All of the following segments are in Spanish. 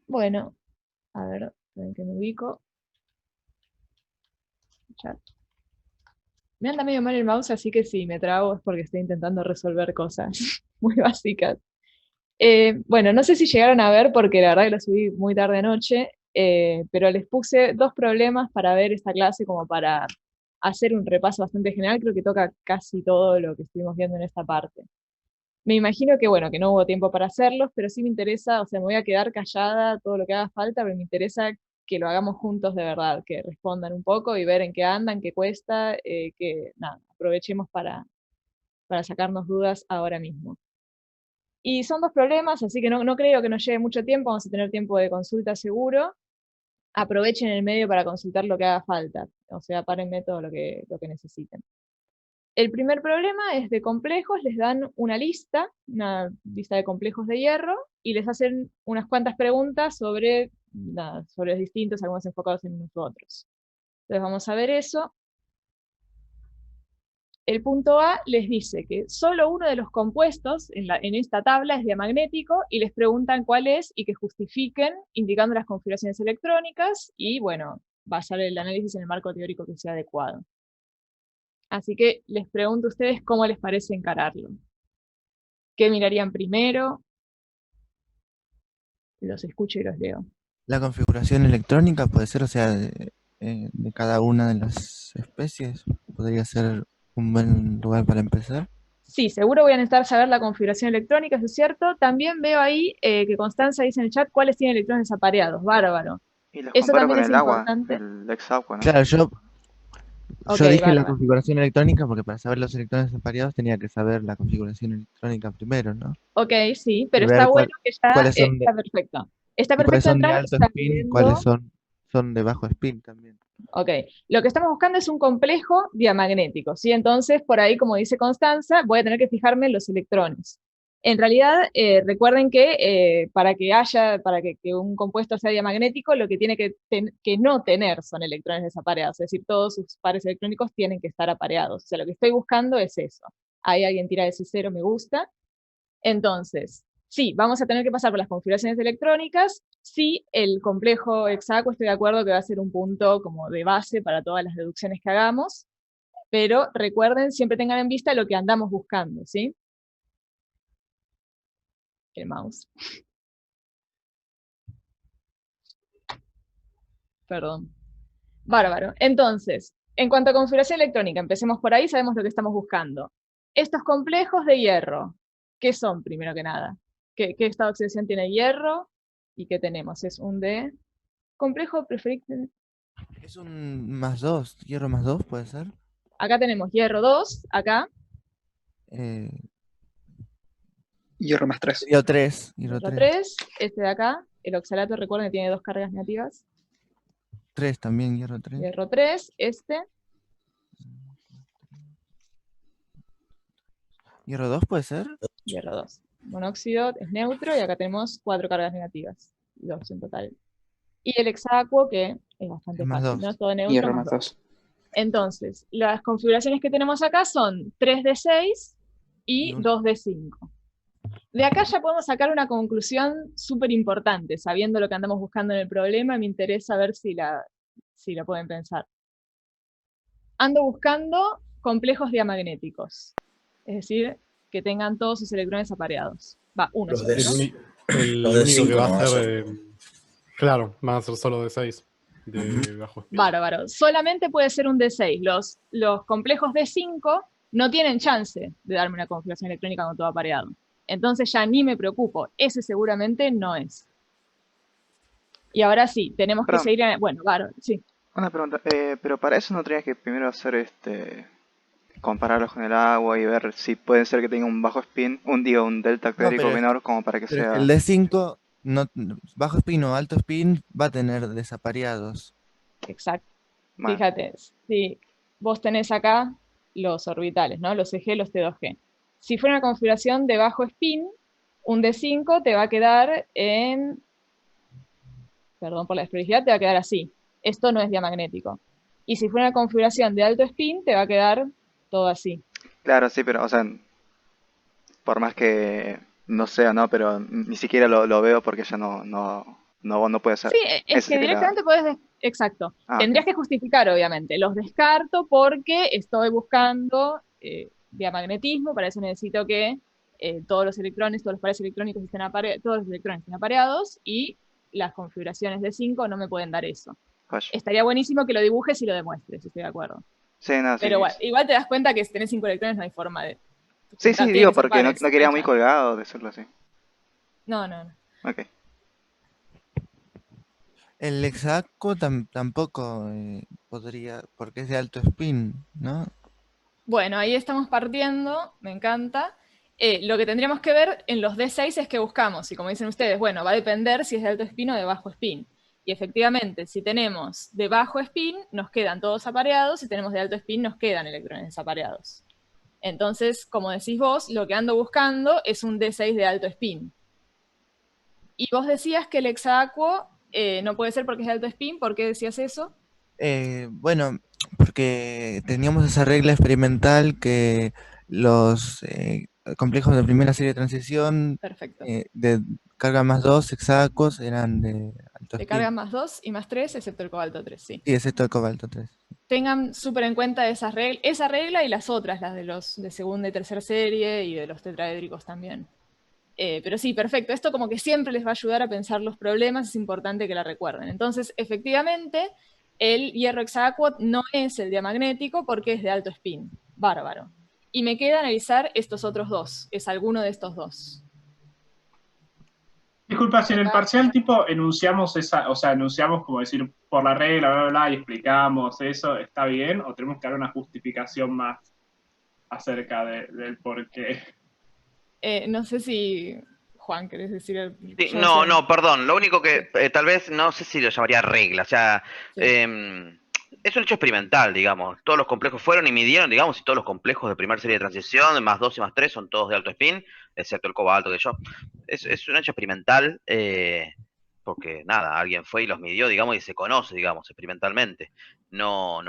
Bueno, a ver, en que me ubico. Chat. Me anda medio mal el mouse, así que si me trago es porque estoy intentando resolver cosas muy básicas. Bueno, no sé si llegaron a ver, porque la verdad que lo subí muy tarde anoche, pero les puse dos problemas para ver esta clase como para hacer un repaso bastante general. Creo que toca casi todo lo que estuvimos viendo en esta parte. Me imagino que, bueno, que no hubo tiempo para hacerlos, pero sí me interesa, o sea, me voy a quedar callada todo lo que haga falta, pero me interesa que lo hagamos juntos de verdad, que respondan un poco y ver en qué andan, qué cuesta, que nada, aprovechemos para sacarnos dudas ahora mismo. Y son dos problemas, así que no creo que nos lleve mucho tiempo, vamos a tener tiempo de consulta seguro. Aprovechen el medio para consultar lo que haga falta, o sea, párenme todo lo que necesiten. El primer problema es de complejos, les dan una lista de complejos de hierro, y les hacen unas cuantas preguntas sobre, nada, sobre los distintos, algunos enfocados en unos u otros. Entonces vamos a ver eso. El punto A les dice que solo uno de los compuestos en esta tabla es diamagnético, y les preguntan cuál es y que justifiquen indicando las configuraciones electrónicas y, bueno, basar el análisis en el marco teórico que sea adecuado. Así que les pregunto a ustedes cómo les parece encararlo. ¿Qué mirarían primero? Los escucho y los leo. La configuración electrónica puede ser, o sea, de cada una de las especies, podría ser un buen lugar para empezar. Sí, seguro voy a necesitar saber la configuración electrónica, eso es cierto. También veo ahí que Constanza dice en el chat cuáles tienen electrones desapareados. Bárbaro. Y los Eso comparo también con es el agua, importante. el ex agua, ¿no? Claro, Ok, yo dije la bárbaro. configuración electrónica porque para saber los electrones separados tenía que saber la configuración electrónica primero, ¿no? Ok, sí, Y pero está ver bueno que ya cuáles son está perfecto. Está y cuáles perfecto son de entrar alto spin y cuáles sabiendo. son de bajo spin también. Ok, lo que estamos buscando es un complejo diamagnético, ¿sí? Entonces, por ahí, como dice Constanza, voy a tener que fijarme en los electrones. En realidad, recuerden que para que un compuesto sea diamagnético, lo que tiene que no tener son electrones desapareados, es decir, todos sus pares electrónicos tienen que estar apareados. O sea, lo que estoy buscando es eso. Ahí alguien tira ese cero, me gusta. Entonces, sí, vamos a tener que pasar por las configuraciones electrónicas. Sí, el complejo hexacuo estoy de acuerdo que va a ser un punto como de base para todas las deducciones que hagamos, pero recuerden, siempre tengan en vista lo que andamos buscando, ¿sí? El mouse, perdón. Bárbaro. Entonces, en cuanto a configuración electrónica, empecemos por ahí, sabemos lo que estamos buscando. Estos complejos de hierro, ¿qué son primero que nada? ¿Qué estado de oxidación tiene hierro? ¿Y qué tenemos? Es un de complejo preferible. Es un más dos, hierro más dos, puede ser. Acá tenemos hierro 2, acá, Eh, Hierro más 3. Hierro 3, hierro hierro 3. 3, este de acá, el oxalato, recuerden que tiene dos cargas negativas, 3 también, hierro 3. hierro 3, este, Hierro 2 puede ser. hierro 2. Monóxido es neutro y acá tenemos cuatro cargas negativas, dos en total. Y el hexacuo, que es Es bastante más fácil, ¿no? Es 2. todo neutro Hierro más más 2. 2. Entonces, las configuraciones que tenemos acá son 3d6 Y y un 2d5. De acá ya podemos sacar una conclusión súper importante, sabiendo lo que andamos buscando en el problema. Me interesa ver si la pueden pensar. Ando buscando complejos diamagnéticos, es decir, que tengan todos sus electrones apareados. Va, uno Los de, solo, ¿no? el Los de único que 5 va a no van a ser, ser. claro, van a ser solo de 6 Ujú. de bajo spin. Bárbaro. Solamente puede ser un D6. Los complejos D5 no tienen chance de darme una configuración electrónica con todo apareado. Entonces ya ni me preocupo. Ese seguramente no es. Y ahora sí, tenemos que Perdón, seguir. Bueno, bárbaro, sí. una pregunta. Pero para eso no tendrías que primero hacer compararlos con el agua y ver si pueden ser que tenga un bajo spin, un delta No, teórico menor como para que pero es que el sea. D5, no, bajo spin o alto spin, va a tener desapareados. Exacto. Bueno, Fíjate, si vos tenés acá los orbitales, ¿no? Los EG, los T2G. Si fuera una configuración de bajo spin, un D5 te va a quedar en, perdón por la desprolijidad, te va a quedar así. Esto no es diamagnético. Y si fuera una configuración de alto spin, te va a quedar todo así. claro, sí, pero, o sea, por más que no sea, ¿no? Pero ni siquiera lo veo porque ya no. No puede ser Sí, es ese que sería directamente puedes, exacto. Ah, Tendrías ok. que justificar, obviamente. Los descarto porque estoy buscando diamagnetismo, para eso necesito que todos los electrones, todos los pares electrónicos estén todos los electrones estén apareados, y las configuraciones de 5 no me pueden dar eso. Joya. Estaría buenísimo que lo dibujes y lo demuestres, estoy de acuerdo. Sí, no, Pero sí. igual te das cuenta que si tenés 5 electrones no hay forma de Sí, sí, juntar, tienen digo, que ser porque pares, no no hay quería muy chance. colgado de hacerlo así. No. Ok. El hexaco tampoco podría, porque es de alto spin, ¿no? Bueno, ahí estamos partiendo, me encanta. Lo que tendríamos que ver en los D6 es que buscamos, y como dicen ustedes, bueno, va a depender si es de alto spin o de bajo spin. Y efectivamente, si tenemos de bajo spin, nos quedan todos apareados, si tenemos de alto spin, nos quedan electrones desapareados. Entonces, como decís vos, lo que ando buscando es un D6 de alto spin. Y vos decías que el hexaacuo no puede ser porque es de alto spin. ¿Por qué decías eso? Bueno, porque teníamos esa regla experimental que los complejos de primera serie de transición Perfecto. de carga más 2 hexácuos eran de alto De spin. carga más 2 y más 3, excepto el cobalto 3, sí. Sí, excepto el cobalto 3. Tengan súper en cuenta esa regla y las otras, las de los de segunda y tercera serie y de los tetraédricos también. Pero sí, perfecto. Esto como que siempre les va a ayudar a pensar los problemas, es importante que la recuerden. Entonces, efectivamente, el hierro hexaacuo no es el diamagnético porque es de alto spin. Bárbaro. Y me queda analizar estos otros dos. Es alguno de estos dos. Disculpa, si en el Acá, parcial tipo enunciamos enunciamos como decir por la regla, bla, bla, bla, y explicamos eso, ¿está bien? ¿O tenemos que dar una justificación más acerca del por qué? no sé si, Juan, querés decir, Sí, yo no, sé. no, perdón. Lo único Sí, que tal vez no sé si lo llamaría regla. O sea, sí. es un hecho experimental, digamos. Todos los complejos fueron y midieron, digamos, y todos los complejos de primera serie de transición, de más 2 y más 3, son todos de alto spin, excepto el cobalto que yo. Es un hecho experimental, porque nada, alguien fue y los midió, digamos, y se conoce, digamos, experimentalmente. No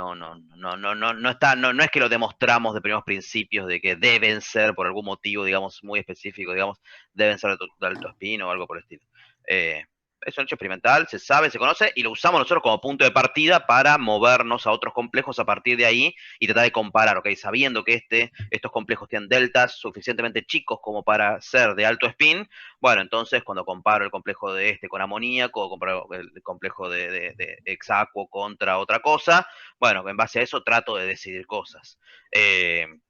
es que lo demostramos de primeros principios de que deben ser por algún motivo, digamos, muy específico, digamos, deben ser de alto spin o algo por el estilo. Eh, es un hecho experimental, se sabe, se conoce, y lo usamos nosotros como punto de partida para movernos a otros complejos a partir de ahí y tratar de comparar, ¿ok? Sabiendo que estos complejos tienen deltas suficientemente chicos como para ser de alto spin, bueno, entonces cuando comparo el complejo de este con amoníaco, o comparo el complejo de hexacuo contra otra cosa, bueno, en base a eso trato de decidir cosas.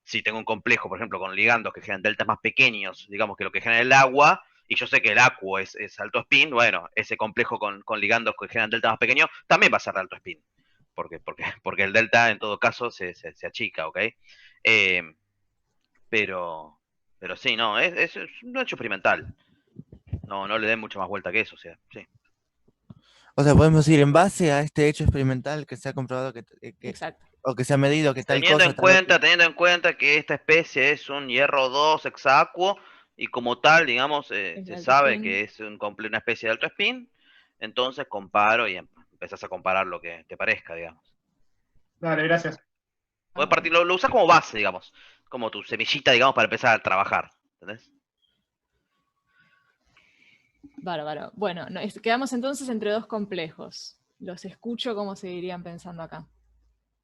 Si tengo un complejo, por ejemplo, con ligandos que generan deltas más pequeños, digamos que lo que genera el agua, y yo sé que el acuo es alto spin, bueno, ese complejo con ligandos que generan deltas más pequeños también va a ser de alto spin, porque el delta en todo caso se achica, ¿ok? Eh, pero sí, no, es un hecho experimental. No le den mucha más vuelta que eso, o sea, sí. O sea, podemos decir, en base a este hecho experimental que se ha comprobado Exacto. o que se ha medido que tal Teniendo cosa, en tal otra. cuenta, teniendo en cuenta que esta especie es un hierro 2 hexaacuo y como tal, digamos, Es de se alto sabe spin. que es una especie de alto spin, entonces comparo y empezás a comparar lo que te parezca, digamos. Dale, gracias. Puedes partir, lo usas como base, digamos, como tu semillita, digamos, para empezar a trabajar, ¿entendés? Bárbaro. Bueno, quedamos entonces entre dos complejos. Los escucho cómo seguirían pensando acá.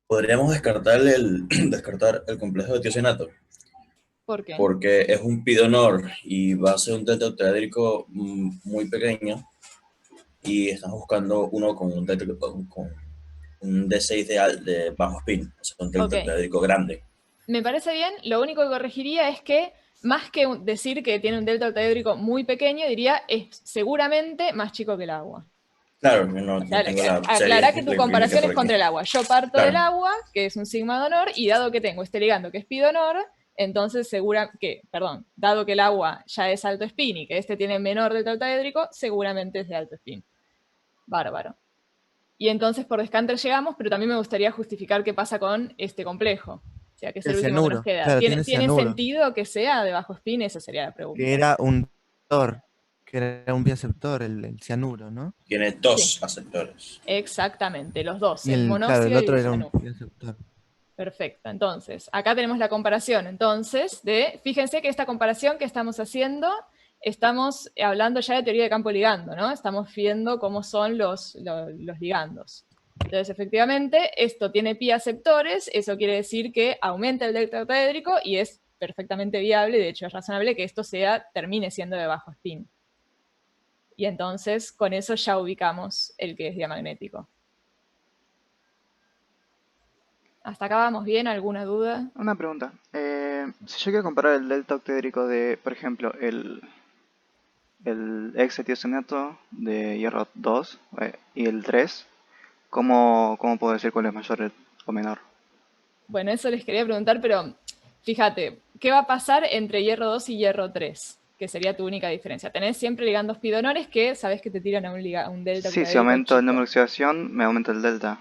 Podríamos descartar el complejo de tiocianato, ¿Por qué? porque es un pidonor y va a ser un delta octaédrico muy pequeño y estamos buscando uno con con un D6 de bajo spin, o sea, un delta Ok. octaédrico grande. Me parece bien. Lo único que corregiría es que, más que decir que tiene un delta octaédrico muy pequeño, diría es seguramente más chico que el agua. Claro, no, O sea, no tengo la aclará serie, que tu la imprimí comparación por es aquí. contra el agua. Yo parto del Claro, agua, que es un sigma de honor, y dado que tengo este ligando que es pi de honor, entonces dado que el agua ya es alto spin y que este tiene menor delta octaédrico, seguramente es de alto spin. Bárbaro. Y entonces por descanter llegamos, pero también me gustaría justificar qué pasa con este complejo. O sea, que es El el último que nos cianuro, queda. claro, ¿Tiene, tiene ¿tiene cianuro, sentido que sea de bajo spin? Esa sería la que pregunta. era un receptor, que era un biaceptor, el cianuro, ¿no? tiene Sí, dos aceptores. exactamente, los dos, Y el claro, el monóxido y otro el era un cianuro. biaceptor. Perfecto, entonces, acá tenemos la comparación, entonces, fíjense que esta comparación que estamos haciendo estamos hablando ya de teoría de campo ligando, ¿no? Estamos viendo cómo son los ligandos. Entonces, efectivamente, esto tiene pi aceptores, eso quiere decir que aumenta el delta octaédrico y es perfectamente viable, de hecho es razonable que esto termine siendo de bajo spin. Y entonces, con eso ya ubicamos el que es diamagnético. ¿Hasta acá vamos bien? ¿Alguna duda? Una pregunta. Si yo quiero comparar el delta octaédrico de, por ejemplo, el hexationato de hierro 2 y el 3, ¿cómo puedo decir cuál es mayor o menor? Bueno, eso les quería preguntar, pero fíjate, ¿qué va a pasar entre hierro 2 y hierro 3? Que sería tu única diferencia. Tenés siempre ligandos pidonores que sabés que te tiran a un delta Sí, si octaédrico aumento el número de chico. oxidación, me aumenta el delta.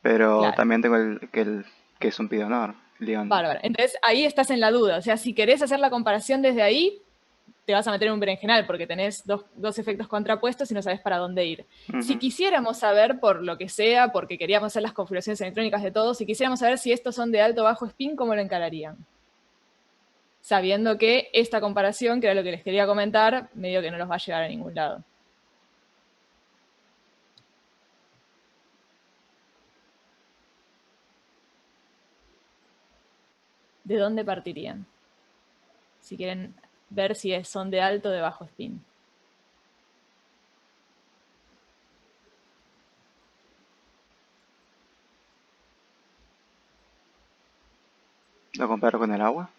Pero Claro, también tengo que es un pidonor, el ligando. bárbaro. Entonces ahí estás en la duda. O sea, si querés hacer la comparación desde ahí, te vas a meter en un berenjenal porque tenés dos efectos contrapuestos y no sabes para dónde ir. Si Ujú. quisiéramos saber, por lo que sea, porque queríamos hacer las configuraciones electrónicas de todos, si quisiéramos saber si estos son de alto o bajo spin, ¿cómo lo encararían? Sabiendo que esta comparación, que era lo que les quería comentar, medio que no los va a llevar a ningún lado. ¿De dónde partirían? Si quieren ver si son de alto o de bajo spin. ¿Lo comparo con el agua?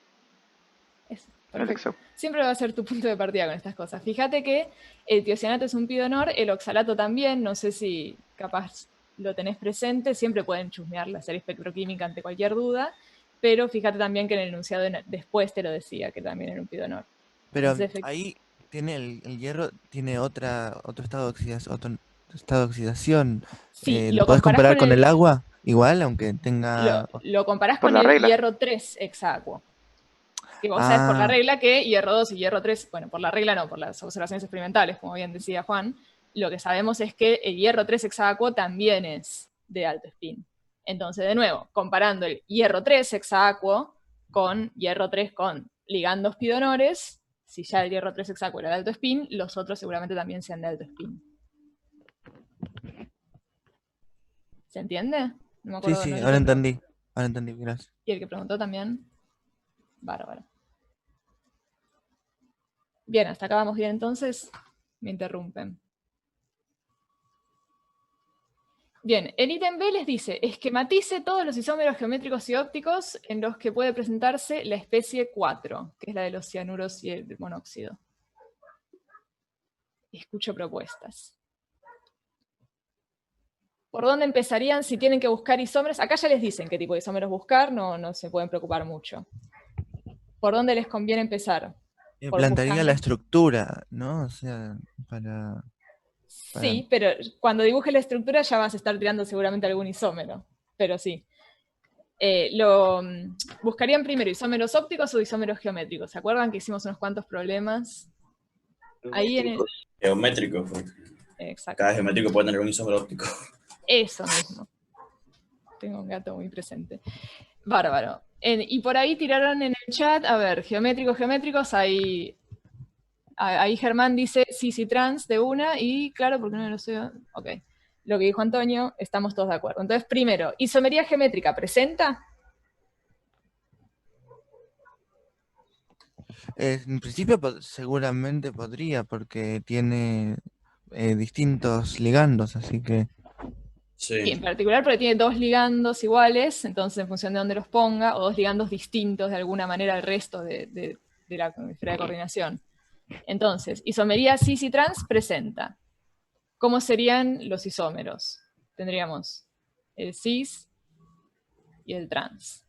Es El perfecto. hexo. Siempre va a ser tu punto de partida con estas cosas. Fíjate que el tiocianato es un pidonor, el oxalato también, no sé si capaz lo tenés presente, siempre pueden chusmear la serie espectroquímica ante cualquier duda, pero fíjate también que en el enunciado después te lo decía, que también era un pidonor. Pero Entonces, ahí tiene el hierro, tiene otro estado de oxidación. sí, ¿Lo lo podés comparás comparar con con el agua? Igual, aunque lo, tenga... lo comparás Por con la el regla. hierro 3 hexacuo. Que vos sabés por la Ah, regla que hierro 2 y hierro 3, bueno, por la regla no, por las observaciones experimentales, como bien decía Juan, lo que sabemos es que el hierro 3 hexaacuo también es de alto spin. Entonces, de nuevo, comparando el hierro 3 hexaacuo con hierro 3 con ligandos pidonores, si ya el hierro 3 hexaacuo era de alto spin, los otros seguramente también sean de alto spin. ¿Se entiende? No me sí, acuerdo, sí, no ahora entiendo. entendí. Ahora entendí, gracias. Y el que preguntó también, bárbaro. Bien, hasta acá vamos bien entonces. Me interrumpen. Bien, el ítem B les dice, esquematice todos los isómeros geométricos y ópticos en los que puede presentarse la especie 4, que es la de los cianuros y el monóxido. Escucho propuestas. ¿Por dónde empezarían si tienen que buscar isómeros? Acá ya les dicen qué tipo de isómeros buscar, no se pueden preocupar mucho. ¿Por dónde les conviene empezar? Por Plantearía la buscando. estructura, ¿no? O sea, para... Sí, pero cuando dibujes la estructura ya vas a estar tirando seguramente algún isómero, pero sí. Buscarían primero isómeros ópticos o isómeros geométricos. ¿Se acuerdan que hicimos unos cuantos problemas? Ahí en el... Geométrico, porque Exacto. cada geométrico puede tener un isómero óptico. Eso mismo. Tengo un gato muy presente. Bárbaro. Y por ahí tiraron en el chat, a ver, geométricos, ahí Germán dice sí, sí, trans de una, y claro, porque no lo sé. Ok. Lo que dijo Antonio, estamos todos de acuerdo. Entonces, primero, isomería geométrica, ¿presenta? En principio seguramente podría, porque tiene distintos ligandos, así que... Sí, Sí. en particular porque tiene dos ligandos iguales, entonces en función de dónde los ponga, o dos ligandos distintos de alguna manera al resto de la esfera de coordinación. Entonces, isomería cis y trans presenta. ¿Cómo serían los isómeros? Tendríamos el cis y el trans.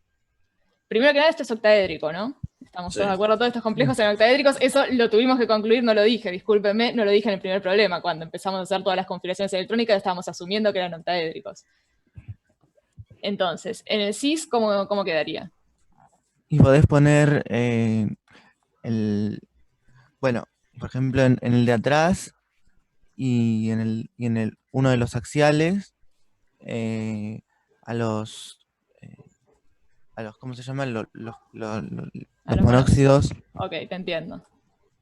Primero que nada, esto es octaédrico, ¿no? Estamos todos de Sí. acuerdo, todos estos complejos en octaédricos. Eso lo tuvimos que concluir, no lo dije, discúlpenme, no lo dije en el primer problema. Cuando empezamos a hacer todas las configuraciones electrónicas, estábamos asumiendo que eran octaédricos. Entonces, en el cis, ¿cómo quedaría? Y podés poner bueno, por ejemplo, en el de atrás y en el uno de los axiales, eh, a los, eh, ¿cómo se llaman? Los A los monóxidos. monóxidos. Ok, te entiendo.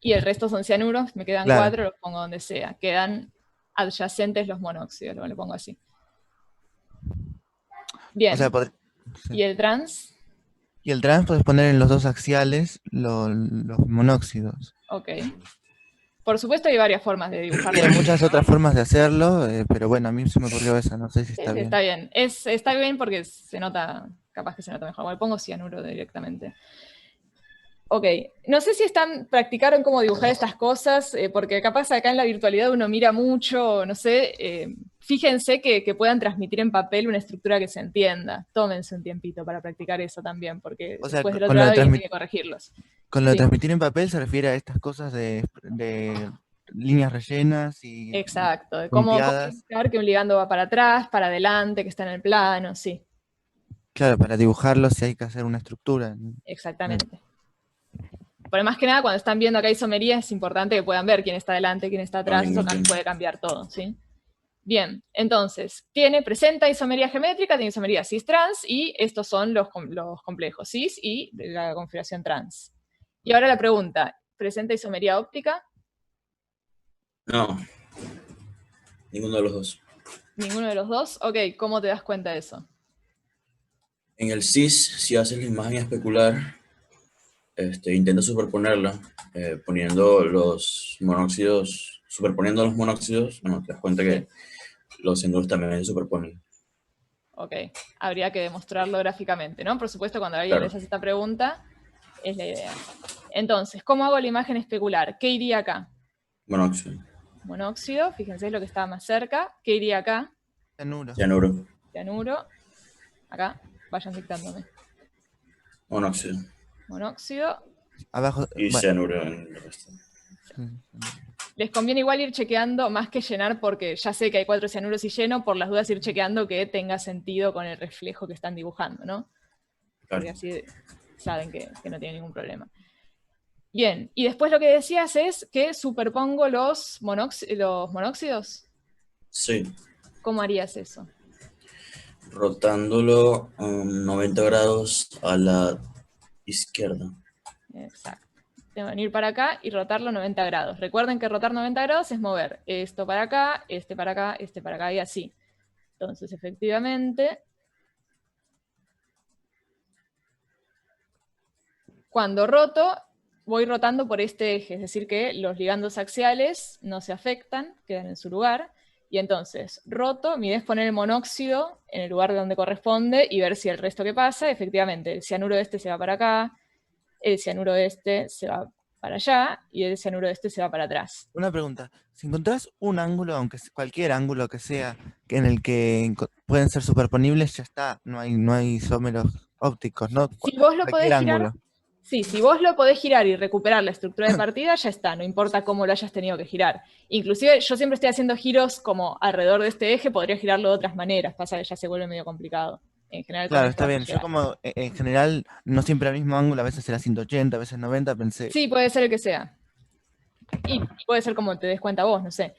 Y el resto son cianuros, me quedan Claro. 4, los pongo donde sea. Quedan adyacentes los monóxidos, lo pongo así. Bien, O sea, sí. ¿y el trans? Y el trans puedes poner en los dos axiales los monóxidos. Ok. Por supuesto hay varias formas de dibujarlo. Hay muchas otras formas de hacerlo, pero bueno, a mí se me ocurrió esa, no sé si Sí, está sí, bien. está bien. Está bien porque se nota, capaz que se nota mejor. Bueno, pongo cianuro directamente. Ok, no sé si practicaron cómo dibujar estas cosas, porque capaz acá en la virtualidad uno mira mucho, no sé, fíjense que puedan transmitir en papel una estructura que se entienda. Tómense un tiempito para practicar eso también, porque O sea, después del con otro lo de lado alguien transmit- tiene que corregirlos. Con lo de Sí. transmitir en papel se refiere a estas cosas de líneas rellenas y Exacto, de cómo punteadas. indicar que un ligando va para atrás, para adelante, que está en el plano, sí, Claro, para dibujarlo sí hay que hacer una estructura. exactamente. Por más que nada, cuando están viendo acá isomería, es importante que puedan ver quién está adelante, quién está atrás, eso puede cambiar todo, ¿sí? Bien, entonces, presenta isomería geométrica, tiene isomería cis-trans, y estos son los complejos cis y la configuración trans. Y ahora la pregunta, ¿presenta isomería óptica? No, ninguno de los dos. ¿Ninguno de los dos? Ok, ¿cómo te das cuenta de eso? En el CIS, si haces la imagen especular, intenta superponerla, poniendo los monóxidos, superponiendo los monóxidos, bueno, te das cuenta que los cianuros también se superponen. Ok, habría que demostrarlo gráficamente, ¿no? Por supuesto, cuando alguien les hace esta pregunta, es la idea. Entonces, ¿cómo hago la imagen especular? ¿Qué iría acá? Monóxido. Monóxido, fíjense, es lo que estaba más cerca. ¿Qué iría acá? Cianuro. Cianuro. Cianuro. Acá, vayan dictándome. Monóxido. Monóxido. Abajo. Y bueno, cianuro en el resto. Les conviene igual ir chequeando más que llenar, porque ya sé que hay 4 cianuros y lleno, por las dudas ir chequeando que tenga sentido con el reflejo que están dibujando, ¿no? Claro. Porque así saben que no tiene ningún problema. Bien, y después lo que decías es que superpongo los monóxidos. Sí. ¿Cómo harías eso? Rotándolo 90 grados a la izquierda. Exacto. Tengo que venir para acá y rotarlo 90 grados. Recuerden que rotar 90 grados es mover esto para acá, este para acá, este para acá y así. Entonces, efectivamente, cuando roto, voy rotando por este eje, es decir que los ligandos axiales no se afectan, quedan en su lugar, y entonces roto, mi idea es poner el monóxido en el lugar de donde corresponde y ver si el resto que pasa, efectivamente, el cianuro este se va para acá, el cianuro este se va para allá, y el cianuro este se va para atrás. Una pregunta. Si encontrás un ángulo, aunque cualquier ángulo que sea, en el que pueden ser superponibles, ya está. No hay isómeros ópticos, ¿no? Si vos lo Cualquier podés girar, ángulo. sí, si vos lo podés girar y recuperar la estructura de partida, ya está, no importa cómo lo hayas tenido que girar. Inclusive yo siempre estoy haciendo giros como alrededor de este eje, podría girarlo de otras maneras, pasa que ya se vuelve medio complicado. En general, Claro, con está esto bien. Yo llega. como en general, no siempre al mismo ángulo, a veces será 180, a veces 90, pensé. Sí, puede ser el que sea. Y puede ser como te des cuenta vos, no sé.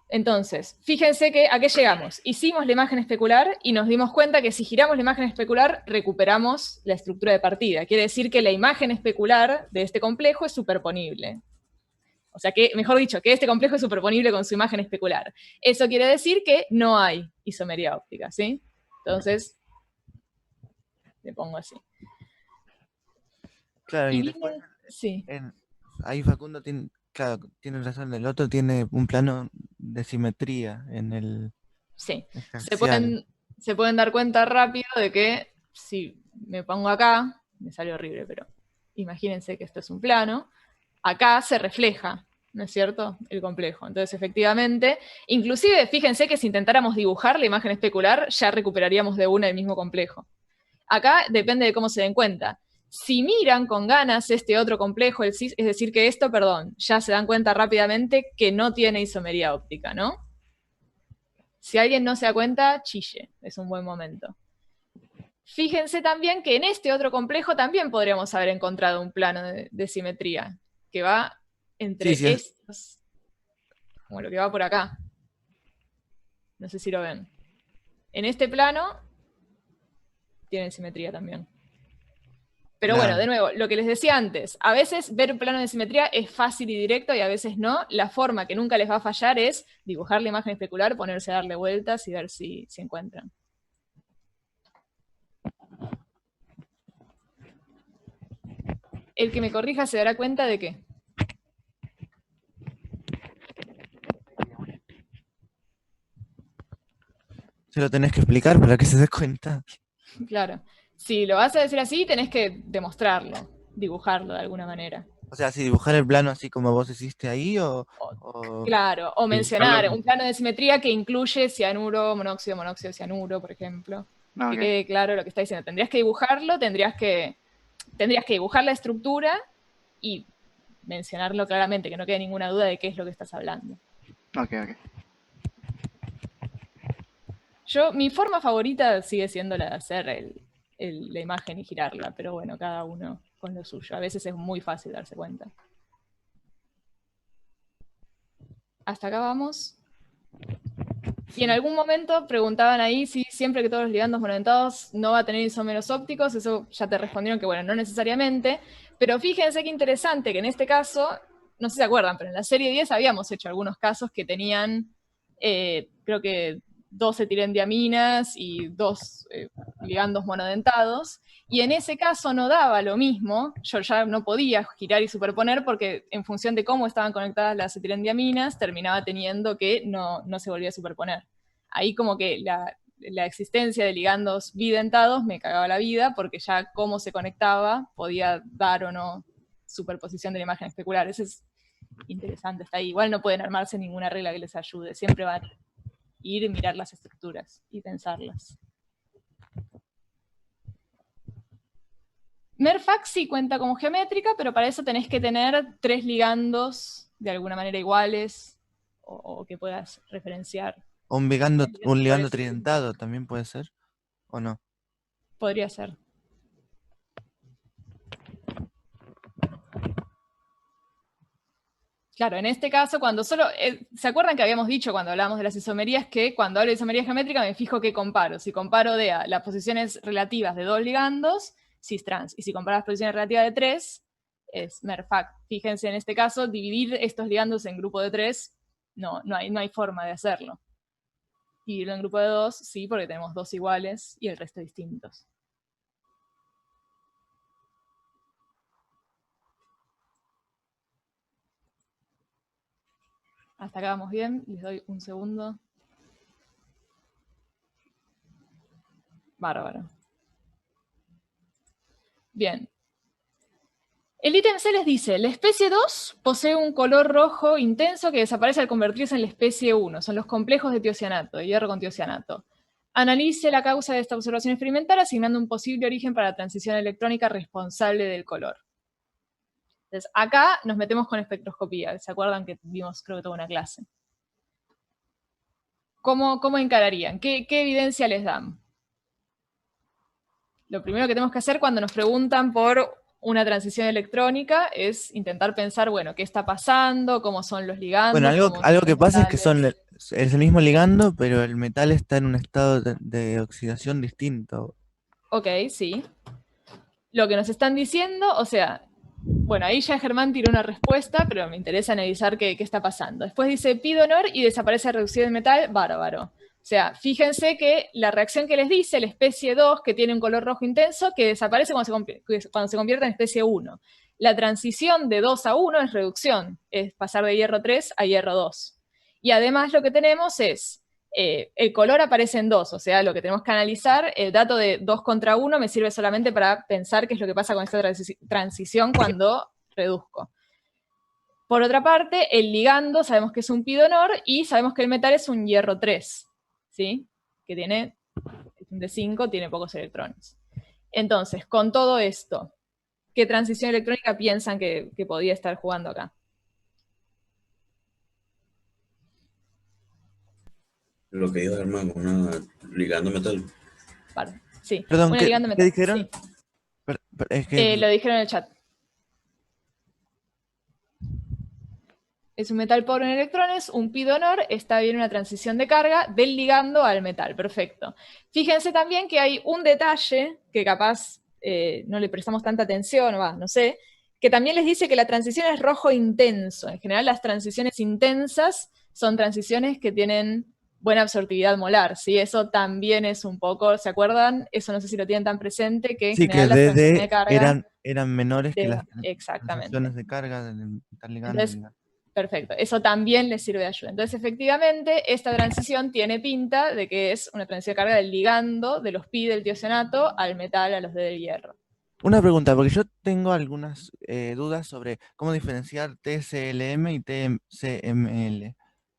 Entonces, fíjense que ¿a qué llegamos? Hicimos la imagen especular y nos dimos cuenta que si giramos la imagen especular, recuperamos la estructura de partida. Quiere decir que la imagen especular de este complejo es superponible. O sea, que, mejor dicho, que este complejo es superponible con su imagen especular. Eso quiere decir que no hay isomería óptica, ¿sí? Entonces, le pongo así. Claro, Y y viene, después, sí. ahí Facundo tiene, claro, tiene razón, el otro tiene un plano de simetría en el Sí, axial. se pueden dar cuenta rápido de que si me pongo acá, me sale horrible, pero imagínense que esto es un plano, acá se refleja, ¿no es cierto?, el complejo. Entonces, efectivamente, inclusive fíjense que si intentáramos dibujar la imagen especular, ya recuperaríamos de una el mismo complejo. Acá depende de cómo se den cuenta. Si miran con ganas este otro complejo, el cis, es decir que esto, perdón, ya se dan cuenta rápidamente que no tiene isomería óptica, ¿no? Si alguien no se da cuenta, chille, es un buen momento. Fíjense también que en este otro complejo también podríamos haber encontrado un plano de simetría, que va entre Sí, estos, como lo que va por acá. No sé si lo ven. En este plano tienen simetría también. Pero bueno, Claro. de nuevo, lo que les decía antes, a veces ver un plano de simetría es fácil y directo y a veces no. La forma que nunca les va a fallar es dibujar la imagen especular, ponerse a darle vueltas y ver si encuentran. El que me corrija se dará cuenta de que Se lo tenés que explicar para que se dé cuenta. claro, si lo vas a decir así, tenés que demostrarlo, dibujarlo de alguna manera. O sea, si dibujar el plano así como vos hiciste ahí o... Claro, o Sí, mencionar claro. un plano de simetría que incluye cianuro, monóxido, monóxido, cianuro, por ejemplo. Ah, Que ok. quede claro lo que está diciendo. Tendrías que dibujarlo, tendrías que dibujar la estructura y mencionarlo claramente, que no quede ninguna duda de qué es lo que estás hablando. Ok, ok. Mi forma favorita sigue siendo la de hacer la imagen y girarla, pero bueno, cada uno con lo suyo. A veces es muy fácil darse cuenta. Hasta acá vamos. Y en algún momento preguntaban ahí si siempre que todos los ligandos monodentados no va a tener isómeros ópticos. Eso ya te respondieron que bueno, no necesariamente. Pero fíjense qué interesante que en este caso, no sé si se acuerdan, pero en la serie 10 habíamos hecho algunos casos que tenían, creo que 2 etilendiaminas y 2 ligandos monodentados. Y en ese caso no daba lo mismo, yo ya no podía girar y superponer porque en función de cómo estaban conectadas las etilendiaminas, terminaba teniendo que no se volvía a superponer. Ahí como que la existencia de ligandos bidentados me cagaba la vida porque ya cómo se conectaba podía dar o no superposición de la imagen especular. Eso es interesante, está ahí. Igual no pueden armarse ninguna regla que les ayude, siempre van a ir y mirar las estructuras y pensarlas. Merfax sí cuenta como geométrica, pero para eso tenés que tener 3 ligandos de alguna manera iguales o que puedas referenciar. O un ligando tridentado también puede ser, ¿o no? Podría ser. Claro, en este caso, cuando solo... ¿se acuerdan que habíamos dicho cuando hablábamos de las isomerías que cuando hablo de isomería geométrica me fijo qué comparo? Si comparo de las posiciones relativas de 2 ligandos, cis-trans. Y si comparo las posiciones relativas de 3, es Merfac. Fíjense, en este caso, dividir estos ligandos en grupo de 3, no hay forma de hacerlo. Dividirlo en grupo de 2, sí, porque tenemos 2 iguales y el resto distintos. Hasta acá vamos bien, les doy un segundo. Bárbaro. Bien. El ítem C les dice, la especie 2 posee un color rojo intenso que desaparece al convertirse en la especie 1. Son los complejos de tiocianato, de hierro con tiocianato. Analice la causa de esta observación experimental asignando un posible origen para la transición electrónica responsable del color. Entonces, acá nos metemos con espectroscopía. ¿Se acuerdan que vimos, creo que toda una clase? ¿Cómo encararían? ¿Qué evidencia les dan? Lo primero que tenemos que hacer cuando nos preguntan por una transición electrónica es intentar pensar, bueno, ¿qué está pasando? ¿Cómo son los ligandos? Bueno, algo ¿Cómo son que los pasa es que metales? es el mismo ligando, pero el metal está en un estado de oxidación distinto. Ok, sí. Lo que nos están diciendo, o sea, bueno, ahí ya Germán tiró una respuesta, pero me interesa analizar qué está pasando. Después dice, pido honor y desaparece reducido de metal, bárbaro. O sea, fíjense que la reacción que les dice, la especie 2, que tiene un color rojo intenso, que desaparece cuando se convierte en especie 1. La transición de 2 a 1 es reducción, es pasar de hierro 3 a hierro 2. Y además lo que tenemos es, el color aparece en 2, o sea, lo que tenemos que analizar, el dato de 2 contra 1 me sirve solamente para pensar qué es lo que pasa con esta transición cuando reduzco. Por otra parte, el ligando sabemos que es un pi de honor y sabemos que el metal es un hierro 3, ¿sí? Que tiene, de 5, tiene pocos electrones. Entonces, con todo esto, ¿qué transición electrónica piensan que podía estar jugando acá? Lo que dijo Germán, una ligando metal. Vale, sí, Perdón, una ¿qué ligando metal. dijeron? Sí. Es que Lo dijeron en el chat. Es un metal pobre en electrones, un pi de honor, está bien una transición de carga del ligando al metal, perfecto. Fíjense también que hay un detalle que capaz no le prestamos tanta atención, no sé, que también les dice que la transición es rojo intenso. En general las transiciones intensas son transiciones que tienen buena absortividad molar, ¿sí? Eso también es un poco, ¿se acuerdan? Eso no sé si lo tienen tan presente, que en Sí, que general las transiciones de DD carga... eran menores que las Exactamente. transiciones de carga del metal ligando. Entonces, perfecto, eso también les sirve de ayuda. Entonces, efectivamente, esta transición tiene pinta de que es una transición de carga del ligando de los pi del tiocianato al metal, a los D del hierro. Una pregunta, porque yo tengo algunas dudas sobre cómo diferenciar TCLM y TCML.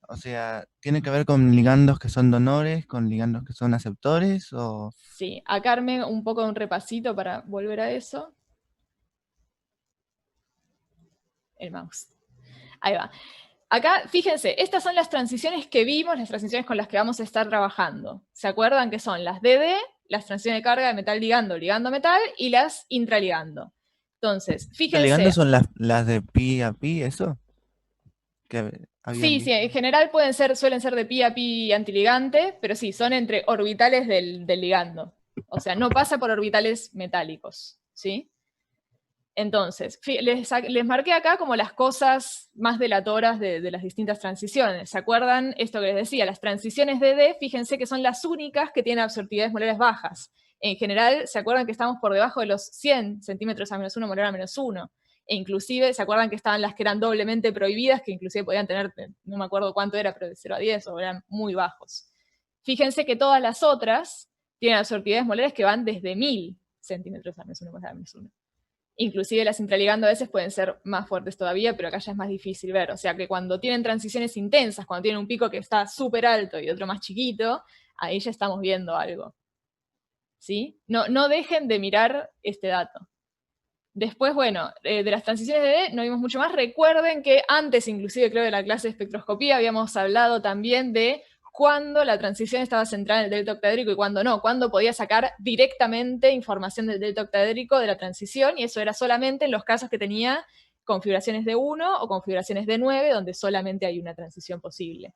O sea, ¿tiene que ver con ligandos que son donores, con ligandos que son aceptores? O... Sí, acá armé un poco de un repasito para volver a eso. El mouse. Ahí va. Acá, fíjense, estas son las transiciones que vimos, las transiciones con las que vamos a estar trabajando. ¿Se acuerdan que son las DD, las transiciones de carga de metal ligando, ligando metal, y las intraligando? Entonces, ¿Los fíjense... ligandos son las de pi a pi, eso? Sí, en general suelen ser de pi a pi antiligante, pero sí, son entre orbitales del ligando. O sea, no pasa por orbitales metálicos, ¿sí? Entonces, les marqué acá como las cosas más delatoras de las distintas transiciones. ¿Se acuerdan esto que les decía? Las transiciones DD, fíjense que son las únicas que tienen absortividades molares bajas. En general, ¿se acuerdan que estamos por debajo de los 100 centímetros a -1, molar a -1? E inclusive, ¿se acuerdan que estaban las que eran doblemente prohibidas, que inclusive podían tener, no me acuerdo cuánto era, pero de 0 a 10, o eran muy bajos? Fíjense que todas las otras tienen absortividades molares que van desde 1000 centímetros a -1, molar a -1. Inclusive las intraligando a veces pueden ser más fuertes todavía, pero acá ya es más difícil ver. O sea que cuando tienen transiciones intensas, cuando tienen un pico que está súper alto y otro más chiquito, ahí ya estamos viendo algo. ¿Sí? No dejen de mirar este dato. Después, bueno, de las transiciones de D no vimos mucho más. Recuerden que antes, inclusive creo de la clase de espectroscopía, habíamos hablado también de cuándo la transición estaba centrada en el delta octaédrico y cuándo no, cuándo podía sacar directamente información del delta octaédrico de la transición, y eso era solamente en los casos que tenía configuraciones de 1 o configuraciones de 9, donde solamente hay una transición posible.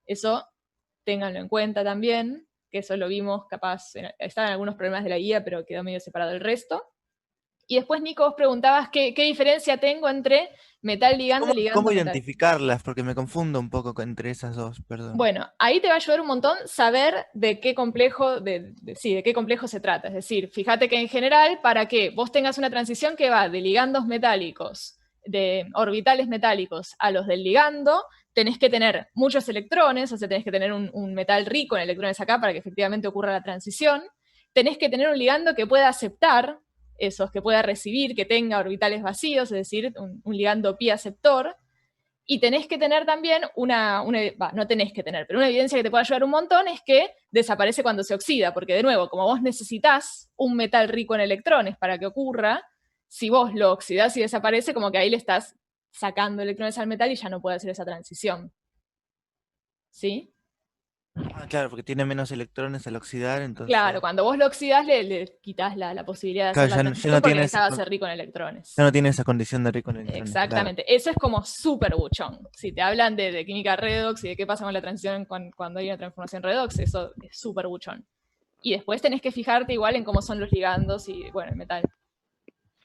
Eso ténganlo en cuenta también, que eso lo vimos, capaz, estaban algunos problemas de la guía, pero quedó medio separado del resto. Y después, Nico, vos preguntabas qué diferencia tengo entre metal ligando y ligando ¿Cómo metal. identificarlas? Porque me confundo un poco entre esas dos, perdón. Bueno, ahí te va a ayudar un montón saber de qué complejo, de qué complejo se trata. Es decir, fíjate que en general, para que vos tengas una transición que va de ligandos metálicos, de orbitales metálicos a los del ligando, tenés que tener muchos electrones, o sea, tenés que tener un metal rico en electrones acá para que efectivamente ocurra la transición. Tenés que tener un ligando que pueda aceptar esos, que pueda recibir, que tenga orbitales vacíos, es decir, un ligando pi aceptor. Y tenés que tener también no tenés que tener, pero una evidencia que te puede ayudar un montón es que desaparece cuando se oxida, porque de nuevo, como vos necesitas un metal rico en electrones para que ocurra, si vos lo oxidás y desaparece, como que ahí le estás sacando electrones al metal y ya no puede hacer esa transición. ¿Sí? Claro, porque tiene menos electrones al oxidar, entonces... Claro, cuando vos lo oxidás le quitas la posibilidad de hacer la transición porque necesitaba ser rico en electrones. Ya no tiene esa condición de rico en electrones. Exactamente, claro. Eso es como súper buchón. Si te hablan de química redox y de qué pasa con la transición cuando hay una transformación redox, eso es súper buchón. Y después tenés que fijarte igual en cómo son los ligandos y, bueno, el metal.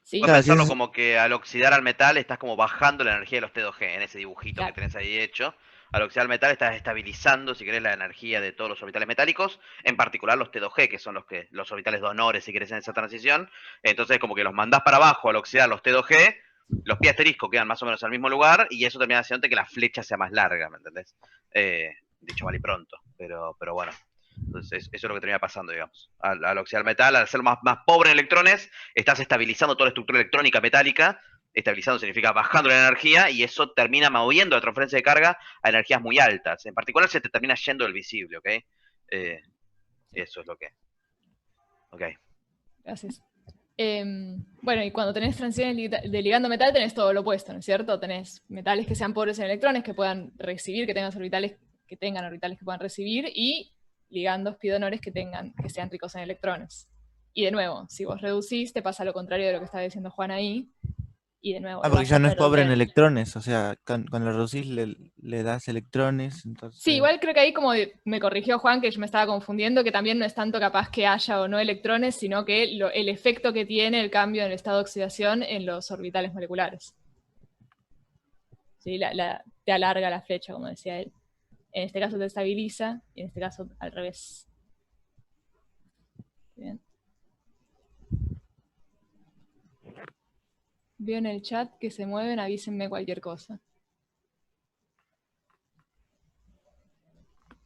¿Sí? Puedes pensarlo como que al oxidar al metal estás como bajando la energía de los T2G en ese dibujito que tenés ahí hecho. Al oxidar al metal estás estabilizando, si querés, la energía de todos los orbitales metálicos, en particular los T2G, que son los orbitales donores, si querés, en esa transición. Entonces, como que los mandás para abajo al oxidar los T2G, los pi asterisco quedan más o menos al mismo lugar, y eso termina haciendo que la flecha sea más larga, ¿me entendés? Dicho mal y pronto, pero bueno. Entonces, eso es lo que termina pasando, digamos. Al oxidar metal, al ser más pobre en electrones, estás estabilizando toda la estructura electrónica metálica. Estabilizando significa bajando la energía, y eso termina moviendo la transferencia de carga a energías muy altas. En particular, se te termina yendo el visible, ¿ok? Eso es lo que... Ok. Gracias. Bueno, y cuando tenés transiciones de ligando metal, tenés todo lo opuesto, ¿no es cierto? Tenés metales que sean pobres en electrones, que puedan recibir, que tengan orbitales que puedan recibir, y ligandos pidonores que sean ricos en electrones. Y de nuevo, si vos reducís, te pasa lo contrario de lo que estaba diciendo Juan ahí, y de nuevo Ah, lo porque vas ya a no es pobre en perder. electrones, o sea, cuando lo reducís le das electrones, Sí, entonces... igual creo que ahí como me corrigió Juan, que yo me estaba confundiendo, que también no es tanto capaz que haya o no electrones, sino que el efecto que tiene el cambio en el estado de oxidación en los orbitales moleculares. ¿Sí? Te alarga la flecha, como decía él. En este caso te estabiliza, y en este caso al revés. Bien. Veo en el chat que se mueven, avísenme cualquier cosa.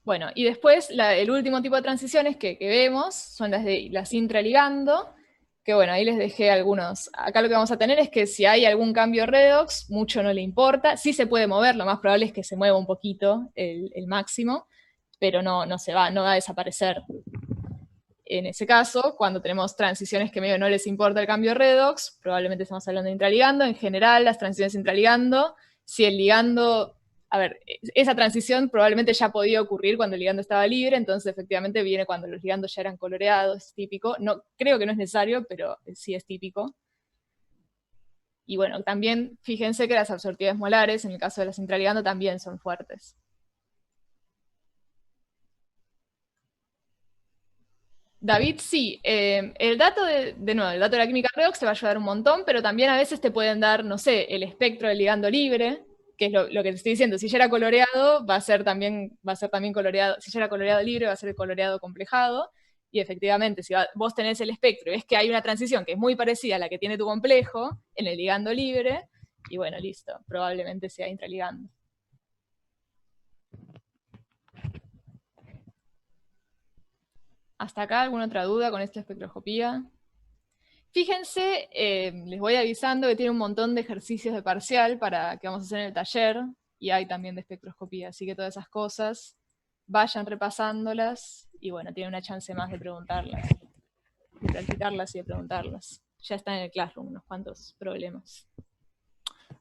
Bueno, y después el último tipo de transiciones que vemos son las intraligando, que bueno, ahí les dejé algunos. Acá lo que vamos a tener es que si hay algún cambio redox, mucho no le importa. Sí se puede mover, lo más probable es que se mueva un poquito el máximo, pero no se va, no va a desaparecer. En ese caso, cuando tenemos transiciones que medio no les importa el cambio redox, probablemente estamos hablando de intraligando. En general, las transiciones intraligando, si el ligando, a ver, esa transición probablemente ya podía ocurrir cuando el ligando estaba libre, entonces efectivamente viene cuando los ligandos ya eran coloreados, es típico. No, creo que no es necesario, pero sí es típico. Y bueno, también fíjense que las absortivas molares, en el caso de las intraligando, también son fuertes. David, sí, el dato de nuevo, el dato de la química redox te va a ayudar un montón, pero también a veces te pueden dar, no sé, el espectro del ligando libre, que es lo que te estoy diciendo. Si ya era coloreado, va a ser también coloreado. Si ya era coloreado libre, va a ser el coloreado complejado. Y efectivamente, si vos tenés el espectro y ves que hay una transición que es muy parecida a la que tiene tu complejo en el ligando libre, y bueno, listo, probablemente sea intraligando. ¿Hasta acá alguna otra duda con esta espectroscopía? Fíjense, les voy avisando que tiene un montón de ejercicios de parcial para que vamos a hacer en el taller, y hay también de espectroscopía, así que todas esas cosas, vayan repasándolas, y bueno, tienen una chance más de preguntarlas, de practicarlas y de preguntarlas. Ya están en el Classroom unos cuantos problemas.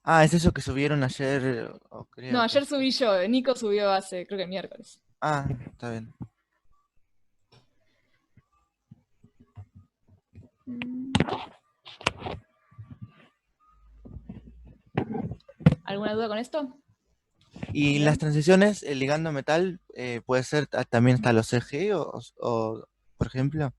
Ah, es eso que subieron ayer, creo No, que... ayer subí yo, Nico subió hace, creo que el miércoles. Ah, está bien. ¿Alguna duda con esto? Y Bien. las transiciones, el ligando metal, puede ser también hasta los CG por ejemplo.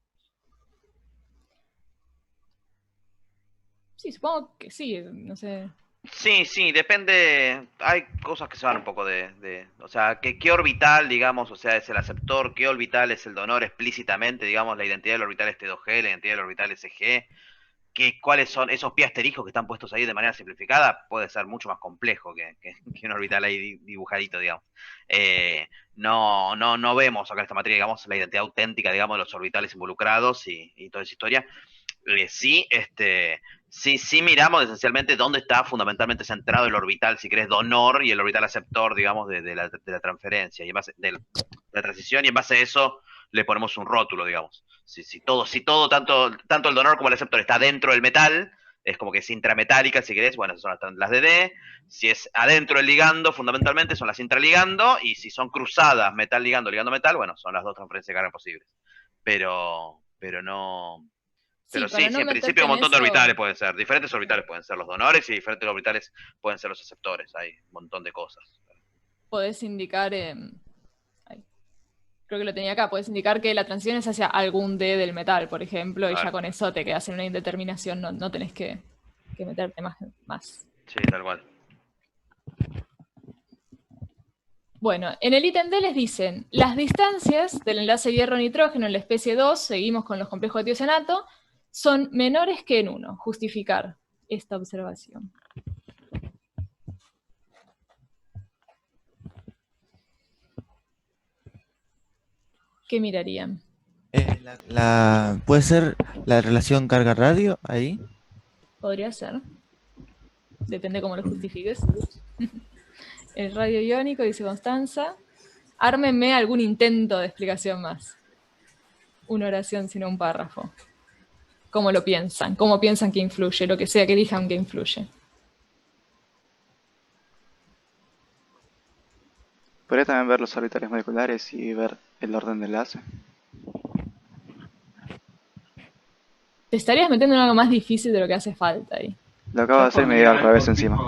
Sí, supongo que sí, no sé. Sí, depende. Hay cosas que se van un poco o sea, ¿qué orbital, digamos, o sea, es el aceptor? ¿Qué orbital es el donor explícitamente? Digamos, la identidad del orbital es T2G, la identidad del orbital es EG. ¿Cuáles son esos pi asteriscos que están puestos ahí de manera simplificada? Puede ser mucho más complejo que un orbital ahí dibujadito, digamos. No vemos acá en esta materia, digamos, la identidad auténtica, digamos, de los orbitales involucrados y toda esa historia. Sí miramos esencialmente dónde está fundamentalmente centrado el orbital, si querés, donor y el orbital aceptor, digamos, de la transferencia, y en base de la transición, y en base a eso le ponemos un rótulo, digamos. Si todo tanto el donor como el aceptor está dentro del metal, es como que es intrametálica, si querés, bueno, esas son las DD. Si es adentro del ligando, fundamentalmente son las intraligando, y si son cruzadas, metal ligando, ligando metal, bueno, son las dos transferencias de carga posibles. Pero no, Sí, pero para sí, no en meterte principio un en montón de eso, orbitales pueden ser. Diferentes orbitales pueden ser los donores y diferentes orbitales pueden ser los aceptores. Hay un montón de cosas. podés indicar, ay, creo que lo tenía acá, puedes indicar que la transición es hacia algún D del metal, por ejemplo, y ya Claro. con eso te quedas en una indeterminación, no tenés que meterte más. Sí, tal cual. Bueno, en el ítem D les dicen, las distancias del enlace hierro-nitrógeno en la especie 2, seguimos con los complejos de tiocianato, son menores que en 1. Justificar esta observación. ¿Qué mirarían? ¿Puede ser la relación carga-radio ahí? Podría ser. Depende cómo lo justifiques. El radio iónico, dice Constanza. Ármenme algún intento de explicación más. Una oración, sino un párrafo. ¿Cómo lo piensan? ¿Cómo piensan que influye? Lo que sea que elijan que influye. Podría también ver los orbitales moleculares y ver el orden de enlace. Te estarías metiendo en algo más difícil de lo que hace falta ahí. Lo acabo de hacer y me dio al revés encima.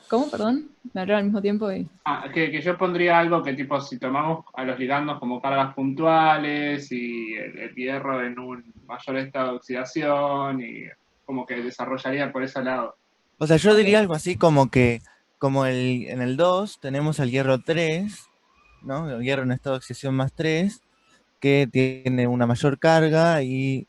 ¿Cómo? Perdón. Me hablaron al mismo tiempo y... Que yo pondría algo que tipo, si tomamos a los ligandos como cargas puntuales y el hierro en un mayor estado de oxidación y como que desarrollaría por ese lado. O sea, yo Ok. diría algo así como que, en el 2 tenemos el hierro 3, ¿no? El hierro en estado de oxidación más 3, que tiene una mayor carga y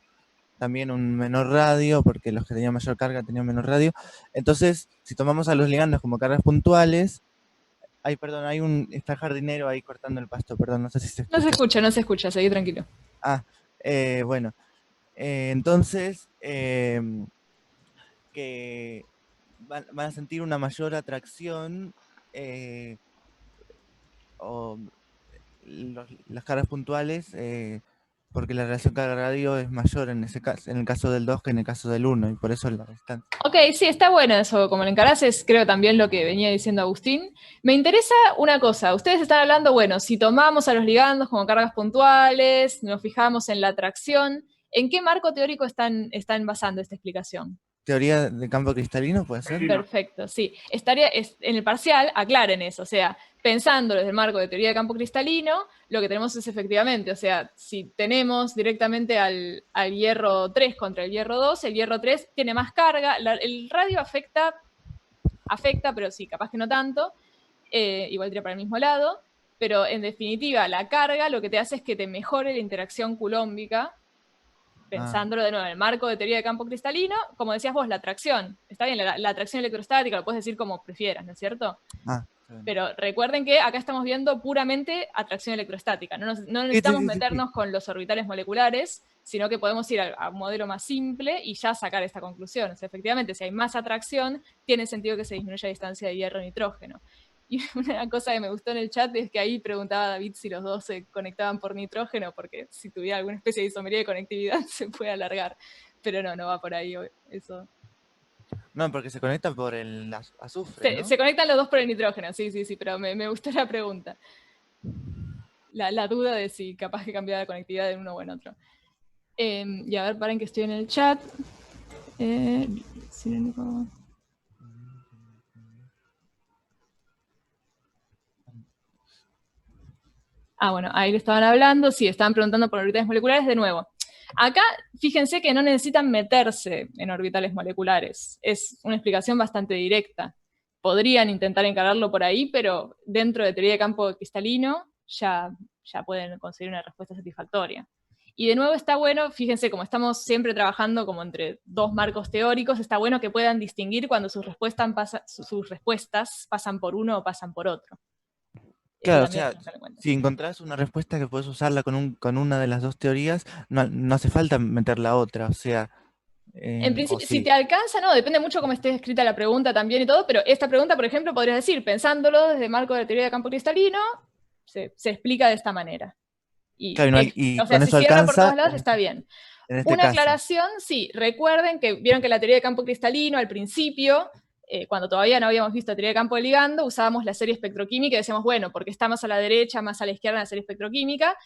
también un menor radio, porque los que tenían mayor carga tenían menor radio. Entonces, si tomamos a los ligandos como cargas puntuales, perdón, está el jardinero ahí cortando el pasto, perdón, no sé si se No se escucha. escucha, no se escucha, seguí tranquilo. Bueno, entonces, que van a sentir una mayor atracción, o las cargas puntuales, porque la relación carga-radio es mayor en el caso del 2 que en el caso del 1, y por eso la distancia. Ok, sí, está bueno eso, como lo encarás, es creo también lo que venía diciendo Agustín. Me interesa una cosa, ustedes están hablando, bueno, si tomamos a los ligandos como cargas puntuales, nos fijamos en la atracción, ¿en qué marco teórico están basando esta explicación? ¿Teoría de campo cristalino puede ser? Perfecto, sí. En el parcial, aclaren eso, o sea, pensando desde el marco de teoría de campo cristalino, lo que tenemos es efectivamente, o sea, si tenemos directamente al hierro 3 contra el hierro 2 tiene más carga, el radio afecta, pero sí, capaz que no tanto, igual tira para el mismo lado, pero en definitiva, la carga lo que te hace es que te mejore la interacción coulombica, pensándolo de nuevo en el marco de teoría de campo cristalino, como decías vos, la atracción. Está bien, la atracción electrostática, lo puedes decir como prefieras, ¿no es cierto? Pero recuerden que acá estamos viendo puramente atracción electrostática. No necesitamos meternos con los orbitales moleculares, sino que podemos ir a un modelo más simple y ya sacar esta conclusión. O sea, efectivamente, si hay más atracción, tiene sentido que se disminuya la distancia de hierro-nitrógeno. Y una cosa que me gustó en el chat es que ahí preguntaba David si los dos se conectaban por nitrógeno, porque si tuviera alguna especie de isomería de conectividad se puede alargar. Pero no va por ahí eso. No, porque se conectan por el azufre, ¿no? Se conectan los dos por el nitrógeno, sí, pero me gustó la pregunta. La duda de si capaz que cambiaba la conectividad de uno o en otro. Y a ver, paren que estoy en el chat. Bueno, ahí le estaban hablando, sí, estaban preguntando por orbitales moleculares de nuevo. Acá, fíjense que no necesitan meterse en orbitales moleculares. Es una explicación bastante directa. Podrían intentar encararlo por ahí, pero dentro de teoría de campo cristalino ya pueden conseguir una respuesta satisfactoria. Y de nuevo está bueno, fíjense, como estamos siempre trabajando como entre dos marcos teóricos, está bueno que puedan distinguir cuando sus respuestas pasan por uno o pasan por otro. Claro, o sea, si encontrás una respuesta que puedes usarla con una de las dos teorías, no hace falta meter la otra, o sea... en principio, si te alcanza, no, depende mucho cómo esté escrita la pregunta también y todo, pero esta pregunta, por ejemplo, podrías decir, pensándolo desde el marco de la teoría de campo cristalino, se explica de esta manera. Y o sea, si cierra por todos lados, está bien. Una aclaración, sí, recuerden que vieron que la teoría de campo cristalino al principio... cuando todavía no habíamos visto teoría de campo de ligando, usábamos la serie espectroquímica y decíamos, bueno, porque está más a la derecha, más a la izquierda en la serie espectroquímica.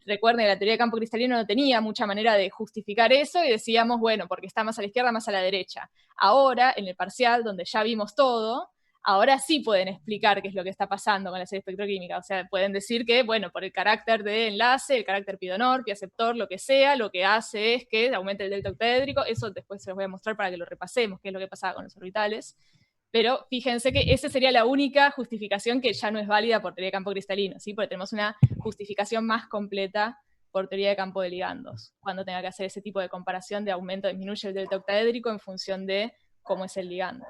Recuerden que la teoría de campo cristalino no tenía mucha manera de justificar eso y decíamos, bueno, porque está más a la izquierda, más a la derecha. Ahora, en el parcial, donde ya vimos todo, ahora sí pueden explicar qué es lo que está pasando con la serie espectroquímica. O sea, pueden decir que, bueno, por el carácter de enlace, el carácter pi donor, pi aceptor, lo que sea, lo que hace es que aumente el delta octaédrico. Eso después se los voy a mostrar para que lo repasemos, qué es lo que pasaba con los orbitales. Pero fíjense que esa sería la única justificación que ya no es válida por teoría de campo cristalino, ¿sí? Porque tenemos una justificación más completa por teoría de campo de ligandos, cuando tenga que hacer ese tipo de comparación de aumento o disminuye el delta octaédrico en función de cómo es el ligando.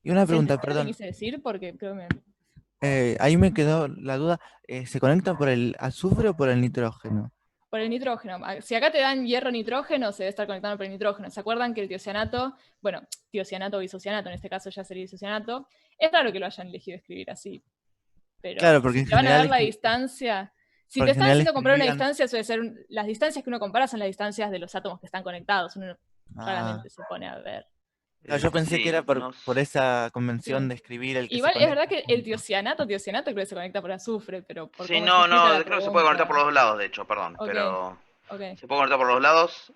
Y una pregunta, perdón. ¿Qué quise decir? Porque creo ahí me quedó la duda, ¿se conecta por el azufre o por el nitrógeno? Por el nitrógeno. Si acá te dan hierro-nitrógeno, se debe estar conectando por el nitrógeno. ¿Se acuerdan que el tiocianato, bueno, tiocianato o isocianato, en este caso ya sería isocianato, es raro que lo hayan elegido escribir así. Pero claro, porque si te van a dar la distancia... Si te están haciendo comparar una distancia, suele ser... Las distancias que uno compara son las distancias de los átomos que están conectados. Uno claramente se pone a ver. No, yo pensé que era por esa convención de escribir el que igual es verdad que el tiocianato creo que se conecta por azufre, pero por sí, no, creo que se puede conectar por los dos lados, de hecho, perdón. Okay. Ok. Se puede conectar por los lados,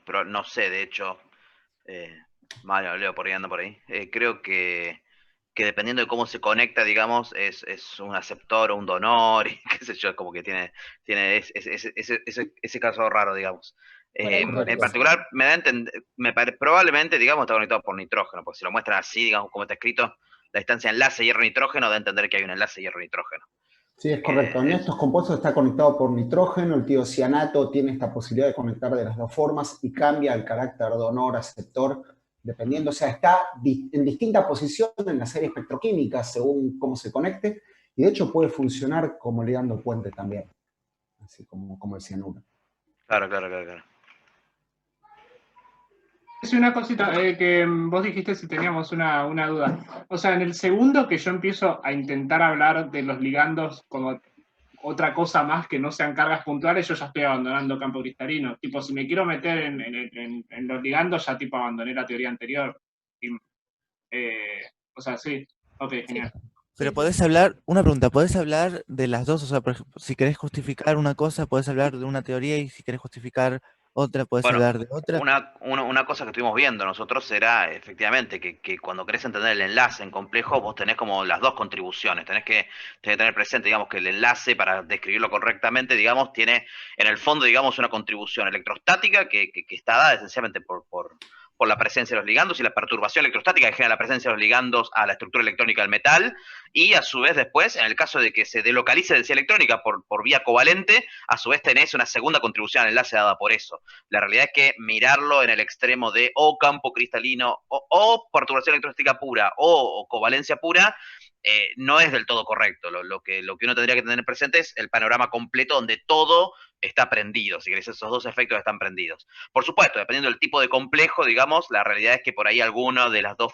pero no sé, de hecho, Mario, Leo, por ahí anda por ahí. Creo que dependiendo de cómo se conecta, digamos, es un aceptor o un donor, y qué sé yo, como que tiene ese caso raro, digamos. Por ahí por En eso. particular, me da a entender, probablemente, digamos, está conectado por nitrógeno, porque si lo muestran así, digamos, como está escrito, la distancia enlace hierro-nitrógeno da a entender que hay un enlace hierro-nitrógeno. Sí, es correcto. En estos compuestos está conectado por nitrógeno, el tiocianato tiene esta posibilidad de conectar de las dos formas y cambia el carácter donor-aceptor, dependiendo, o sea, está en distinta posición en la serie espectroquímica según cómo se conecte, y de hecho puede funcionar como ligando puente también, así como el cianuro. Claro. Sí, una cosita que vos dijiste si teníamos una duda. O sea, en el segundo que yo empiezo a intentar hablar de los ligandos como otra cosa más que no sean cargas puntuales, yo ya estoy abandonando campo cristalino. Tipo, si me quiero meter en los ligandos, ya tipo abandoné la teoría anterior. Y, o sea, sí. Ok, genial. Pero Sí. podés hablar, una pregunta, ¿podés hablar de las dos? O sea, por ejemplo, si querés justificar una cosa, podés hablar de una teoría, y si querés justificar otra, podés Bueno, hablar de otra. una cosa que estuvimos viendo nosotros era efectivamente que cuando querés entender el enlace en complejo, vos tenés como las dos contribuciones. Tenés que tener presente, digamos, que el enlace, para describirlo correctamente, digamos, tiene en el fondo, digamos, una contribución electrostática que está dada esencialmente por la presencia de los ligandos y la perturbación electrostática que genera la presencia de los ligandos a la estructura electrónica del metal, y a su vez después, en el caso de que se delocalice densidad electrónica por vía covalente, a su vez tenés una segunda contribución al enlace dada por eso. La realidad es que mirarlo en el extremo de o campo cristalino o perturbación electrostática pura o covalencia pura, no es del todo correcto. Lo que uno tendría que tener presente es el panorama completo donde todo está prendido, si querés, esos dos efectos están prendidos. Por supuesto, dependiendo del tipo de complejo, digamos, la realidad es que por ahí alguna de las dos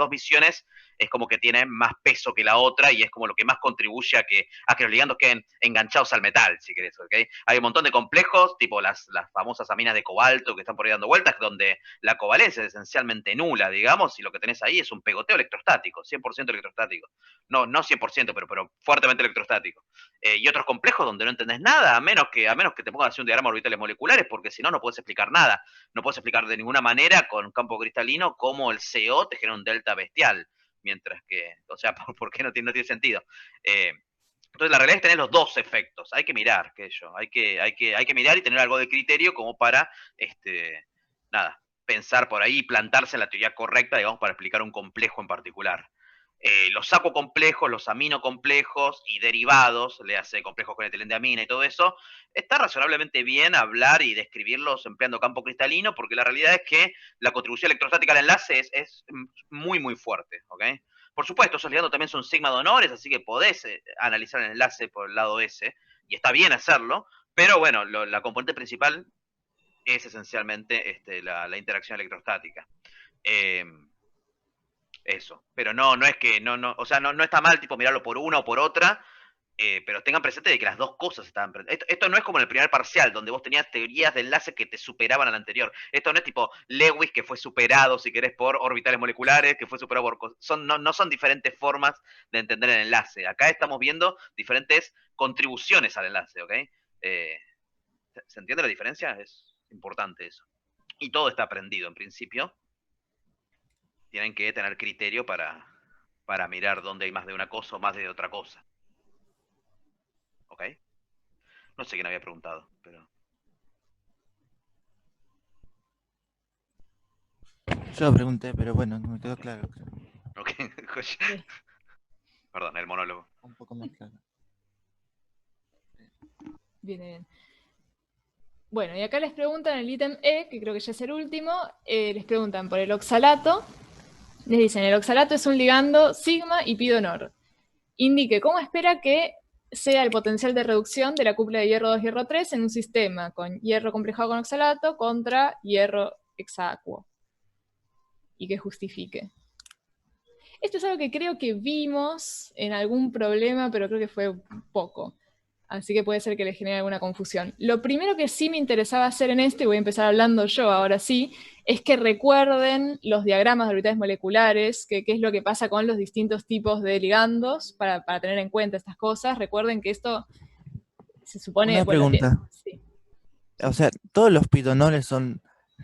visiones es como que tiene más peso que la otra y es como lo que más contribuye a que los ligandos queden enganchados al metal, si querés, ¿ok? Hay un montón de complejos, tipo las famosas aminas de cobalto que están por ahí dando vueltas, donde la covalencia es esencialmente nula, digamos, y lo que tenés ahí es un pegoteo electrostático, 100% electrostático. No 100%, pero fuertemente electrostático. Y otros complejos donde no entendés nada, a menos que te pongas a hacer un diagrama de orbitales moleculares, porque si no, no puedes explicar nada. No puedes explicar de ninguna manera con campo cristalino cómo el CO te genera un delta bestial. Mientras que, o sea, ¿por qué no tiene sentido? Entonces la realidad es tener los dos efectos. Hay que mirar, hay que mirar y tener algo de criterio como para, nada, pensar por ahí y plantarse en la teoría correcta, digamos, para explicar un complejo en particular. Los sacocomplejos, los aminocomplejos y derivados, le hace complejos con etilendiamina y todo eso, está razonablemente bien hablar y describirlos empleando campo cristalino, porque la realidad es que la contribución electrostática al enlace es muy, muy fuerte, ¿ok? Por supuesto, esos ligandos también son sigma donores, así que podés analizar el enlace por el lado ese, y está bien hacerlo, pero bueno, la componente principal es esencialmente la interacción electrostática. Eso, pero no es que, o sea, no está mal tipo mirarlo por una o por otra, pero tengan presente de que las dos cosas estaban presentes. Esto no es como en el primer parcial, donde vos tenías teorías de enlace que te superaban al anterior. Esto no es tipo Lewis, que fue superado, si querés, por orbitales moleculares, que fue superado por... no son diferentes formas de entender el enlace. Acá estamos viendo diferentes contribuciones al enlace, ¿ok? ¿Se entiende la diferencia? Es importante eso. Y todo está aprendido en principio. Tienen que tener criterio para mirar dónde hay más de una cosa o más de otra cosa. ¿Ok? No sé quién había preguntado, pero... Yo lo pregunté, pero bueno, me quedó claro. Ok, perdón, el monólogo. Un poco más claro. Bien. Bueno, y acá les preguntan el ítem E, que creo que ya es el último, les preguntan por el oxalato. Les dicen, el oxalato es un ligando sigma y pi donor. Indique cómo espera que sea el potencial de reducción de la cúpula de hierro 2, hierro 3 en un sistema con hierro complejado con oxalato contra hierro hexacuo. Y que justifique. Esto es algo que creo que vimos en algún problema, pero creo que fue poco. Así que puede ser que les genere alguna confusión. Lo primero que sí me interesaba hacer en esto, y voy a empezar hablando yo ahora sí, es que recuerden los diagramas de orbitales moleculares, qué es lo que pasa con los distintos tipos de ligandos, para tener en cuenta estas cosas. Recuerden que esto se supone... Una pregunta. Sí. o sea, todos los pidonores son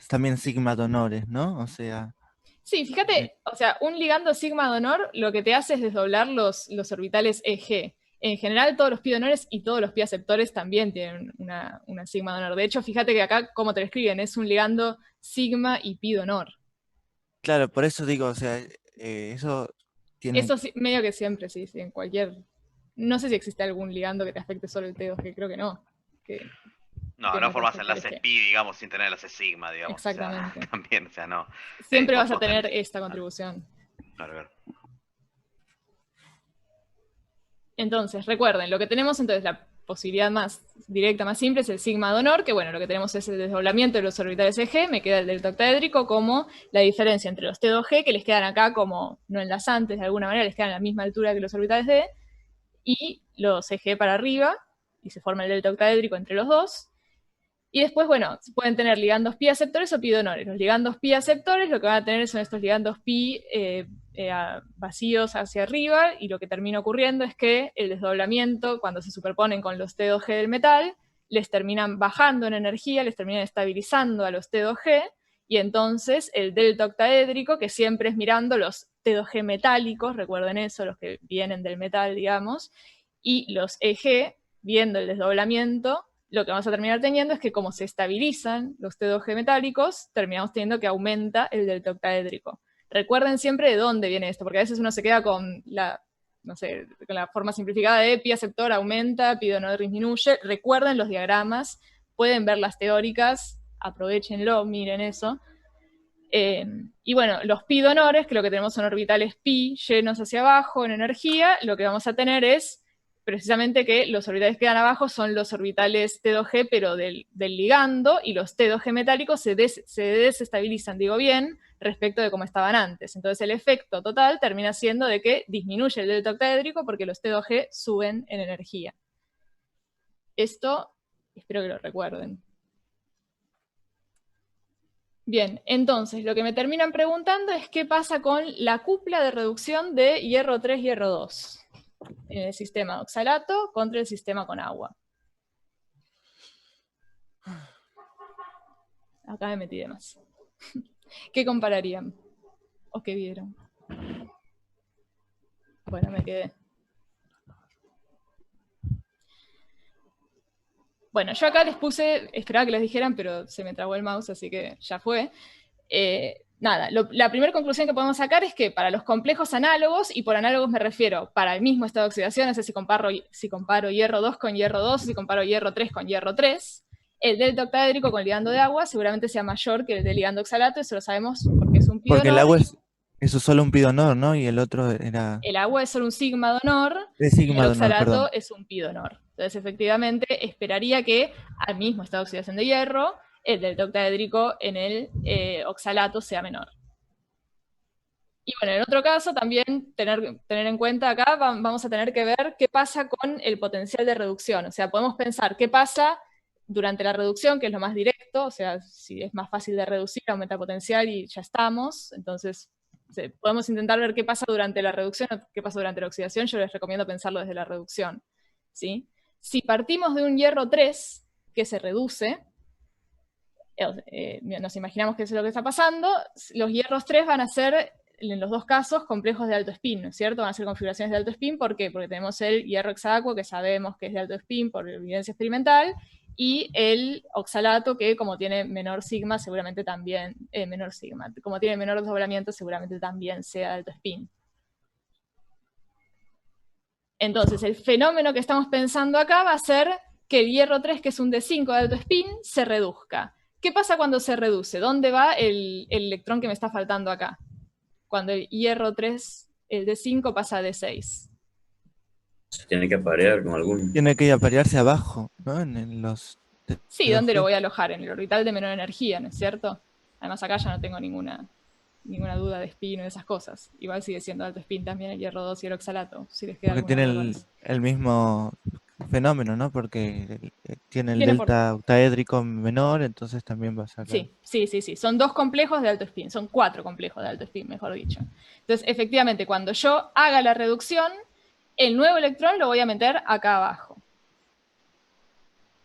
también sigma donores, ¿no? O sea, Sí, fíjate, o sea, un ligando sigma donor lo que te hace es desdoblar los orbitales EG. En general, todos los pi donores y todos los pi aceptores también tienen una sigma donor. De hecho, fíjate que acá, como te lo escriben, es un ligando sigma y pi donor. claro, por eso digo, o sea, eso tiene... Eso sí, medio que siempre, sí, sí, en cualquier... No sé si existe algún ligando que te afecte solo el T2G, creo que no. Que No, que no no te formas afecte el enlaces G. pi, digamos, sin tener enlaces sigma, digamos. O sea, Exactamente. también, o sea, no. Siempre vos vas a sos tener del- esta contribución. Claro, claro. Entonces, recuerden, lo que tenemos entonces, la posibilidad más directa, más simple, es el sigma donor, que bueno, lo que tenemos es el desdoblamiento de los orbitales EG, me queda el delta octaédrico como la diferencia entre los T2G, que les quedan acá como no enlazantes, de alguna manera les quedan a la misma altura que los orbitales D, y los EG para arriba, y se forma el delta octaédrico entre los dos. Y después, bueno, pueden tener ligandos pi aceptores o pi donores. Los ligandos pi aceptores lo que van a tener son estos ligandos pi vacíos hacia arriba, y lo que termina ocurriendo es que el desdoblamiento, cuando se superponen con los T2G del metal, les terminan bajando en energía, les terminan estabilizando a los T2G, y entonces el delta octaédrico, que siempre es mirando los T2G metálicos, recuerden eso, los que vienen del metal, digamos, y los EG, viendo el desdoblamiento, lo que vamos a terminar teniendo es que como se estabilizan los T2G metálicos, terminamos teniendo que aumenta el delta octaédrico. Recuerden siempre de dónde viene esto, porque a veces uno se queda con la, no sé, con la forma simplificada de pi aceptor aumenta, pi donor disminuye. Recuerden los diagramas, pueden ver las teóricas, aprovechenlo, miren eso. Y bueno, los pi donores, que lo que tenemos son orbitales pi llenos hacia abajo en energía, lo que vamos a tener es precisamente que los orbitales que quedan abajo son los orbitales T2G, pero del ligando, y los T2G metálicos se desestabilizan, digo bien, respecto de cómo estaban antes. Entonces el efecto total termina siendo de que disminuye el delta octaédrico porque los T2G suben en energía. Esto espero que lo recuerden. Bien, entonces lo que me terminan preguntando es qué pasa con la cupla de reducción de hierro 3 y hierro 2 en el sistema de oxalato contra el sistema con agua. Acá me metí de más. ¿Qué compararían? ¿O qué vieron? Bueno, me quedé. Bueno, yo acá les puse, esperaba que les dijeran, pero se me trabó el mouse, así que ya fue. Nada, la primera conclusión que podemos sacar es que para los complejos análogos, y por análogos me refiero para el mismo estado de oxidación, es decir, si comparo hierro 2 con hierro 2, si comparo hierro 3 con hierro 3, el delta octaédrico con ligando de agua seguramente sea mayor que el de ligando oxalato, eso lo sabemos porque es un pi Porque el donor. agua eso es solo un pidonor, ¿no? Y el otro era El agua es solo un sigma donor, de y sigma el donor, perdón. oxalato es un pi donor. Entonces, efectivamente, esperaría que al mismo estado de oxidación de hierro, el delta octaédrico en el oxalato sea menor. Y bueno, en otro caso también tener en cuenta acá, vamos a tener que ver qué pasa con el potencial de reducción. O sea, podemos pensar qué pasa durante la reducción, que es lo más directo, o sea, si es más fácil de reducir, aumenta el potencial y ya estamos. Entonces, podemos intentar ver qué pasa durante la reducción o qué pasa durante la oxidación. Yo les recomiendo pensarlo desde la reducción, ¿sí? Si partimos de un hierro 3 que se reduce, nos imaginamos que eso es lo que está pasando, los hierros 3 van a ser, en los dos casos, complejos de alto spin, ¿no es cierto? Van a ser configuraciones de alto spin, ¿por qué? Porque tenemos el hierro hexacuo, que sabemos que es de alto spin por evidencia experimental, y el oxalato, que como tiene menor sigma, seguramente también, como tiene menor desdoblamiento, seguramente también sea de alto spin. Entonces, el fenómeno que estamos pensando acá va a ser que el hierro 3, que es un D5 de alto spin, se reduzca. ¿Qué pasa cuando se reduce? ¿Dónde va el electrón que me está faltando acá? Cuando el hierro 3, el D5 pasa a D6. Se tiene que aparear con algún... Tiene que aparearse abajo, ¿no? En los... Sí, ¿dónde lo voy a alojar? En el orbital de menor energía, ¿no es cierto? Además acá ya no tengo ninguna duda de spin o de esas cosas. Igual sigue siendo alto spin también el hierro 2 y el oxalato, si les queda Porque tiene alguna duda con eso. el mismo fenómeno, ¿no? Porque tiene el Tiene delta octaédrico menor, entonces también va a ser... Sí. Son 2 complejos de alto spin, son 4 complejos de alto spin, mejor dicho. Entonces, efectivamente, cuando yo haga la reducción, el nuevo electrón lo voy a meter acá abajo.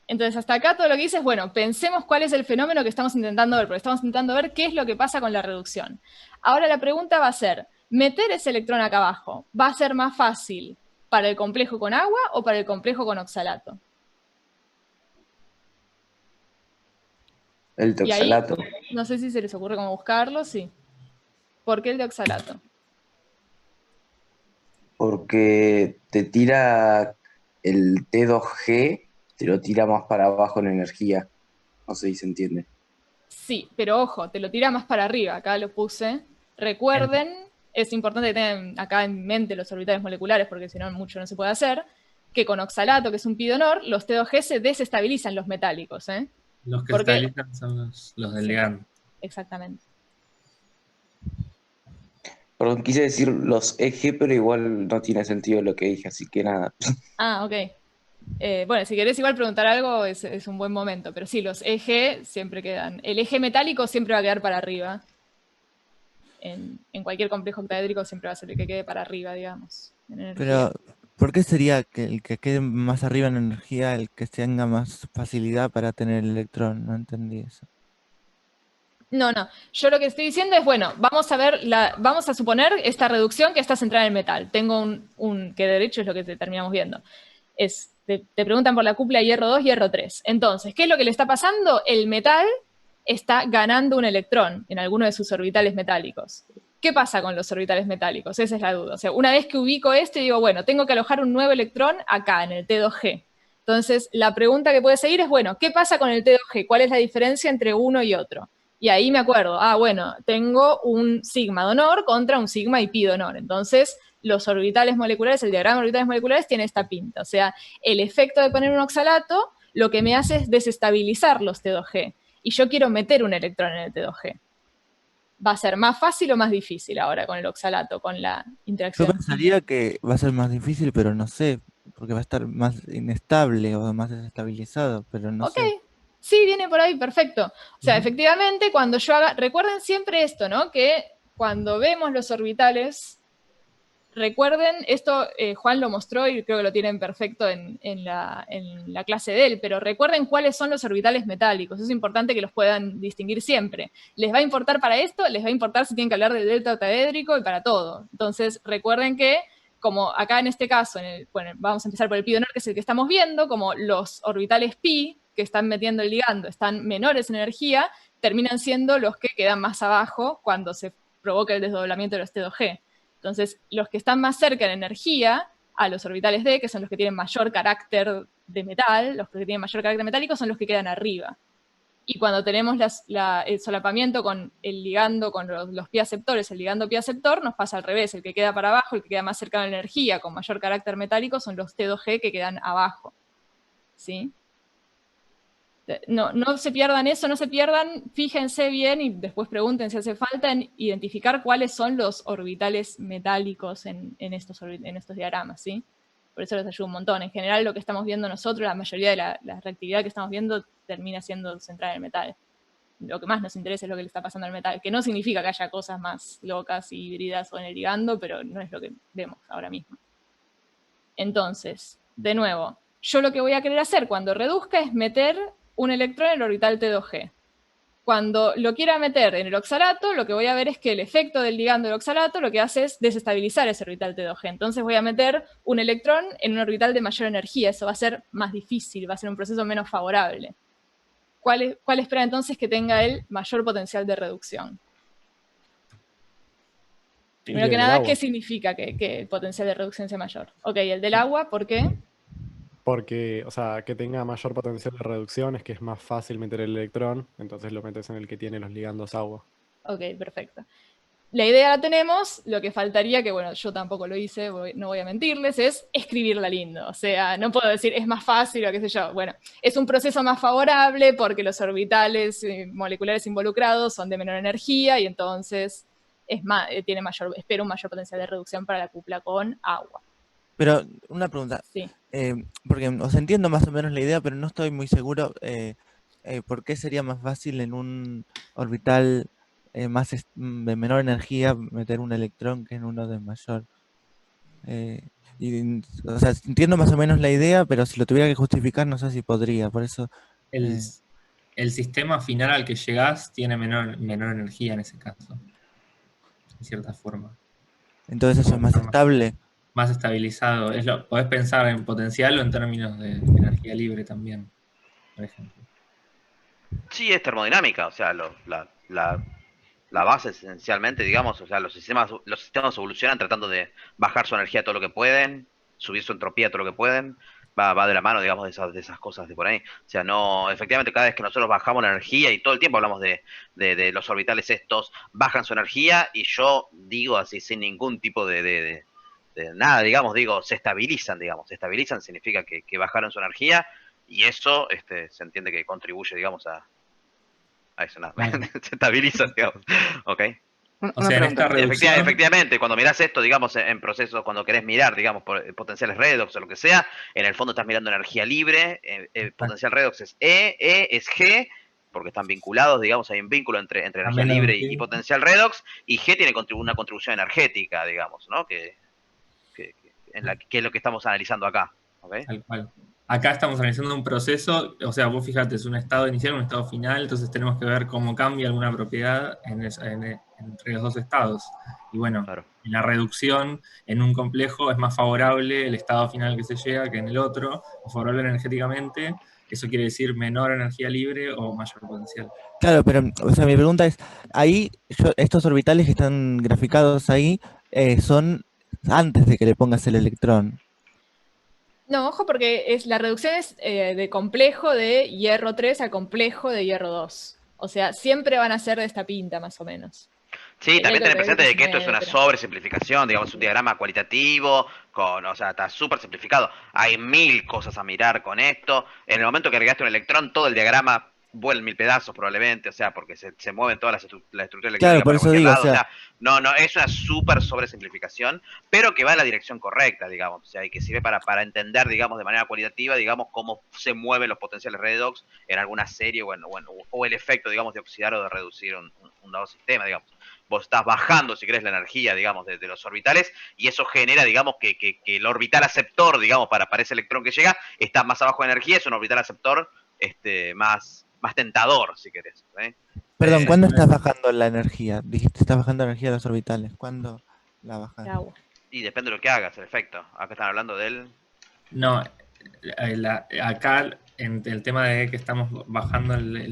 Entonces, hasta acá todo lo que dice es, bueno, pensemos cuál es el fenómeno que estamos intentando ver, porque estamos intentando ver qué es lo que pasa con la reducción. Ahora la pregunta va a ser, meter ese electrón acá abajo, ¿va a ser más fácil para el complejo con agua o para el complejo con oxalato? El de Y ahí, oxalato. no sé si se les ocurre cómo buscarlo, sí. ¿Por qué el de oxalato? Porque te tira el T2G, te lo tira más para abajo en energía. No sé si se entiende. Sí, pero ojo, te lo tira más para arriba, acá lo puse. Recuerden, es importante que tengan acá en mente los orbitales moleculares, porque si no, mucho no se puede hacer, que con oxalato, que es un pidonor, los T2G se desestabilizan los metálicos, ¿eh? Los que Porque, estabilizan son los del sí, ligando. exactamente. Perdón, quise decir los eje, pero igual no tiene sentido lo que dije, así que nada. Ah, ok. Bueno, si querés igual preguntar algo, es un buen momento, pero sí, los eje siempre quedan. El eje metálico siempre va a quedar para arriba. En cualquier complejo octaédrico siempre va a ser el que quede para arriba, digamos, en energía. Pero, ¿por qué sería que el que quede más arriba en energía el que tenga más facilidad para tener el electrón? No entendí eso. No, no. Yo lo que estoy diciendo es, bueno, vamos a ver, vamos a suponer esta reducción que está centrada en el metal. Tengo que de derecho es lo que terminamos viendo. Te preguntan por la cúpula hierro 2, hierro 3. Entonces, ¿qué es lo que le está pasando? El metal está ganando un electrón en alguno de sus orbitales metálicos. ¿Qué pasa con los orbitales metálicos? Esa es la duda. O sea, una vez que ubico esto y digo, bueno, tengo que alojar un nuevo electrón acá, en el T2G. Entonces, la pregunta que puede seguir es, bueno, ¿qué pasa con el T2G? ¿Cuál es la diferencia entre uno y otro? Y ahí me acuerdo, bueno, tengo un sigma donor contra un sigma y pi donor. Entonces, los orbitales moleculares, el diagrama de orbitales moleculares tiene esta pinta. O sea, el efecto de poner un oxalato lo que me hace es desestabilizar los T2G. Y yo quiero meter un electrón en el T2G. ¿Va a ser más fácil o más difícil ahora con el oxalato, con la Yo interacción? pensaría que va a ser más difícil, pero no sé, porque va a estar más inestable o más desestabilizado, pero no Ok, sé. sí, viene por ahí, perfecto. O sea, Ujú. efectivamente, cuando yo haga, recuerden siempre esto, ¿no? Que cuando vemos los orbitales, recuerden, esto Juan lo mostró y creo que lo tienen perfecto en la clase de él, pero recuerden cuáles son los orbitales metálicos. Es importante que los puedan distinguir siempre. ¿Les va a importar para esto? ¿Les va a importar si tienen que hablar del delta octaédrico? Y para todo. Entonces, recuerden que, como acá en este caso, bueno, vamos a empezar por el pi donor, que es el que estamos viendo, como los orbitales pi que están metiendo el ligando están menores en energía, terminan siendo los que quedan más abajo cuando se provoca el desdoblamiento de los T2G. Entonces, los que están más cerca en energía a los orbitales D, que son los que tienen mayor carácter de metal, los que tienen mayor carácter metálico, son los que quedan arriba. Y cuando tenemos el solapamiento con el ligando, con los pi aceptores, el ligando pi aceptor, nos pasa al revés. El que queda para abajo, el que queda más cercano a la energía, con mayor carácter metálico, son los T2G que quedan abajo. ¿Sí? No se pierdan eso, no se pierdan, fíjense bien y después pregunten si hace falta en identificar cuáles son los orbitales metálicos en estos diagramas, ¿sí? Por eso les ayuda un montón. En general lo que estamos viendo nosotros, la mayoría de la reactividad que estamos viendo termina siendo centrada en el metal. Lo que más nos interesa es lo que le está pasando al metal, que no significa que haya cosas más locas y híbridas o en el ligando, pero no es lo que vemos ahora mismo. Entonces, de nuevo, yo lo que voy a querer hacer cuando reduzca es meter un electrón en el orbital T2G. Cuando lo quiera meter en el oxalato, lo que voy a ver es que el efecto del ligando del oxalato lo que hace es desestabilizar ese orbital T2G. Entonces voy a meter un electrón en un orbital de mayor energía. Eso va a ser más difícil, va a ser un proceso menos favorable. ¿Cuál espera entonces que tenga el mayor potencial de reducción? Primero que nada, ¿qué significa que el potencial de reducción sea mayor? Ok, el del agua, ¿por qué? Porque, o sea, que tenga mayor potencial de reducción es que es más fácil meter el electrón, entonces lo metes en el que tiene los ligandos agua. Ok, perfecto. La idea la tenemos, lo que faltaría, que bueno, yo tampoco lo hice, no voy a mentirles, es escribirla lindo. O sea, no puedo decir es más fácil o qué sé yo. Bueno, es un proceso más favorable porque los orbitales moleculares involucrados son de menor energía y entonces espero un mayor potencial de reducción para la cupla con agua. Pero una pregunta, Sí. porque os entiendo más o menos la idea, pero no estoy muy seguro por qué sería más fácil en un orbital de menor energía meter un electrón que en uno de mayor. O sea, entiendo más o menos la idea, pero si lo tuviera que justificar, no sé si podría. Por eso, El, el sistema final al que llegás tiene menor energía en ese caso, de cierta forma. entonces eso es más estable. Más estabilizado. Podés pensar en potencial o en términos de energía libre también, por ejemplo. Sí, es termodinámica, o sea, la base esencialmente, digamos, o sea, los sistemas evolucionan tratando de bajar su energía todo lo que pueden, subir su entropía todo lo que pueden, va de la mano, digamos, de esas cosas de por ahí. O sea, no, efectivamente, cada vez que nosotros bajamos la energía, y todo el tiempo hablamos de los orbitales estos, bajan su energía, y yo digo así, sin ningún tipo de nada, digamos, digo, se estabilizan, digamos, se estabilizan significa que bajaron su energía, y eso se entiende que contribuye, digamos, a eso, nada, se estabilizan, digamos, ¿ok? O sea, en esta reducción... Efectivamente, cuando mirás esto, digamos, en procesos, cuando querés mirar, digamos, por potenciales redox o lo que sea, en el fondo estás mirando energía libre, potencial redox es E es G, porque están vinculados, digamos, hay un vínculo entre energía libre y potencial redox, y G tiene una contribución energética, digamos, ¿no? Que es lo que estamos analizando acá, ¿ok? Tal cual. Acá estamos analizando un proceso, o sea, vos fíjate, es un estado inicial, un estado final, entonces tenemos que ver cómo cambia alguna propiedad entre los dos estados. Y bueno, Claro. en la reducción, en un complejo, es más favorable el estado final que se llega que en el otro, más favorable energéticamente, eso quiere decir menor energía libre o mayor potencial. Claro, pero o sea, mi pregunta es, ahí, estos orbitales que están graficados ahí, son antes de que le pongas el electrón. No, ojo, porque la reducción es de complejo de hierro 3 a complejo de hierro 2. O sea, siempre van a ser de esta pinta, más o menos. Sí, El también delta tener presente octaédrico de es que esto es una pero... sobresimplificación, digamos, un diagrama cualitativo, o sea, está súper simplificado. Hay 1000 cosas a mirar con esto. En el momento que agregaste un electrón, todo el diagrama vuelve en 1000 pedazos probablemente, o sea, porque se mueven todas la estructura Claro, electrónica por para eso cualquier digo, o lado, o sea, sea, no, es una súper sobresimplificación, pero que va en la dirección correcta, digamos, o sea, y que sirve para entender, digamos, de manera cualitativa, digamos, cómo se mueven los potenciales redox en alguna serie, o el efecto, digamos, de oxidar o de reducir un dado sistema, digamos. Vos estás bajando, si querés, la energía, digamos, de los orbitales, y eso genera, digamos, que el orbital aceptor, digamos, para ese electrón que llega, está más abajo de energía, es un orbital aceptor más tentador, si querés. perdón, ¿cuándo estás bajando la energía? Dijiste, estás bajando la energía de los orbitales. ¿Cuándo la bajas? Agua. Y depende de lo que hagas, el efecto. Acá están hablando del... No, acá en el tema de que estamos bajando la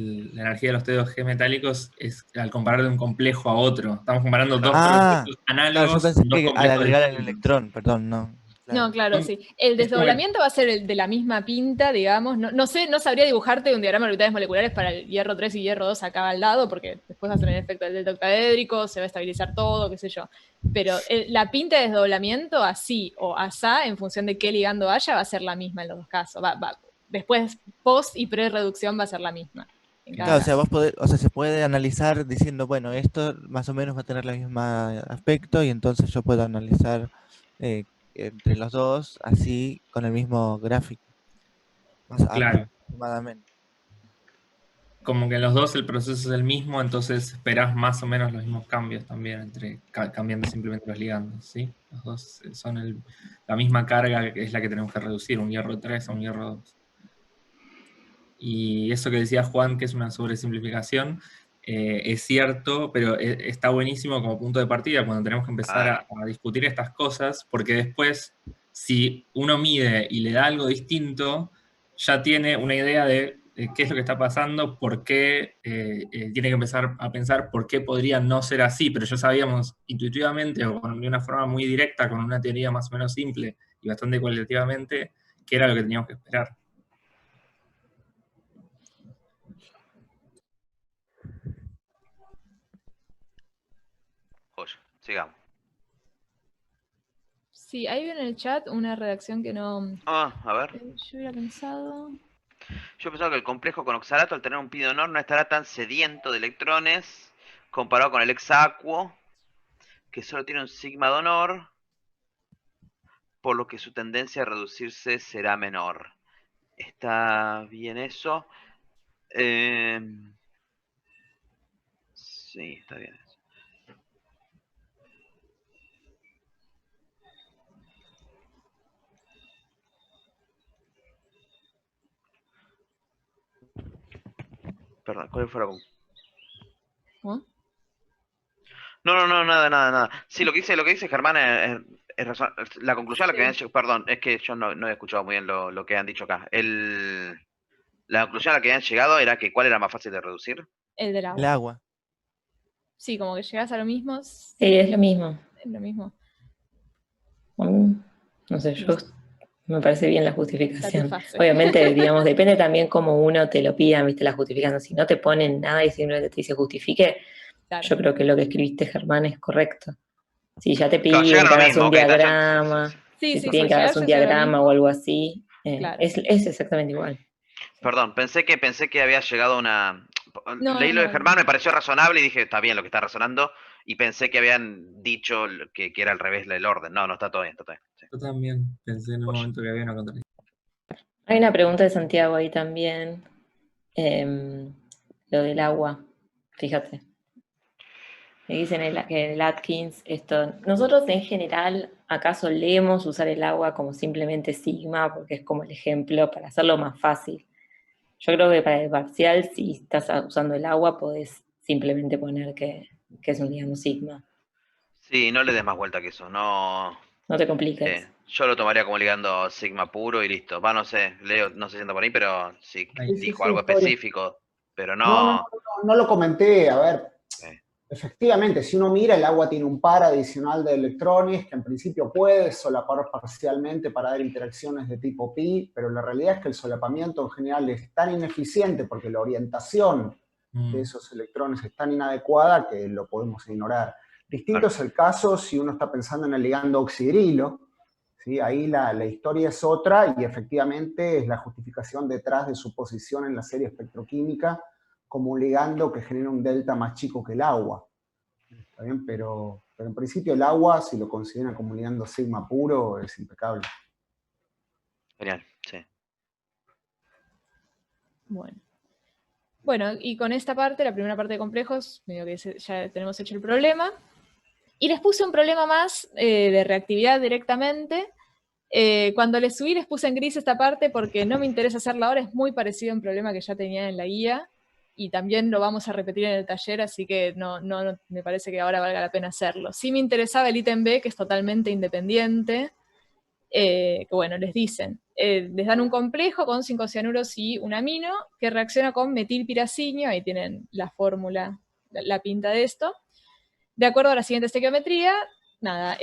energía de los T2G metálicos es al comparar de un complejo a otro. Estamos comparando dos procesos Claro, yo análogos pensé en dos que al complejos agregar el distintos. electrón, perdón, no. No, claro, Son- sí. El es como que- desdoblamiento va a ser el de la misma pinta, digamos. No sé, no sabría dibujarte un diagrama de orbitales moleculares para el hierro 3 y hierro 2 acá al lado, porque después va a tener el efecto del delta octaédrico, se va a estabilizar todo, qué sé yo. Pero la pinta de desdoblamiento, así o asá, en función de qué ligando haya, va a ser la misma en los dos casos. Después, post y pre-reducción va a ser la misma. En cada Claro, o sea, caso. o sea, se puede analizar diciendo, bueno, esto más o menos va a tener el mismo aspecto y entonces yo puedo analizar eh, entre los dos así con el mismo gráfico, Claro, aproximadamente. como que en los dos el proceso es el mismo, entonces esperás más o menos los mismos cambios también, cambiando simplemente los ligandos, ¿sí? Los dos son la misma carga que es la que tenemos que reducir, un hierro 3 a un hierro 2. Y eso que decía Juan, que es una sobresimplificación, es cierto, pero está buenísimo como punto de partida cuando tenemos que empezar a discutir estas cosas, porque después, si uno mide y le da algo distinto, ya tiene una idea de qué es lo que está pasando, por qué tiene que empezar a pensar por qué podría no ser así, pero ya sabíamos intuitivamente o de una forma muy directa, con una teoría más o menos simple y bastante cualitativamente, qué era lo que teníamos que esperar. Joya, sigamos. Sí, ahí viene en el chat una redacción que no... A ver. Yo hubiera pensado... Yo pensaba que el complejo con oxalato, al tener un pi de honor, no estará tan sediento de electrones comparado con el hexacuo, que solo tiene un sigma de honor, por lo que su tendencia a reducirse será menor. ¿Está bien eso? Sí, está bien eso. Perdón, ¿cuál fue la conclusión? ¿No? No, nada. Sí, lo que dice Germán es razón. La conclusión a la que habían llegado, perdón, es que yo no he escuchado muy bien lo que han dicho acá. La conclusión a la que habían llegado era que ¿cuál era más fácil de reducir? El del El agua. agua. Sí, como que llegas a lo mismo. Sí, es lo mismo. Es lo mismo. No sé, me parece bien la justificación. Satisface. Obviamente, digamos, depende también cómo uno te lo pida, viste, la justificación. Si no te ponen nada y simplemente te dice justifique, Claro. yo creo que lo que escribiste, Germán, es correcto. Si ya te Claro, piden llegan a que lo hagas mismo, un ok, está, diagrama, Sí, si te piden que hagas un diagrama o algo así, Claro. es exactamente igual. Perdón, pensé que había llegado una... No, Leí lo de no. Germán, me pareció razonable y dije, está bien lo que está razonando, y pensé que habían dicho que era al revés el orden. No, está todo bien, sí. Yo también pensé en un momento que había una contradicción. Hay una pregunta de Santiago ahí también, lo del agua, fíjate. Me dicen que en el Atkins esto, nosotros en general acá solemos usar el agua como simplemente sigma, porque es como el ejemplo para hacerlo más fácil. Yo creo que para el parcial, si estás usando el agua, podés simplemente poner que es un ligando sigma. Sí, no le des más vuelta que eso, no... No te compliques. Yo lo tomaría como ligando sigma puro y listo. Va, no sé, Leo no se sienta por ahí, pero sí Sí, dijo algo estoy- específico, pero No lo comenté. A ver, Sí. efectivamente, si uno mira, el agua tiene un par adicional de electrones que en principio puede solapar parcialmente para dar interacciones de tipo pi, pero la realidad es que el solapamiento en general es tan ineficiente porque la orientación de esos electrones es tan inadecuada que lo podemos ignorar. Distinto es el caso si uno está pensando en el ligando oxidrilo, ¿sí? Ahí la historia es otra y efectivamente es la justificación detrás de su posición en la serie espectroquímica como un ligando que genera un delta más chico que el agua. ¿Está bien? Pero en principio el agua, si lo consideran como un ligando sigma puro, es impecable. Genial, sí. Bueno, y con esta parte, la primera parte de complejos, medio que ya tenemos hecho el problema. Y les puse un problema más de reactividad directamente. Cuando les subí les puse en gris esta parte porque no me interesa hacerla ahora, es muy parecido a un problema que ya tenía en la guía y también lo vamos a repetir en el taller, así que no me parece que ahora valga la pena hacerlo. Sí me interesaba el ítem B, que es totalmente independiente, que bueno, les dicen, les dan un complejo con 5 cianuros y un amino que reacciona con metilpiracinio, ahí tienen la fórmula, la pinta de esto. De acuerdo a la siguiente estequiometría, nada,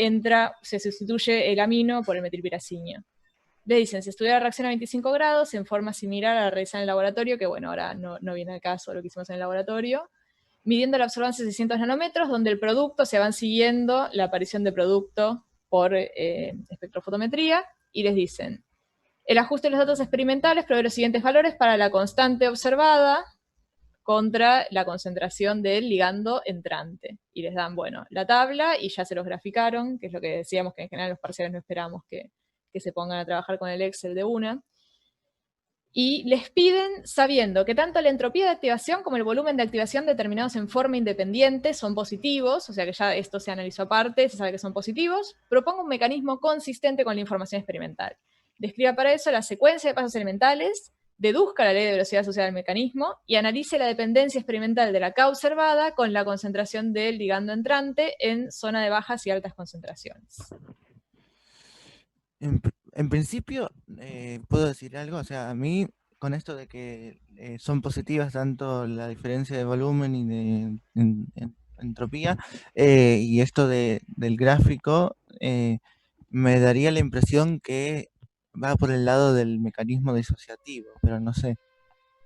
se sustituye el amino por el metilpiracinio. Le dicen, se estudia la reacción a 25 grados en forma similar a la realizada en el laboratorio, que bueno, ahora no viene al caso lo que hicimos en el laboratorio, midiendo la absorbancia de 600 nanómetros, donde el producto se van siguiendo la aparición de producto por espectrofotometría, y les dicen, el ajuste de los datos experimentales provee los siguientes valores para la constante observada contra la concentración del ligando entrante. Y les dan, bueno, la tabla y ya se los graficaron, que es lo que decíamos que en general los parciales no esperamos que se pongan a trabajar con el Excel de una. Y les piden, sabiendo que tanto la entropía de activación como el volumen de activación determinados en forma independiente son positivos, o sea que ya esto se analizó aparte, se sabe que son positivos, proponga un mecanismo consistente con la información experimental. Describa para eso la secuencia de pasos elementales, deduzca la ley de velocidad asociada al mecanismo y analice la dependencia experimental de la K observada con la concentración del ligando entrante en zona de bajas y altas concentraciones. En principio, puedo decir algo, o sea, a mí, con esto de que son positivas tanto la diferencia de volumen y de entropía, y esto del gráfico, me daría la impresión que va por el lado del mecanismo disociativo, pero no sé.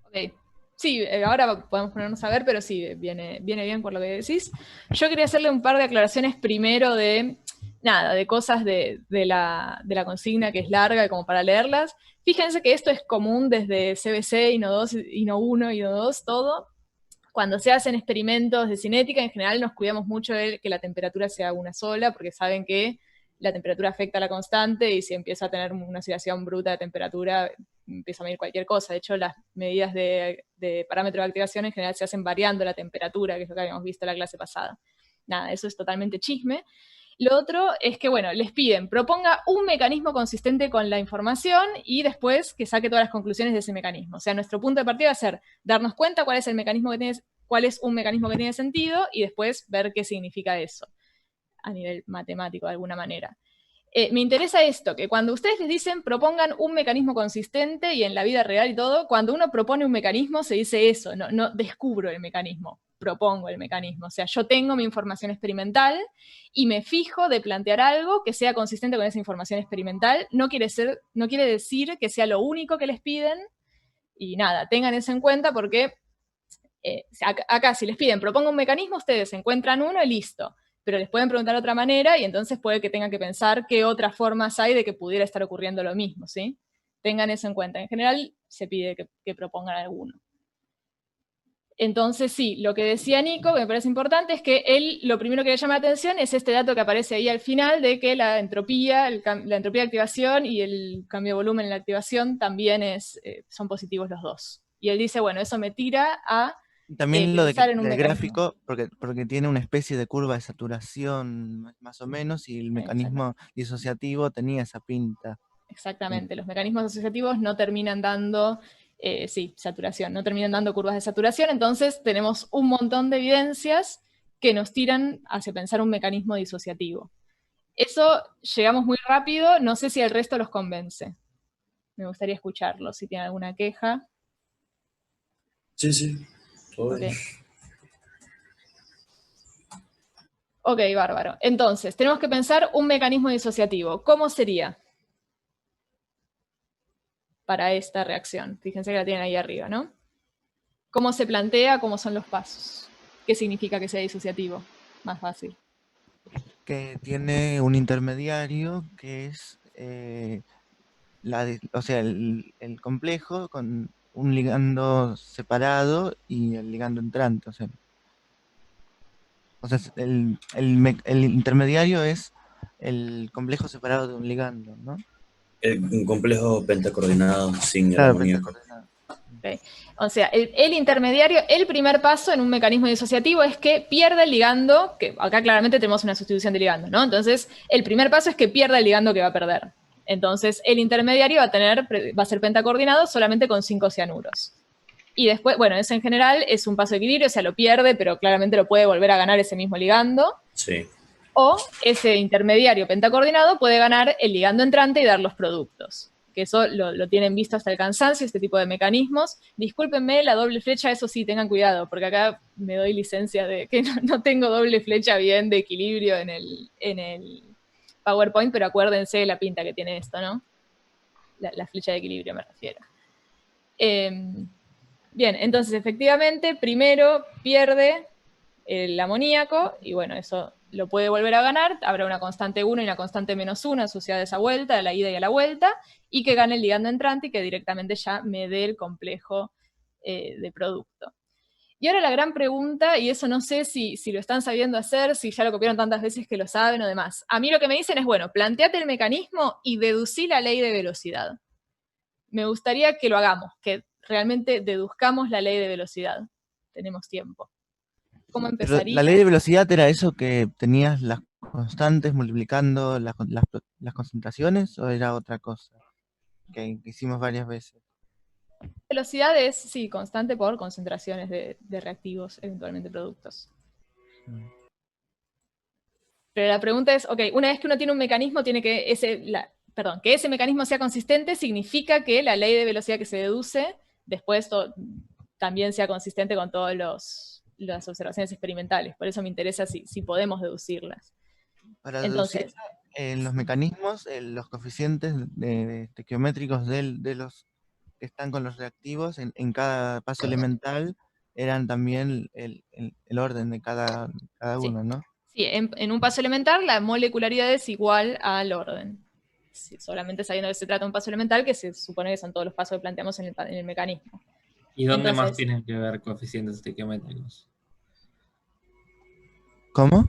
Ok. Sí, ahora podemos ponernos a ver, pero sí, viene bien por lo que decís. Yo quería hacerle un par de aclaraciones primero de cosas de la consigna que es larga, como para leerlas. Fíjense que esto es común desde CBC, INO2, INO1, INO2, todo. Cuando se hacen experimentos de cinética, en general nos cuidamos mucho de que la temperatura sea una sola, porque saben que la temperatura afecta a la constante y si empieza a tener una oscilación bruta de temperatura, empieza a medir cualquier cosa. De hecho, las medidas de parámetro de activación en general se hacen variando la temperatura, que es lo que habíamos visto en la clase pasada. Nada, eso es totalmente chisme. Lo otro es que, bueno, les piden, proponga un mecanismo consistente con la información y después que saque todas las conclusiones de ese mecanismo. O sea, nuestro punto de partida va a ser darnos cuenta cuál es el mecanismo que tiene, cuál es un mecanismo que tiene sentido y después ver qué significa eso a nivel matemático de alguna manera. Me interesa esto, que cuando ustedes les dicen propongan un mecanismo consistente y en la vida real y todo, cuando uno propone un mecanismo se dice eso, no descubro el mecanismo, propongo el mecanismo. O sea, yo tengo mi información experimental y me fijo de plantear algo que sea consistente con esa información experimental. No quiere decir que sea lo único que les piden y nada, tengan eso en cuenta porque acá si les piden proponga un mecanismo, ustedes encuentran uno y listo. Pero les pueden preguntar de otra manera y entonces puede que tengan que pensar qué otras formas hay de que pudiera estar ocurriendo lo mismo, ¿sí? Tengan eso en cuenta. En general, se pide que propongan alguno. Entonces, sí, lo que decía Nico, que me parece importante, es que él lo primero que le llama la atención es este dato que aparece ahí al final de que la entropía de activación y el cambio de volumen en la activación también son positivos los dos. Y él dice, bueno, eso me tira a También lo pensar en un del mecanismo. gráfico, porque tiene una especie de curva de saturación más o menos, y el mecanismo disociativo tenía esa pinta. Exactamente, los mecanismos asociativos no terminan dando, saturación, no terminan dando curvas de saturación, entonces tenemos un montón de evidencias que nos tiran hacia pensar un mecanismo disociativo. Eso llegamos muy rápido, no sé si el resto los convence. Me gustaría escucharlo, si tienen alguna queja. Sí. Ok, bárbaro. Entonces, tenemos que pensar un mecanismo disociativo. ¿Cómo sería para esta reacción? Fíjense que la tienen ahí arriba, ¿no? ¿Cómo se plantea? ¿Cómo son los pasos? ¿Qué significa que sea disociativo? Más fácil. Que tiene un intermediario que es el complejo con un ligando separado y el ligando entrante. O sea el intermediario es el complejo separado de un ligando, ¿no? Un complejo pentacoordinado sin el Claro, amoníaco. Okay. O sea, el intermediario, el primer paso en un mecanismo disociativo es que pierda el ligando, que acá claramente tenemos una sustitución de ligando, ¿no? Entonces, el primer paso es que pierda el ligando que va a perder. Entonces, el intermediario va a ser pentacoordinado solamente con 5 cianuros. Y después, bueno, eso en general es un paso de equilibrio, o sea, lo pierde, pero claramente lo puede volver a ganar ese mismo ligando. Sí. O ese intermediario pentacoordinado puede ganar el ligando entrante y dar los productos. Que eso lo tienen visto hasta el cansancio, este tipo de mecanismos. Discúlpenme, la doble flecha, eso sí, tengan cuidado, porque acá me doy licencia de que no tengo doble flecha bien de equilibrio en el PowerPoint, pero acuérdense de la pinta que tiene esto, ¿no? La flecha de equilibrio me refiero. Bien, entonces efectivamente, primero pierde el amoníaco, y bueno, eso lo puede volver a ganar, habrá una constante 1 y una constante -1 asociada a esa vuelta, a la ida y a la vuelta, y que gane el ligando entrante y que directamente ya me dé el complejo de producto. Y ahora la gran pregunta, y eso no sé si lo están sabiendo hacer, si ya lo copiaron tantas veces que lo saben o demás. A mí lo que me dicen es, bueno, planteate el mecanismo y deducí la ley de velocidad. Me gustaría que lo hagamos, que realmente deduzcamos la ley de velocidad. Tenemos tiempo. ¿Cómo empezaría? Pero la ley de velocidad era eso que tenías las constantes multiplicando las concentraciones, ¿o era otra cosa que hicimos varias veces? Velocidad es, sí, constante por concentraciones de reactivos, eventualmente productos. Pero la pregunta es, ok, una vez que uno tiene un mecanismo, tiene que que ese mecanismo sea consistente, significa que la ley de velocidad que se deduce, después también sea consistente con todas las observaciones experimentales. Por eso me interesa si podemos deducirlas. Para deducir en los mecanismos, los coeficientes estequiométricos de los que están con los reactivos en cada paso elemental eran también el orden de cada uno, ¿no? Sí, en un paso elemental la molecularidad es igual al orden. Sí, solamente sabiendo que se trata de un paso elemental, que se supone que son todos los pasos que planteamos en el mecanismo. ¿Y dónde más tienen que ver coeficientes estequiométricos? ¿Cómo?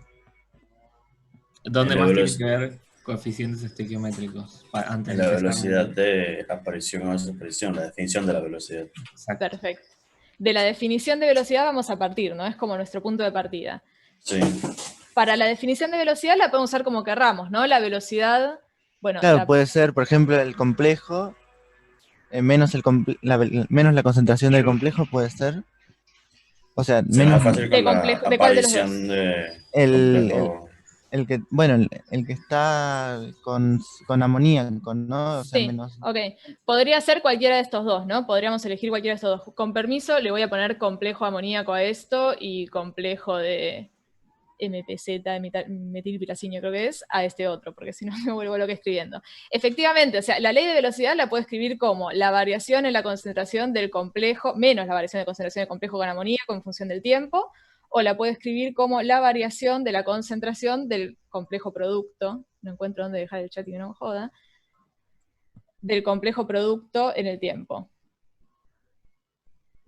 ¿Dónde más tienen que ver coeficientes estequiométricos? En la velocidad de aparición o desaparición, la definición de la velocidad. Exacto. Perfecto. De la definición de velocidad vamos a partir, ¿no? Es como nuestro punto de partida. Sí. Para la definición de velocidad la podemos usar como querramos, ¿no? La velocidad, bueno, Claro, puede ser, por ejemplo, el complejo, menos, menos la concentración del complejo, puede ser. O sea, Será menos más fácil ¿de con la complejo? ¿De cuál de los dos? aparición de el complejo. que, bueno, el que está con amoníaco, ¿no? O sea, Sí, menos. ok. Podría ser cualquiera de estos dos, ¿no? Podríamos elegir cualquiera de estos dos. Con permiso, le voy a poner complejo amoníaco a esto y complejo de MPZ, metilpiracinio creo que es, a este otro, porque si no me vuelvo loca escribiendo. Efectivamente, o sea, la ley de velocidad la puedo escribir como la variación en la concentración del complejo, menos la variación de concentración del complejo con amoníaco en función del tiempo, o la puedo escribir como la variación de la concentración del complejo producto, no encuentro dónde dejar el chat y que no me joda, del complejo producto en el tiempo.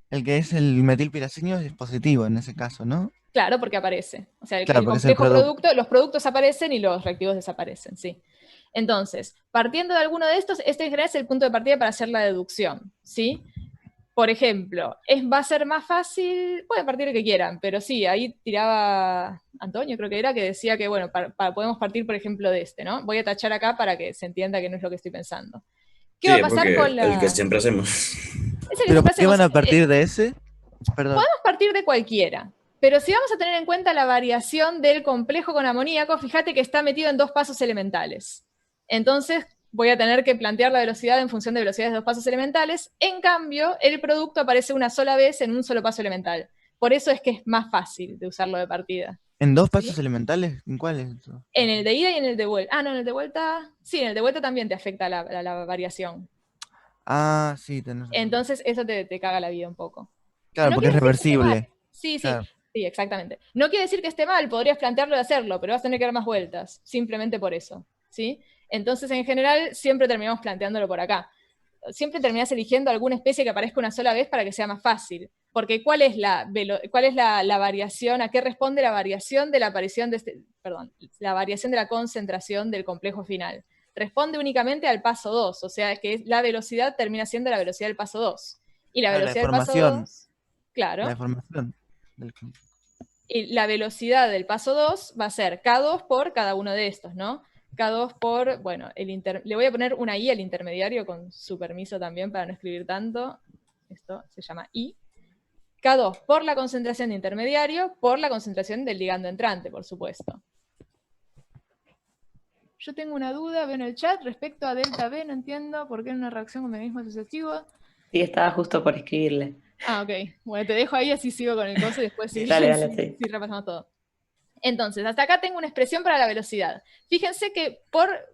El que es el metilpiracinio es positivo en ese caso, ¿no? Claro, porque aparece. O sea, Claro, el porque es el complejo producto. producto, los productos aparecen y los reactivos desaparecen, sí. Entonces, partiendo de alguno de estos, este en general es el punto de partida para hacer la deducción, ¿sí? Por ejemplo, va a ser más fácil, pueden partir lo que quieran, pero sí, ahí tiraba Antonio, creo que era, que decía que, bueno, podemos partir, por ejemplo, de este, ¿no? Voy a tachar acá para que se entienda que no es lo que estoy pensando. ¿Qué va a Sí, pasar porque con el que la...? siempre hacemos. Es el que ¿Pero siempre por qué hacemos. van a partir de ese? Perdón. Podemos partir de cualquiera, pero si vamos a tener en cuenta la variación del complejo con amoníaco, fíjate que está metido en dos pasos elementales. Entonces voy a tener que plantear la velocidad en función de velocidades de dos pasos elementales. En cambio, el producto aparece una sola vez en un solo paso elemental. Por eso es que es más fácil de usarlo de partida. ¿En dos pasos elementales? ¿En cuáles? En el de ida y en el de vuelta. Ah, no, en el de vuelta... Sí, en el de vuelta también te afecta la variación. Ah, sí, tenés razón. Entonces eso te caga la vida un poco. Claro, No porque es quiere decir que esté mal. reversible. Sí, Claro. sí, exactamente. No quiere decir que esté mal, podrías plantearlo y hacerlo, pero vas a tener que dar más vueltas, simplemente por eso, ¿sí? Entonces, en general, siempre terminamos planteándolo por acá. Siempre terminás eligiendo alguna especie que aparezca una sola vez para que sea más fácil. Porque ¿cuál es la variación? ¿A qué responde la variación de la aparición de la variación de la concentración del complejo final? Responde únicamente al paso 2, o sea, es que la velocidad termina siendo la velocidad del paso 2. Y la velocidad del paso 2, claro. La deformación. Y la velocidad del paso 2 va a ser K2 por cada uno de estos, ¿no? K2 por, bueno, le voy a poner una I al intermediario con su permiso también para no escribir tanto. Esto se llama I. K2 por la concentración de intermediario por la concentración del ligando entrante, por supuesto. Yo tengo una duda, veo en el chat, respecto a delta B, no entiendo por qué en una reacción con mecanismo asociativo. Sí, estaba justo por escribirle. Ah, ok. Bueno, te dejo ahí, así sigo con el coso y después sí, Dale, sí, repasamos todo. Entonces, hasta acá tengo una expresión para la velocidad. Fíjense que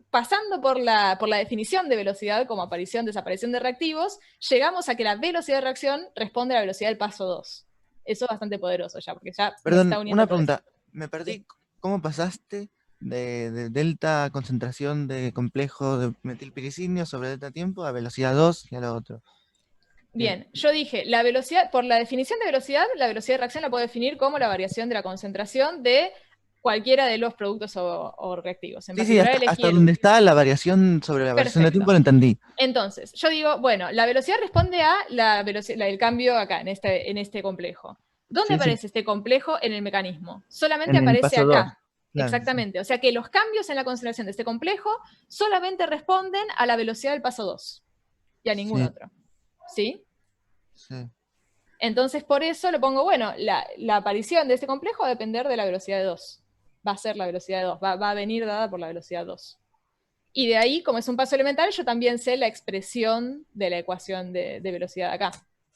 pasando por la definición de velocidad como aparición, desaparición de reactivos, llegamos a que la velocidad de reacción responde a la velocidad del paso 2. Eso es bastante poderoso ya, porque ya Perdón, está uniendo una pregunta. eso. Me perdí. ¿Cómo pasaste de delta concentración de complejo de metilpiricinio sobre delta tiempo a velocidad 2 y a lo otro? Bien, yo dije, la velocidad, por la definición de velocidad, la velocidad de reacción la puedo definir como la variación de la concentración de cualquiera de los productos o reactivos. En Sí, hasta elegir... donde está la variación sobre la variación de tiempo lo entendí. Entonces, yo digo, bueno, la velocidad responde a la velocidad, el cambio acá, en este complejo. ¿Dónde aparece este complejo en el mecanismo? Solamente aparece acá. 2, claro, exactamente. O sea que los cambios en la concentración de este complejo solamente responden a la velocidad del paso 2 y a ningún otro. ¿Sí? Sí. Entonces, por eso le pongo, bueno, la aparición de este complejo va a depender de la velocidad de 2. Va a ser la velocidad de 2, va a venir dada por la velocidad 2. Y de ahí, como es un paso elemental, yo también sé la expresión de la ecuación de velocidad acá.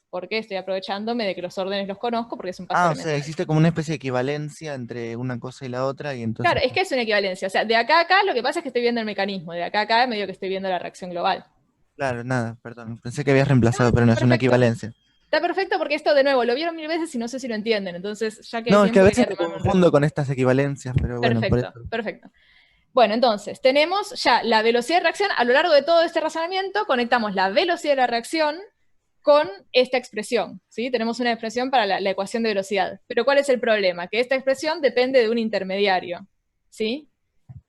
Porque estoy aprovechándome de que los órdenes los conozco, porque es un paso elemental. O sea, existe como una especie de equivalencia entre una cosa y la otra, y entonces... Claro, es que es una equivalencia. O sea, de acá a acá lo que pasa es que estoy viendo el mecanismo, de acá a acá medio que estoy viendo la reacción global. Claro, nada, perdón. Pensé que habías reemplazado, pero no es una equivalencia. Está perfecto porque esto, de nuevo, lo vieron 1000 veces y no sé si lo entienden. Entonces, ya que No, es que a veces me confundo con estas equivalencias, pero bueno, por eso. Perfecto. Bueno, entonces, tenemos ya la velocidad de reacción. A lo largo de todo este razonamiento, conectamos la velocidad de la reacción con esta expresión, ¿sí? Tenemos una expresión para la ecuación de velocidad. Pero ¿cuál es el problema? Que esta expresión depende de un intermediario, ¿sí?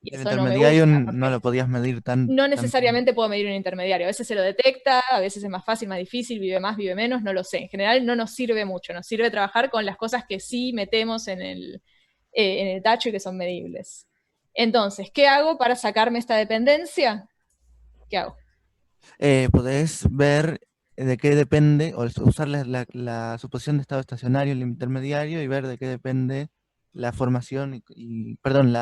Y el eso intermediario no me gusta, no lo podías medir tan... No necesariamente puedo medir un intermediario. A veces se lo detecta, a veces es más fácil, más difícil, vive más, vive menos, no lo sé. En general no nos sirve mucho. Nos sirve trabajar con las cosas que sí metemos en en el tacho y que son medibles. Entonces, ¿qué hago para sacarme esta dependencia? ¿Qué hago? Podés ver de qué depende, o usar la suposición de estado estacionario, el intermediario, y ver de qué depende la formación perdón,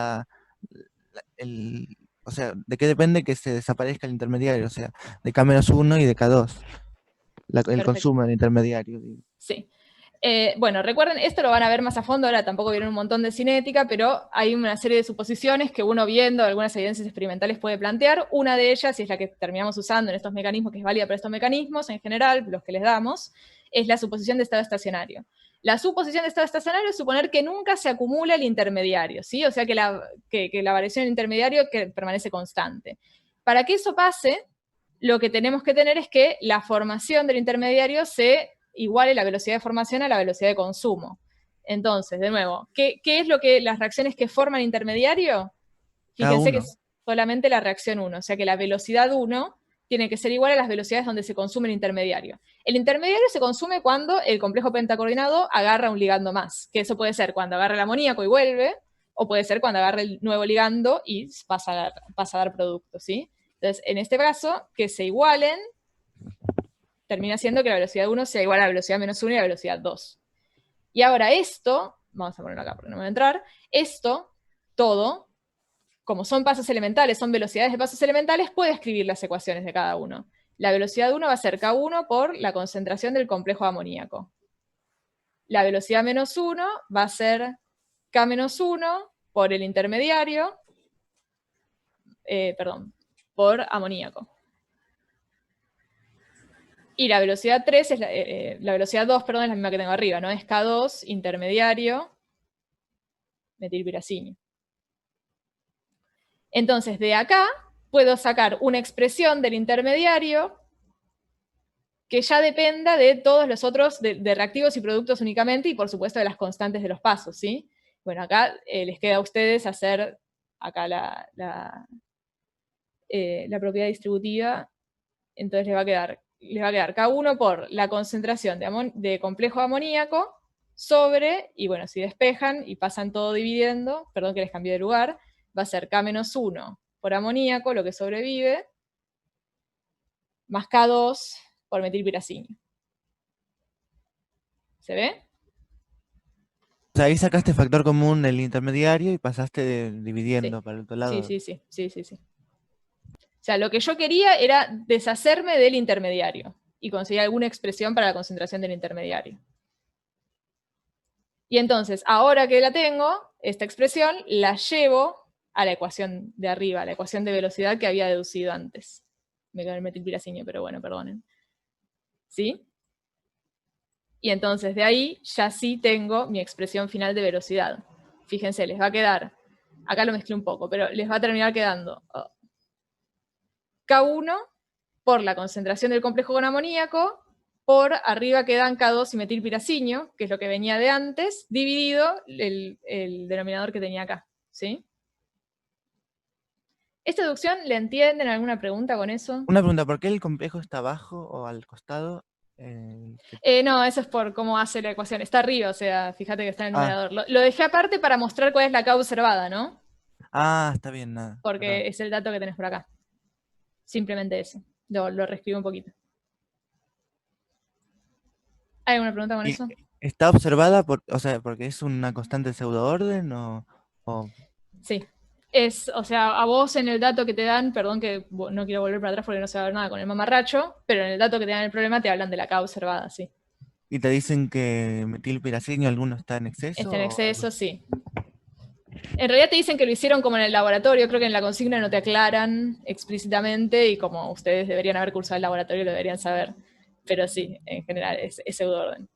o sea, de qué depende que se desaparezca el intermediario, o sea, de K-1 y de K2, el Perfecto. consumo del intermediario. Digo. Sí. Bueno, recuerden, esto lo van a ver más a fondo, ahora tampoco vieron un montón de cinética, pero hay una serie de suposiciones que uno viendo algunas evidencias experimentales puede plantear. Una de ellas, y es la que terminamos usando en estos mecanismos, que es válida para estos mecanismos en general, los que les damos, es la suposición de estado estacionario. La suposición de estado estacionario es suponer que nunca se acumula el intermediario, ¿sí? O sea, que la variación del intermediario permanece constante. Para que eso pase, lo que tenemos que tener es que la formación del intermediario se iguale la velocidad de formación a la velocidad de consumo. Entonces, de nuevo, ¿qué es lo que las reacciones que forman intermediario? Fíjense que es solamente la reacción 1, o sea que la velocidad 1 tiene que ser igual a las velocidades donde se consume el intermediario. El intermediario se consume cuando el complejo pentacoordinado agarra un ligando más, que eso puede ser cuando agarra el amoníaco y vuelve, o puede ser cuando agarra el nuevo ligando y pasa a dar producto, ¿sí? Entonces, en este caso, que se igualen, termina siendo que la velocidad 1 sea igual a la velocidad menos 1 y la velocidad 2. Y ahora esto, vamos a ponerlo acá porque no me va a entrar, esto, todo, como son pasos elementales, son velocidades de pasos elementales, puede escribir las ecuaciones de cada uno. La velocidad 1 va a ser K1 por la concentración del complejo amoníaco. La velocidad menos 1 va a ser K-1 por el intermediario, por amoníaco. Y la velocidad 3 es la velocidad 2, perdón, es la misma que tengo arriba, ¿no? Es K2 intermediario metilpiracinio. Entonces, de acá puedo sacar una expresión del intermediario que ya dependa de todos los otros, de reactivos y productos únicamente, y por supuesto de las constantes de los pasos, ¿sí? Bueno, acá les queda a ustedes hacer acá la propiedad distributiva, entonces les va a quedar K1 por la concentración de complejo amoníaco sobre, y bueno, si despejan y pasan todo dividiendo, perdón que les cambié de lugar, va a ser K-1 por amoníaco, lo que sobrevive, más K2 por metilpiracinio. ¿Se ve? O sea, ahí sacaste factor común del intermediario y pasaste dividiendo para el otro lado. Sí. O sea, lo que yo quería era deshacerme del intermediario y conseguir alguna expresión para la concentración del intermediario. Y entonces, ahora que la tengo, esta expresión la llevo a la ecuación de arriba, a la ecuación de velocidad que había deducido antes. Me quedó el metilpiracinio, pero bueno, perdonen. ¿Sí? Y entonces de ahí ya sí tengo mi expresión final de velocidad. Fíjense, les va a quedar, acá lo mezclé un poco, pero les va a terminar quedando K1 por la concentración del complejo con amoníaco, por arriba quedan K2 y metilpiracinio, que es lo que venía de antes, dividido el denominador que tenía acá, ¿sí? ¿Esta deducción le entienden? ¿Alguna pregunta con eso? Una pregunta, ¿por qué el complejo está abajo o al costado? No, eso es por cómo hace la ecuación. Está arriba, o sea, fíjate que está en el numerador. Lo dejé aparte para mostrar cuál es la K observada, ¿no? Ah, está bien, nada. Porque perdón. es el dato que tenés por acá. Simplemente eso. Lo reescribo un poquito. ¿Hay alguna pregunta con eso? ¿Está observada porque es una constante pseudoorden o...? Sí. O sea, a vos en el dato que te dan, perdón que no quiero volver para atrás porque no se va a ver nada con el mamarracho, pero en el dato que te dan el problema te hablan de la K observada, sí. ¿Y te dicen que metilpiracinio alguno está en exceso? Está en exceso, sí. En realidad te dicen que lo hicieron como en el laboratorio, creo que en la consigna no te aclaran explícitamente y como ustedes deberían haber cursado el laboratorio lo deberían saber. Pero sí, en general es pseudoorden.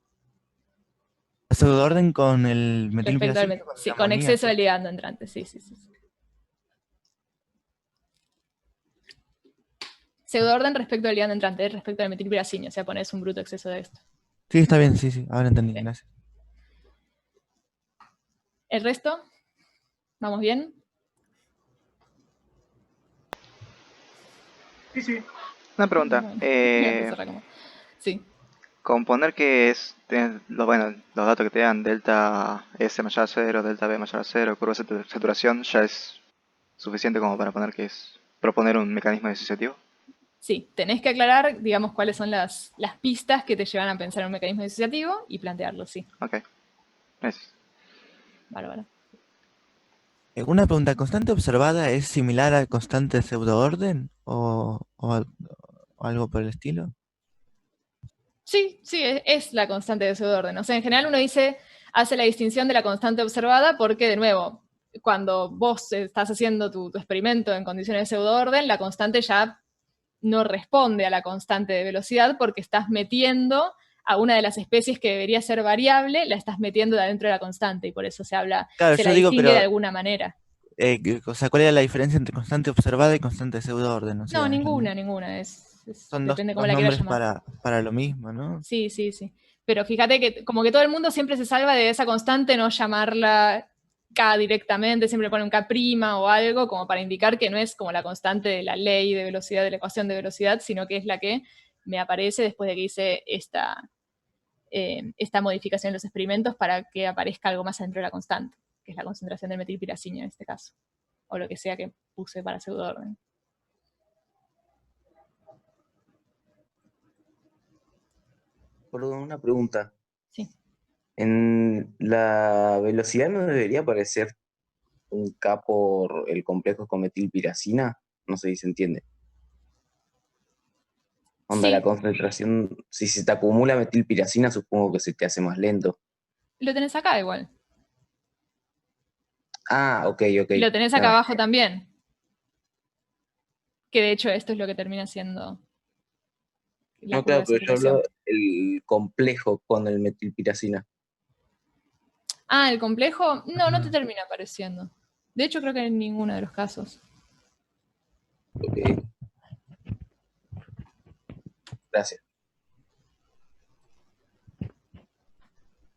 ¿Pseudoorden con el metilpiracinio? Sí, con exceso de ligando entrante, sí. Pseudoorden respecto al ligando entrante, respecto al metilpiracinio, o sea, pones un bruto exceso de esto. Sí, está bien, sí, ahora entendí, gracias. ¿El resto? ¿Vamos bien? Sí. Una pregunta. Sí. Componer que es, bueno, los datos que te dan, delta S mayor a 0, delta B mayor a 0, curva de saturación, ya es suficiente como para poner que es proponer un mecanismo disociativo. Sí, tenés que aclarar, digamos, cuáles son las pistas que te llevan a pensar en un mecanismo disociativo y plantearlo, sí. Ok. Gracias. Bárbaro. Una pregunta, ¿constante observada es similar a constante de pseudoorden o algo por el estilo? Sí, sí, es la constante de pseudoorden. O sea, en general uno hace la distinción de la constante observada porque, de nuevo, cuando vos estás haciendo tu experimento en condiciones de pseudoorden, la constante ya no responde a la constante de velocidad porque estás metiendo a una de las especies que debería ser variable, la estás metiendo de adentro de la constante y por eso se Claro, la yo digo, distingue de pero, alguna manera. o sea, ¿cuál era la diferencia entre constante observada y constante de pseudoorden? O No, sea, ninguna. son dos Depende cómo la quieras nombres llamar. para lo mismo, ¿no? Sí, sí, sí. Pero fíjate que como que todo el mundo siempre se salva de esa constante, no llamarla K directamente, siempre pone un K' o algo, como para indicar que no es como la constante de la ley de velocidad, de la ecuación de velocidad, sino que es la que me aparece después de que hice esta modificación en los experimentos para que aparezca algo más adentro de la constante, que es la concentración de metilpiracinio en este caso, o lo que sea que puse para pseudoorden. Perdón, una pregunta. Sí. En la velocidad no debería aparecer un K por el complejo con metilpiracina, no sé si se entiende. Onda, Sí. la concentración, si se te acumula metilpiracina, supongo que se te hace más lento. Lo tenés acá igual. Ah, ok. Y lo tenés acá Ah, abajo también. Que de hecho esto es lo que termina siendo la no, curva claro, de pero yo saturación. hablo del complejo con el metilpiracina. Ah, el complejo, no te Ajá. termina apareciendo. De hecho, creo que en ninguno de los casos. Ok. Gracias.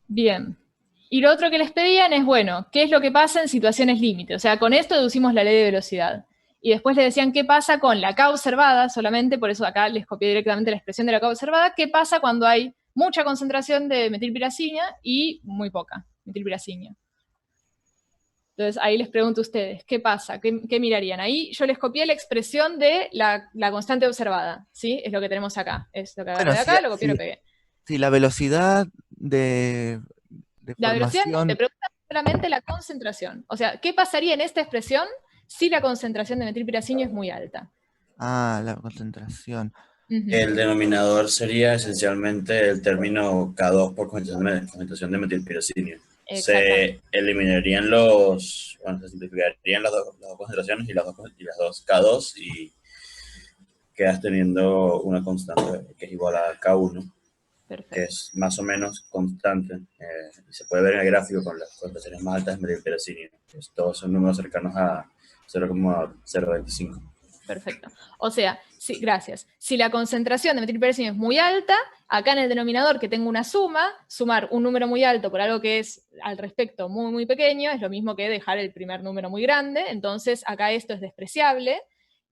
Bien. Y lo otro que les pedían es, bueno, ¿qué es lo que pasa en situaciones límite? O sea, con esto deducimos la ley de velocidad. Y después les decían qué pasa con la K observada solamente, por eso acá les copié directamente la expresión de la K observada, qué pasa cuando hay mucha concentración de metilpiracina y muy poca metilpiracina. Entonces ahí les pregunto a ustedes, ¿qué pasa? ¿Qué mirarían? Ahí yo les copié la expresión de la constante observada, ¿sí? Es lo que tenemos acá. Es lo que agarré Bueno, de acá, lo copié y lo pegué. si la velocidad de La velocidad no, te formación... pregunta solamente la concentración. O sea, ¿qué pasaría en esta expresión si la concentración de metilpiracinio es muy alta? Ah, la concentración. El denominador sería esencialmente el término K2 por concentración de metilpiracinio. Se eliminarían se simplificarían las dos concentraciones y las dos K2 y quedas teniendo una constante que es igual a K1. Perfecto. Que es más o menos constante. Se puede ver en el gráfico con las concentraciones más altas de metilpiracinio. Todos son números cercanos a 0,025. Perfecto. O sea, sí, gracias. Si la concentración de metilpiracinio es muy alta, acá en el denominador que tengo una suma, sumar un número muy alto por algo que es al respecto muy, muy pequeño, es lo mismo que dejar el primer número muy grande, entonces acá esto es despreciable,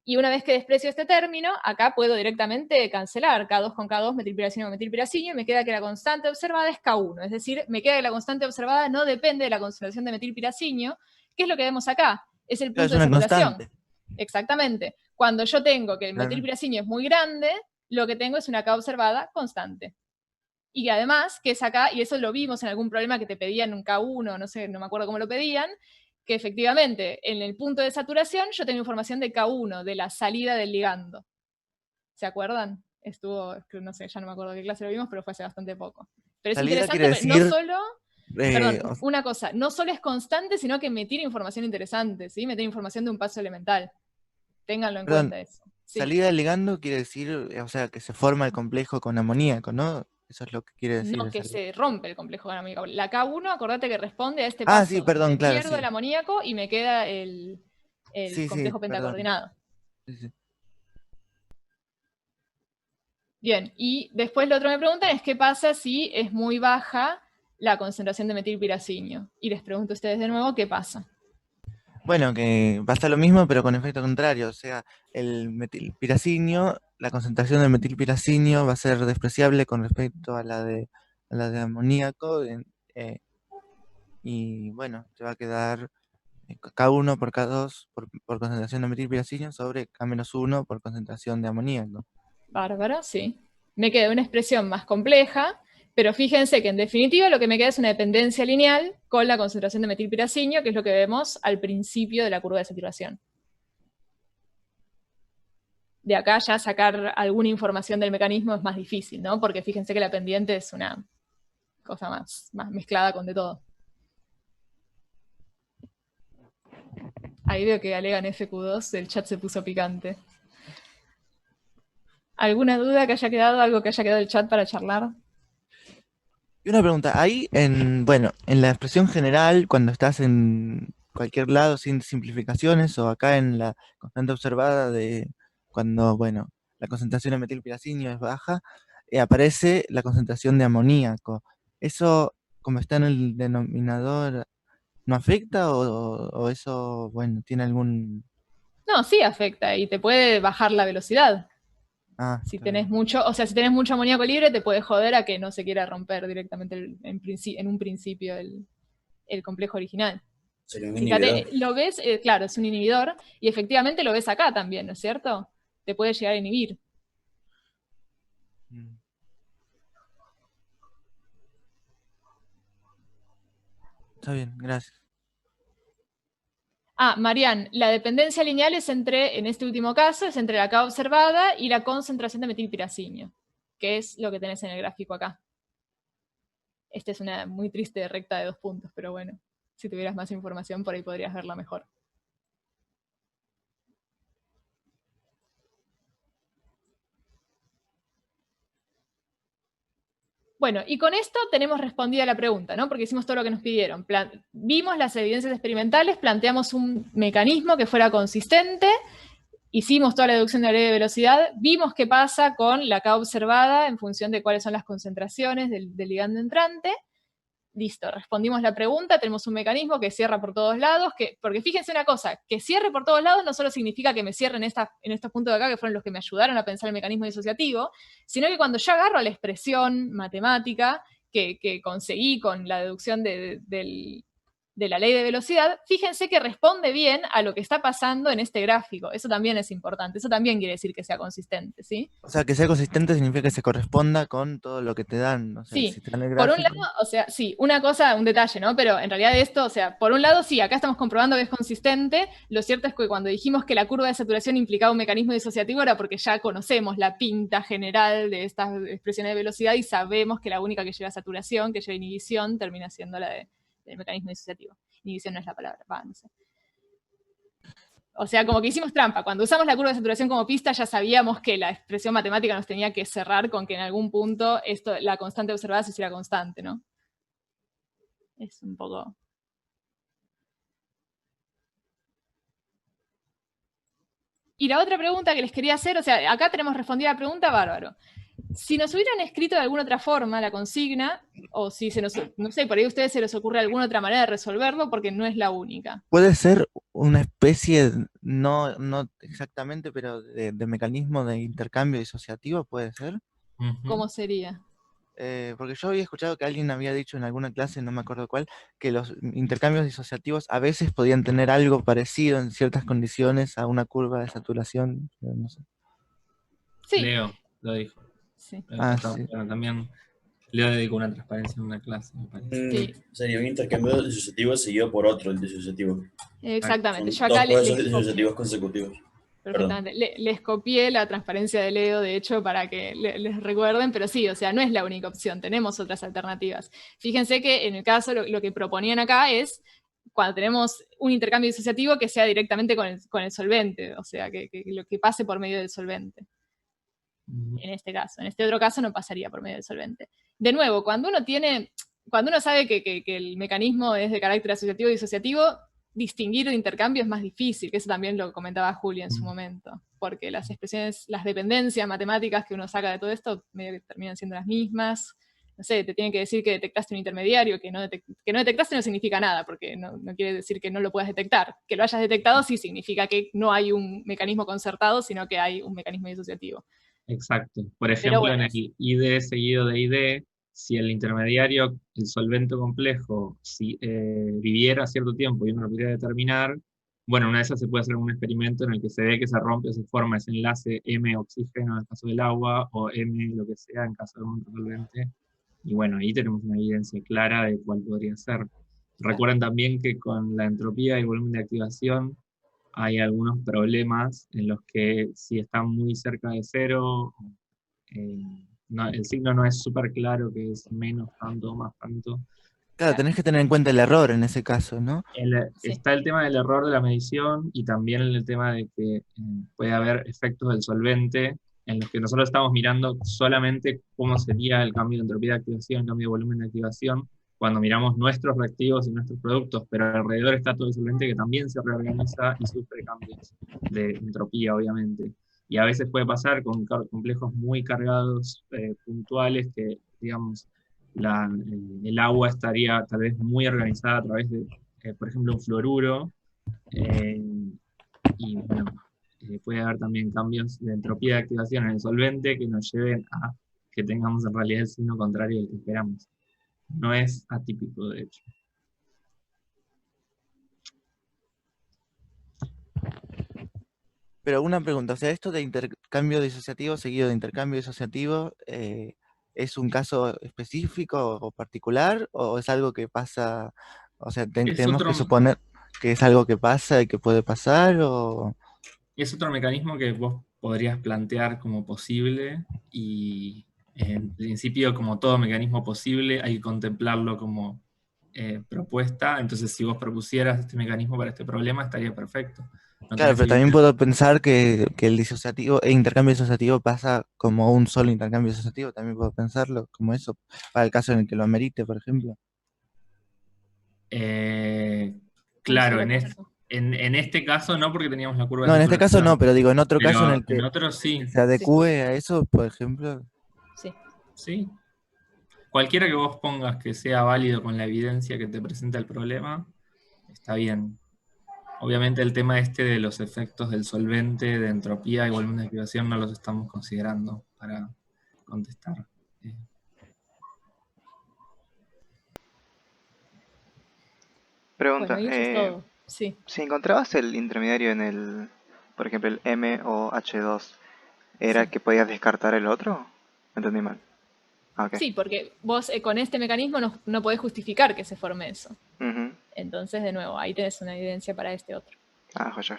y una vez que desprecio este término, acá puedo directamente cancelar K2 con K2, metilpiracinio con metilpiracinio, y me queda que la constante observada es K1, es decir, me queda que la constante observada no depende de la concentración de metilpiracinio, que es lo que vemos acá, es el Claro, punto es de una saturación. constante. Exactamente. Cuando yo tengo que el Claro. metilpiracinio es muy grande, lo que tengo es una K observada constante. Y además, que es acá, y eso lo vimos en algún problema que te pedían un K1, no sé, no me acuerdo cómo lo pedían, que efectivamente en el punto de saturación yo tengo información de K1, de la salida del ligando. ¿Se acuerdan? Estuvo, no sé, ya no me acuerdo qué clase lo vimos, pero fue hace bastante poco. Pero es Salida interesante, quiere porque no decir... solo... Perdón, o- una cosa, no solo es constante, sino que me tira información interesante, ¿sí? Me tira información de un paso elemental. Ténganlo en Perdón, cuenta eso. Sí, salida del ligando quiere decir, o sea, que se forma el complejo con amoníaco, ¿no? Eso es lo que quiere decir. no que se rompe el complejo amoníaco. La K1, acordate que responde a este Ah, sí, paso. perdón, claro, Pierdo sí. el amoníaco y me queda el Sí, complejo perdón. pentacoordinado. Sí. Bien, y después lo otro que me preguntan es qué pasa si es muy baja la concentración de metilpiracinio. Y les pregunto a ustedes de nuevo qué pasa. Bueno, que pasa lo mismo, pero con efecto contrario. O sea, el metilpiracinio la concentración de metilpiracinio va a ser despreciable con respecto a la de amoníaco, y bueno, te va a quedar K1 por K2 por concentración de metilpiracinio sobre K-1 por concentración de amoníaco. Bárbaro, sí. Me queda una expresión más compleja, pero fíjense que en definitiva lo que me queda es una dependencia lineal con la concentración de metilpiracinio, que es lo que vemos al principio de la curva de saturación. De acá ya sacar alguna información del mecanismo es más difícil, ¿no? Porque fíjense que la pendiente es una cosa más mezclada con de todo. Ahí veo que alegan FQ2, el chat se puso picante. ¿Alguna duda que haya quedado, algo que haya quedado del chat para charlar? Y una pregunta, ahí en la expresión general, cuando estás en cualquier lado sin simplificaciones, o acá en la constante observada de cuando, la concentración de metilpiracinio es baja, aparece la concentración de amoníaco. ¿Eso, como está en el denominador, no afecta o eso, tiene algún... No, sí afecta y te puede bajar la velocidad. Si está tenés bien. mucho, o sea, si tenés mucho amoníaco libre, te puede joder a que no se quiera romper directamente en un principio el complejo original. Sería un Fíjate, inhibidor. lo ves, claro, es un inhibidor, y efectivamente lo ves acá también, ¿no es cierto? Te puede llegar a inhibir. Mm. Está bien, gracias. Ah, Marian, la dependencia lineal es en este último caso, es entre la K observada y la concentración de metilpiracinio, que es lo que tenés en el gráfico acá. Esta es una muy triste recta de 2 puntos, pero bueno, si tuvieras más información por ahí podrías verla mejor. Bueno, y con esto tenemos respondida la pregunta, ¿no? Porque hicimos todo lo que nos pidieron. Vimos las evidencias experimentales, planteamos un mecanismo que fuera consistente, hicimos toda la deducción de la ley de velocidad, vimos qué pasa con la K observada en función de cuáles son las concentraciones del ligando entrante. Listo, respondimos la pregunta, tenemos un mecanismo que cierra por todos lados, porque fíjense una cosa, que cierre por todos lados no solo significa que me cierren en estos puntos de acá, que fueron los que me ayudaron a pensar el mecanismo disociativo, sino que cuando yo agarro la expresión matemática que conseguí con la deducción de la ley de velocidad, fíjense que responde bien a lo que está pasando en este gráfico. Eso también es importante, eso también quiere decir que sea consistente, ¿sí? O sea, que sea consistente significa que se corresponda con todo lo que te dan. O sea, Sí, si te dan el por un gráfico... lado, o sea, sí, una cosa, un detalle, ¿no? Pero en realidad esto, o sea, por un lado sí, acá estamos comprobando que es consistente, lo cierto es que cuando dijimos que la curva de saturación implicaba un mecanismo disociativo era porque ya conocemos la pinta general de estas expresiones de velocidad y sabemos que la única que lleva saturación, que lleva inhibición, termina siendo la del mecanismo disociativo. Inhibición no es la palabra, no sé. O sea, como que hicimos trampa. Cuando usamos la curva de saturación como pista, ya sabíamos que la expresión matemática nos tenía que cerrar con que en algún punto la constante observada se hiciera constante, ¿no? Es un poco... Y la otra pregunta que les quería hacer, o sea, acá tenemos respondida la pregunta, bárbaro. Si nos hubieran escrito de alguna otra forma la consigna, o si se nos, no sé, por ahí a ustedes se les ocurre alguna otra manera de resolverlo, porque no es la única. Puede ser una especie, no exactamente, pero de mecanismo de intercambio disociativo, ¿puede ser? ¿Cómo sería? Porque yo había escuchado que alguien había dicho en alguna clase, no me acuerdo cuál, que los intercambios disociativos a veces podían tener algo parecido en ciertas condiciones a una curva de saturación, pero no sé. Sí. Leo lo dijo. Sí. Sí. Bueno, también Leo dedicó una transparencia en una clase, me parece. Sí. Sería un intercambio disociativo seguido por otro disociativo. Exactamente. Son Yo acá dos procesos disociativos consecutivos. Perfectamente. Les copié la transparencia de Leo, de hecho, para que les recuerden, pero sí, o sea, no es la única opción, tenemos otras alternativas. Fíjense que en el caso, lo que proponían acá es, cuando tenemos un intercambio disociativo, que sea directamente con el solvente, o sea, que lo que pase por medio del solvente. En este caso. En este otro caso no pasaría por medio del solvente. De nuevo, cuando uno sabe que el mecanismo es de carácter asociativo y disociativo, distinguir de intercambio es más difícil, que eso también lo comentaba Julia en su momento, porque las expresiones, las dependencias matemáticas que uno saca de todo esto medio que terminan siendo las mismas. No sé, te tienen que decir que detectaste un intermediario, que no detectaste no significa nada, porque no quiere decir que no lo puedas detectar. Que lo hayas detectado sí significa que no hay un mecanismo concertado, sino que hay un mecanismo disociativo. Exacto. Por Pero ejemplo, en bueno, el ID seguido de ID, si el intermediario, el solvente complejo, si viviera cierto tiempo y uno lo pudiera determinar, bueno, una de esas se puede hacer un experimento en el que se ve que se rompe, se forma ese enlace M oxígeno en el caso del agua, o M lo que sea en caso de un otro solvente. Y bueno, ahí tenemos una evidencia clara de cuál podría ser. Recuerden también que con la entropía y el volumen de activación hay algunos problemas en los que si están muy cerca de cero, eh, el signo no es súper claro que es menos tanto o más tanto. Claro, tenés que tener en cuenta el error en ese caso, ¿no? Sí. Está el tema del error de la medición y también el tema de que puede haber efectos del solvente en los que nosotros estamos mirando solamente cómo sería el cambio de entropía de activación, el cambio de volumen de activación, cuando miramos nuestros reactivos y nuestros productos, pero alrededor está todo el solvente que también se reorganiza y sufre cambios de entropía, obviamente. Y a veces puede pasar con complejos muy cargados, puntuales, que, digamos, el agua estaría tal vez muy organizada a través de, por ejemplo, un fluoruro, y bueno, puede haber también cambios de entropía de activación en el solvente que nos lleven a que tengamos en realidad el signo contrario del que esperamos. No es atípico, de hecho. Pero una pregunta, o sea, esto de intercambio disociativo seguido de intercambio disociativo, ¿es un caso específico o particular o es algo que pasa, o sea, tenemos que suponer que es algo que pasa y que puede pasar o... Es otro mecanismo que vos podrías plantear como posible y en principio, como todo mecanismo posible, hay que contemplarlo como propuesta. Entonces, si vos propusieras este mecanismo para este problema, estaría perfecto. No Claro, tenés pero también evidencia. puedo pensar que el disociativo, el intercambio disociativo pasa como un solo intercambio disociativo, también puedo pensarlo como eso, para el caso en el que lo amerite, por ejemplo. Claro, Un solo en este caso no, porque teníamos la curva de No, en este caso no, saturación. pero digo, en otro caso en Pero el en que otros sí. se adecue a eso, por ejemplo. Sí. Sí. Cualquiera que vos pongas que sea válido con la evidencia que te presenta el problema, está bien. Obviamente el tema este de los efectos del solvente, de entropía y volumen de activación no los estamos considerando para contestar. Pregunta, Bueno, y eso es todo. Sí. si encontrabas el intermediario en el, por ejemplo, el M o H2, ¿era Sí. que podías descartar el otro? ¿Entendí mal? Ah, ok. Sí, porque vos con este mecanismo no podés justificar que se forme eso. Ujú. Entonces, de nuevo, ahí tenés una evidencia para este otro. Ah, joya.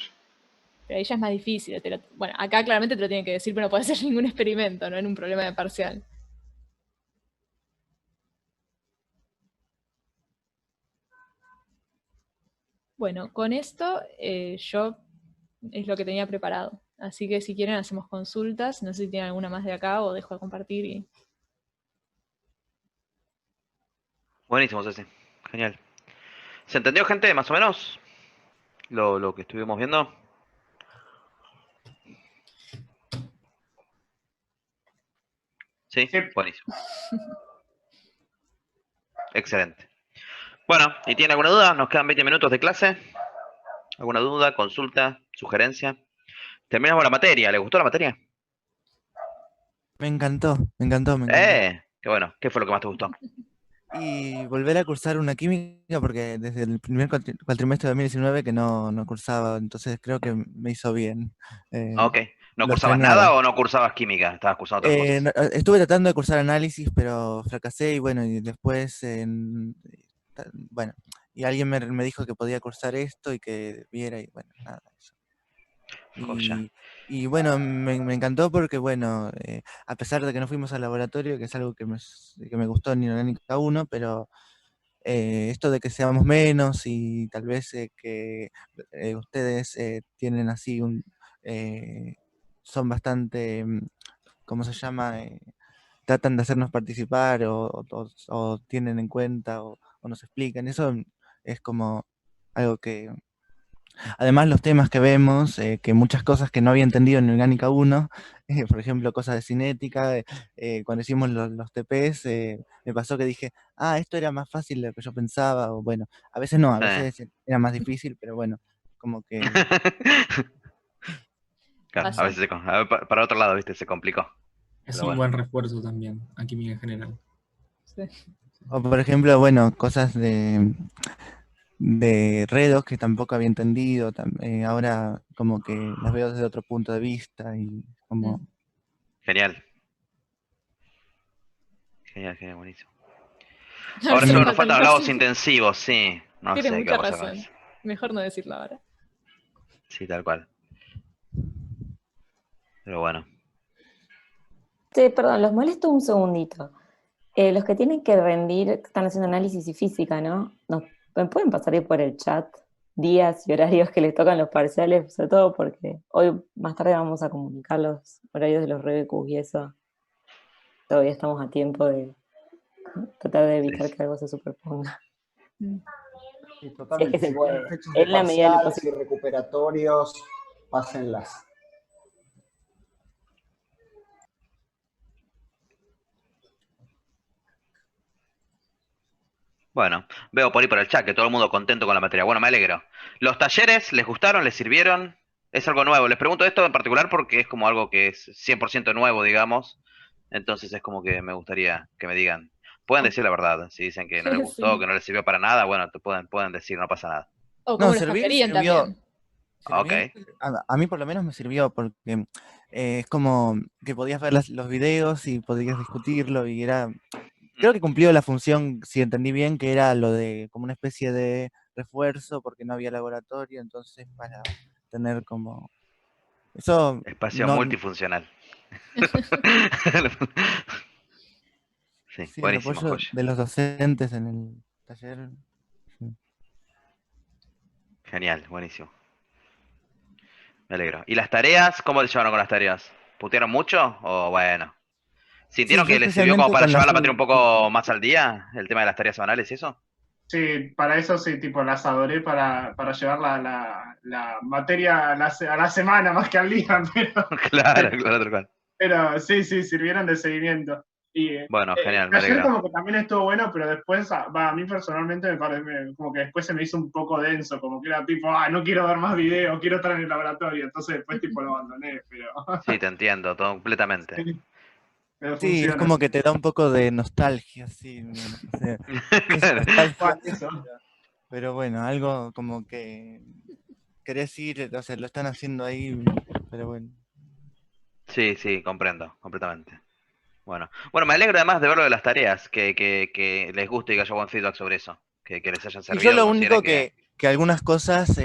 Pero ahí ya es más difícil. Bueno, acá claramente te lo tienen que decir, pero no podés hacer ningún experimento, no en un problema de parcial. Bueno, con esto yo es lo que tenía preparado. Así que si quieren hacemos consultas. No sé si tienen alguna más de acá o dejo de compartir. Buenísimo, Ceci. Genial. ¿Se entendió, gente, más o menos? Lo que estuvimos viendo. ¿Sí? Buenísimo. Excelente. Bueno, ¿y tiene alguna duda? Nos quedan 20 minutos de clase. ¿Alguna duda, consulta, sugerencia? Terminamos la materia. ¿Le gustó la materia? Me encantó, me encantó, me encantó. Qué bueno. ¿Qué fue lo que más te gustó? Y volver a cursar una química, porque desde el primer cuatrimestre de 2019 que no cursaba, entonces creo que me hizo bien. Ok. ¿No Lo cursabas extrañaba. nada o no cursabas química? Estabas cursando otras cosas. Estuve tratando de cursar análisis, pero fracasé y bueno, y después, bueno, y alguien me dijo que podía cursar esto y que viera y bueno, nada, eso. Joya. Y bueno, me encantó porque bueno, a pesar de que no fuimos al laboratorio, que es algo que me gustó en Inorgánica 1, pero esto de que seamos menos y tal vez que ustedes tienen así son bastante, ¿cómo se llama? Tratan de hacernos participar o tienen en cuenta o nos explican. Eso es como algo que... Además, los temas que vemos, que muchas cosas que no había entendido en Orgánica 1, por ejemplo, cosas de cinética, cuando hicimos los TPs, me pasó que dije, esto era más fácil de lo que yo pensaba, o bueno, a veces no, a veces era más difícil, pero bueno, como que... Claro, a veces para otro lado, ¿viste? Se complicó. Es Pero un bueno. buen refuerzo también, a química en general. Sí. O por ejemplo, bueno, cosas de redos que tampoco había entendido. Ahora como que las veo desde otro punto de vista y como... Genial. Genial, buenísimo. A Ahora ver si solo me nos faltan faltan hablados cosas. intensivos, sí. No Tiene sé qué mucha vamos a hacer con razón. eso. Mejor no decirlo ahora. Sí, tal cual. Pero bueno. Sí, perdón, los molesto un segundito. Los que tienen que rendir, que están haciendo análisis y física, ¿no? ¿Me pueden pasar ahí por el chat días y horarios que les tocan los parciales? Sobre todo porque hoy más tarde vamos a comunicar los horarios de los RBQs y eso. Todavía estamos a tiempo de tratar de evitar que algo se superponga. Sí, Si es que totalmente. se Si puede. tienen fechas de En la medida de lo parciales y posible. recuperatorios, pásenlas. Bueno, veo por ahí por el chat que todo el mundo contento con la materia. Bueno, me alegro. ¿Los talleres les gustaron? ¿Les sirvieron? ¿Es algo nuevo? Les pregunto esto en particular porque es como algo que es 100% nuevo, digamos. Entonces es como que me gustaría que me digan. Pueden decir la verdad. Si dicen que no les gustó, Sí. que no les sirvió para nada, bueno, pueden decir, no pasa nada. O cómo No, les servir cambiarían sirvió. también. Ok. A mí por lo menos me sirvió porque es como que podías ver los videos y podías discutirlo y era... Creo que cumplió la función, si entendí bien, que era lo de como una especie de refuerzo porque no había laboratorio, entonces para tener como... Eso Espacio no... multifuncional. Sí, Sí, el buenísimo, apoyo joya. de los docentes en el taller. Sí. Genial, buenísimo. Me alegro. ¿Y las tareas? ¿Cómo les llevaron con las tareas? ¿Putearon mucho? O bueno. Sí, ¿Sintieron yo que les sirvió como especialmente para con llevar las... la materia un poco más al día? El tema de las tareas semanales y eso. Sí, para eso sí, tipo, las adoré para llevar la materia a la semana más que al día, Claro, tal cual. pero sí, sirvieron de seguimiento. Y Bueno, genial, me ayer alegro. como que también estuvo bueno, pero después, a mí personalmente me parece como que después se me hizo un poco denso, como que era tipo, no quiero ver más videos, quiero estar en el laboratorio, entonces después tipo lo abandoné, pero Sí, te entiendo, todo completamente. pero Sí, es funciona. como que te da un poco de nostalgia, sí. No sé, no sé si nostalgia, pero bueno, algo como que querés ir, o sea, lo están haciendo ahí, pero bueno. Sí, comprendo, completamente. Bueno, me alegro además de ver lo de las tareas, que les guste y que haya buen feedback sobre eso, que les hayan Y servido, yo que lo consideren único que algunas cosas,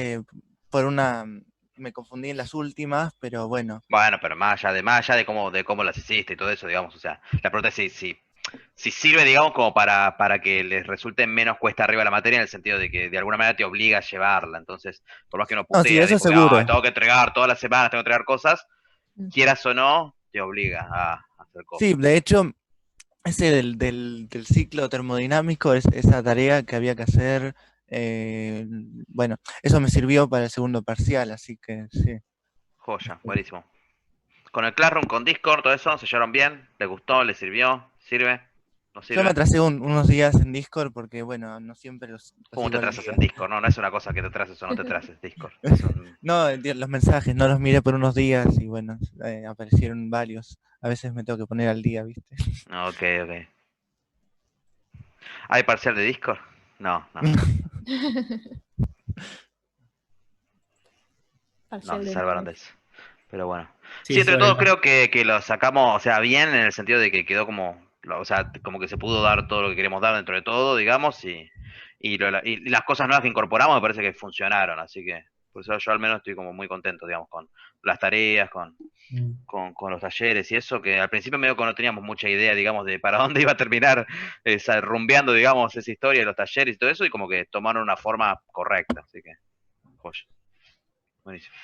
me confundí en las últimas, pero bueno. Bueno, pero más allá de cómo las hiciste y todo eso, digamos, o sea, la pregunta es si sirve, digamos, como para que les resulte menos cuesta arriba la materia, en el sentido de que de alguna manera te obliga a llevarla. Entonces, por más que uno No, sí, putea, eso tipo, seguro. tengo que entregar todas las semanas, tengo que entregar cosas, quieras o no, te obliga a hacer cosas. Sí, de hecho, ese del ciclo termodinámico, esa tarea que había que hacer, bueno, eso me sirvió para el segundo parcial, así que sí. Joya, buenísimo. Con el Classroom, con Discord, todo eso, ¿se llevaron bien? ¿Les gustó? ¿Les sirvió? ¿Sirve? ¿No Yo me sirve? atrasé unos días en Discord porque, bueno, no siempre los ¿Cómo te sigo al atrasas día. en Discord? No es una cosa que te atrases o no te atrases, Discord. No, los mensajes no los miré por unos días y bueno, aparecieron varios. A veces me tengo que poner al día, ¿viste? Ok. ¿Hay parcial de Discord? No. No, se salvaron de eso. Pero bueno. Sí, entre todo creo que lo sacamos, o sea, bien en el sentido de que quedó como, o sea, como que se pudo dar todo lo que queremos dar dentro de todo, digamos, y las cosas nuevas que incorporamos me parece que funcionaron, así que por eso yo al menos estoy como muy contento, digamos, con las tareas, con los talleres y eso, que al principio medio que no teníamos mucha idea, digamos, de para dónde iba a terminar rumbeando, digamos, esa historia de los talleres y todo eso, y como que tomaron una forma correcta, así que, joya. Buenísimo.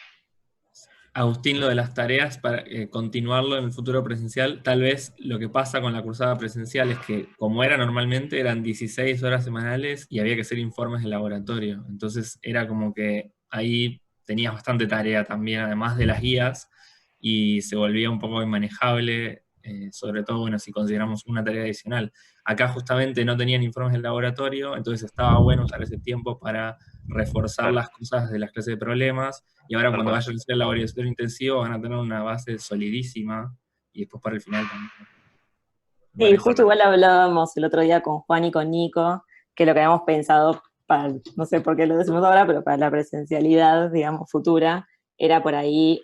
Agustín, lo de las tareas, para continuarlo en el futuro presencial, tal vez lo que pasa con la cursada presencial es que, como era normalmente, eran 16 horas semanales y había que hacer informes de laboratorio. Entonces era como que ahí tenías bastante tarea también, además de las guías, y se volvía un poco inmanejable, sobre todo, bueno, si consideramos una tarea adicional. Acá justamente no tenían informes del laboratorio, entonces estaba bueno usar ese tiempo para reforzar las cosas de las clases de problemas, y ahora cuando vayan a hacer el laboratorio intensivo van a tener una base solidísima y después para el final también. Sí, Vale, justo igual hablábamos el otro día con Juan y con Nico, que lo que habíamos pensado para, no sé por qué lo decimos ahora, pero para la presencialidad, digamos, futura, era por ahí,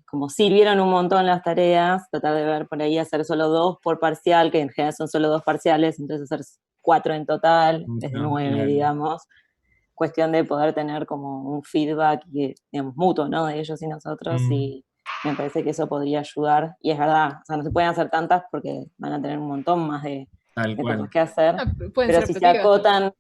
como sirvieron un montón las tareas, tratar de ver por ahí hacer solo 2 por parcial, que en general son solo 2 parciales, entonces hacer 4 en total, es No, 9, claro. digamos. Cuestión de poder tener como un feedback, digamos, mutuo, ¿no? De ellos y nosotros, y me parece que eso podría ayudar, y es verdad, o sea, no se pueden hacer tantas porque van a tener un montón más de cosas que hacer, Pueden pero ser si se optativas. acotan,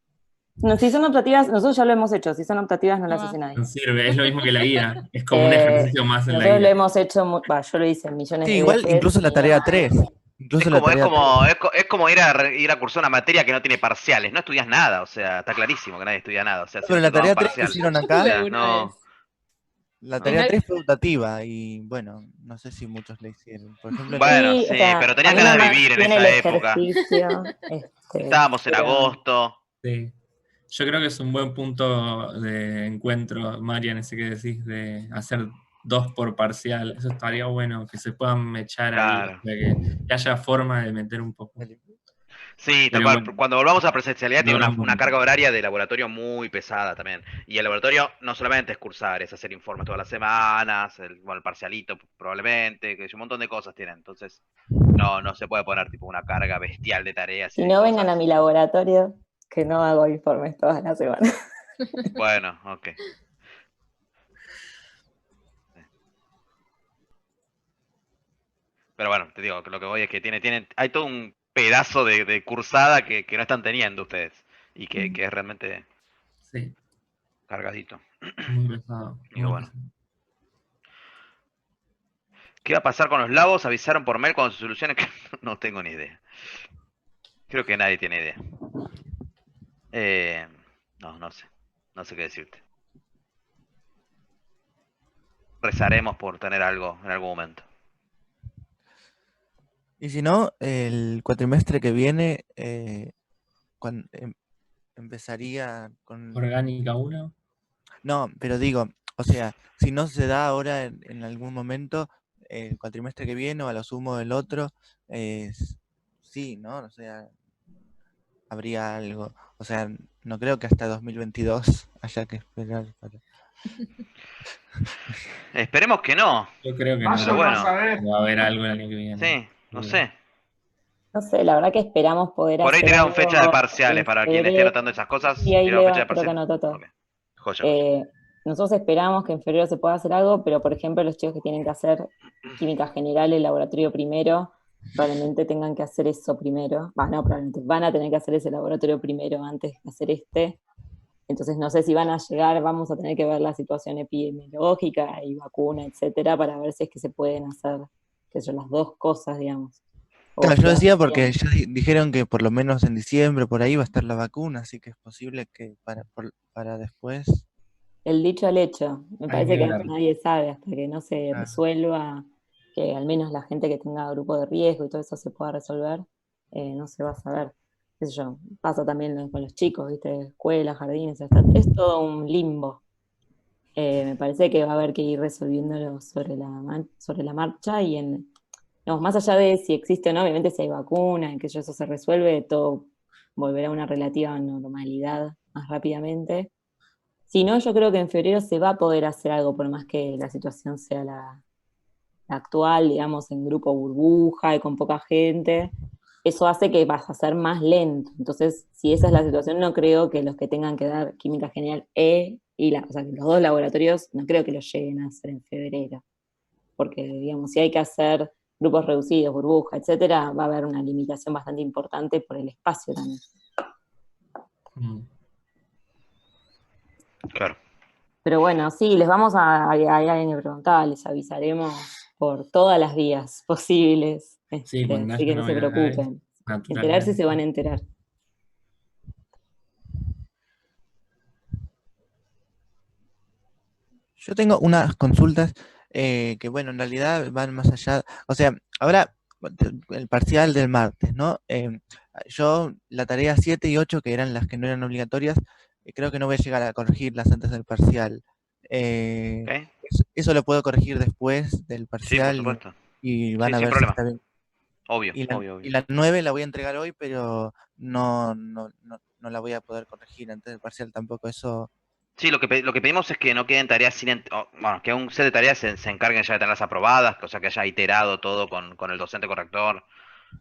no, si son optativas, nosotros ya lo hemos hecho, si son optativas no las Ah. hace nadie. No sirve, es lo mismo que la guía, es como un ejercicio más en la Nosotros lo guía. hemos hecho, yo lo hice millones Sí, de igual veces. incluso la y tarea no- 3. Incluso la tarea 3. Es como ir a cursar una materia que no tiene parciales. No estudias nada, o sea, está clarísimo que nadie estudia nada. O sea, si Pero no la te toman tarea 3 que parcial. hicieron Yo acá, tuve O sea, alguna no. vez. la No. tarea 3 fue optativa y bueno, no sé si muchos la hicieron. Por ejemplo, Bueno, Sí, sí, o sea, pero a tenían mí ganas de me vivir en tiene el esa época. ejercicio. Estábamos en pero- agosto. Sí. Yo creo que es un buen punto de encuentro, Marian, ese que decís, de hacer 2 por parcial. Eso estaría bueno, que se puedan mechar ahí, Claro. o sea, que haya forma de meter un poco. Sí, tal Pero cual. bueno, Cuando volvamos a presencialidad tiene no habrá una carga horaria de laboratorio muy pesada también. Y el laboratorio no solamente es cursar, es hacer informes todas las semanas, el parcialito probablemente, que un montón de cosas tienen. Entonces, no se puede poner tipo una carga bestial de tareas y Si de no cosas. vengan a mi laboratorio, que no hago informes todas las semanas. Bueno, ok. Pero bueno, te digo, que lo que voy es que hay todo un pedazo de cursada que no están teniendo ustedes. Y que es realmente sí, cargadito. muy pesado. Digo, bueno. ¿Qué va a pasar con los lagos? Avisaron por mail cuando se solucione. No tengo ni idea. Creo que nadie tiene idea. No sé. No sé qué decirte. Rezaremos por tener algo en algún momento. y si no, el cuatrimestre que viene empezaría con... Orgánica 1. No, pero digo, o sea, si no se da ahora en algún momento, el cuatrimestre que viene o a lo sumo el otro, sí, ¿no? O sea, habría algo. O sea, no creo que hasta 2022 haya que esperar para... Esperemos que no. Yo creo que Vaya Pero bueno. más a ver. va a haber algo el año que viene. Sí, no sé. No sé, la verdad que esperamos poder Por ahí hacer tiraron algo fecha de parciales. en Para quien esté febrero. anotando esas cosas, Y ahí tiraron fecha Leo de creo que parciales. anotó todo. Ok. Joya. Nosotros esperamos que en febrero se pueda hacer algo, pero por ejemplo los chicos que tienen que hacer química general, el laboratorio primero, probablemente tengan que hacer eso primero. Probablemente van a tener que hacer ese laboratorio primero antes de hacer este. Entonces no sé si van a llegar, vamos a tener que ver la situación epidemiológica y vacuna, etcétera, para ver si es que se pueden hacer, qué sé yo, las dos cosas, digamos. Claro, yo decía porque bien. ya dijeron que por lo menos en diciembre por ahí va a estar la vacuna, así que es posible que para después... El dicho al hecho, me Hay parece que que ver. nadie sabe hasta que no se Claro. resuelva, que al menos la gente que tenga grupo de riesgo y todo eso se pueda resolver, no se va a saber. Qué sé yo, pasa también con los chicos, ¿viste? Escuelas, jardines, es todo un limbo. Me parece que va a haber que ir resolviéndolo sobre la marcha y más allá de si existe o no, obviamente si hay vacuna, en que eso se resuelve, todo volverá a una relativa normalidad más rápidamente. Si no, yo creo que en febrero se va a poder hacer algo, por más que la situación sea la actual, digamos, en grupo burbuja y con poca gente. Eso hace que vas a ser más lento. Entonces, si esa es la situación, no creo que los que tengan que dar química general o sea, que los dos laboratorios, no creo que los lleguen a hacer en febrero. Porque, digamos, si hay que hacer grupos reducidos, burbuja, etcétera, va a haber una limitación bastante importante por el espacio también. Claro. Pero bueno, sí, les vamos hay alguien que preguntaba, les avisaremos por todas las vías posibles. Sí, cuando así haya que no se novedades, preocupen. naturalmente. Enterarse se van a enterar. Yo tengo unas consultas que, bueno, en realidad van más allá. O sea, ahora el parcial del martes, ¿no? Yo la tarea 7 y 8, que eran las que no eran obligatorias, creo que no voy a llegar a corregirlas antes del parcial. ¿Ok? Eso lo puedo corregir después del Sí, por parcial. supuesto. y van Sí, a sin ver si problema. está bien. Obvio, Y obvio. la 9 la voy a entregar hoy, pero no la voy a poder corregir antes del parcial tampoco. Eso. Sí, lo que pedimos es que no queden tareas bueno, que un set de tareas se encarguen ya de tenerlas aprobadas, o sea, que haya iterado todo con el docente corrector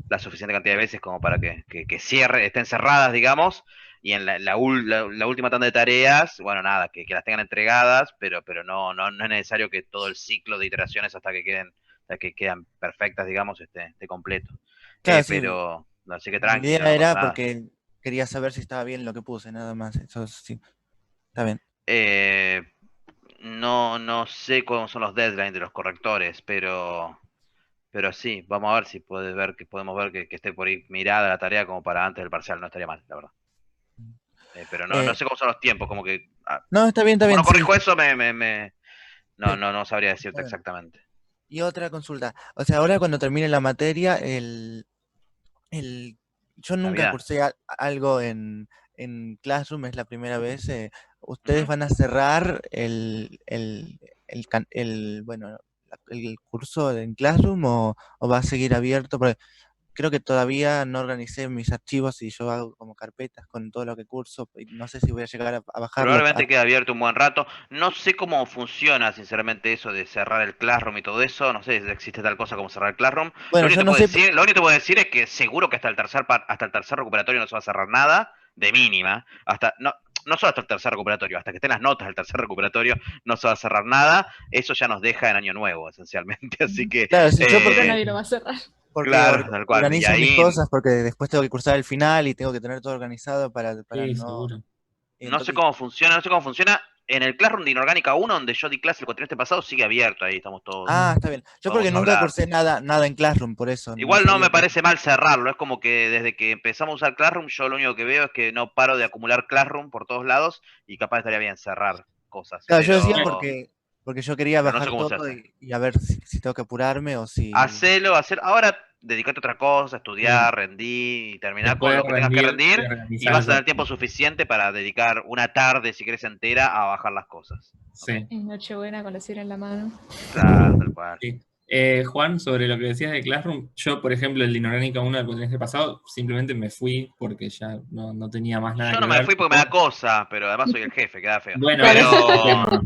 la suficiente cantidad de veces como para que estén cerradas, digamos, y en la última tanda de tareas, bueno, nada, que las tengan entregadas, pero no es necesario que todo el ciclo de iteraciones hasta que quedan perfectas, digamos, esté completo. Claro, sí. Pero, así que Mi tranqui, idea no pasa era nada. porque quería saber si estaba bien lo que puse, nada más. Eso sí. Está bien. No sé cómo son los deadlines de los correctores, pero sí, vamos a ver si podemos ver que esté por ahí mirada la tarea como para antes del parcial, no estaría mal, la verdad. Pero no sé cómo son los tiempos, como que No, está bien, como no sí. corrijo eso, no sabría decirte Está bien. exactamente. Y otra consulta. O sea, ahora cuando termine la materia, yo nunca Navidad. cursé algo en Classroom, es la primera vez. ¿Ustedes van a cerrar bueno, el curso en Classroom o va a seguir abierto? Porque creo que todavía no organicé mis archivos y yo hago como carpetas con todo lo que curso. Y no sé si voy a llegar a bajarlo. Probablemente quede abierto un buen rato. No sé cómo funciona, sinceramente, eso de cerrar el Classroom y todo eso. No sé si existe tal cosa como cerrar el Classroom. Bueno, yo no sé. Lo único que te puedo decir es que seguro que hasta el tercer recuperatorio no se va a cerrar nada, de mínima. No solo hasta el tercer recuperatorio, hasta que estén las notas del tercer recuperatorio no se va a cerrar nada. Eso ya nos deja en año nuevo, esencialmente. Así que. Claro, sí, yo Pero nadie lo va a cerrar. porque Claro, tal cual. Y organizo mis ahí cosas, porque después tengo que cursar el final y tengo que tener todo organizado para Sí, no. seguro. no sé cómo funciona. En el Classroom de Inorgánica 1, donde yo di clase el cuatrimestre pasado, sigue abierto. Ahí estamos todos. Ah, está bien. Yo porque Podemos nunca hablar. cursé nada en Classroom, por eso no Igual no sabía me parece mal cerrarlo, es como que desde que empezamos a usar Classroom, yo lo único que veo es que no paro de acumular Classroom por todos lados y capaz estaría bien cerrar cosas, Claro, yo decía pero porque yo quería no sé bajar cómo se todo hace. y a ver si tengo que apurarme o si. Hacelo. Ahora dedicate a otra cosa, Sí. estudiar, rendir y terminar con Después de lo que tengas que rendir y rendir y organizar vas a eso. tener tiempo suficiente para dedicar una tarde, si querés entera, a bajar las cosas. Sí. Es Nochebuena con la cera en la mano. Claro, tal cual. Sí. Juan, sobre lo que decías de Classroom, yo, por ejemplo, el de Inorgánica 1 del cuatrimestre pasado, simplemente me fui porque ya no tenía más nada Yo que no me ver. fui porque me da cosa, pero además soy el jefe, queda feo. Bueno, Claro. ese es el tema.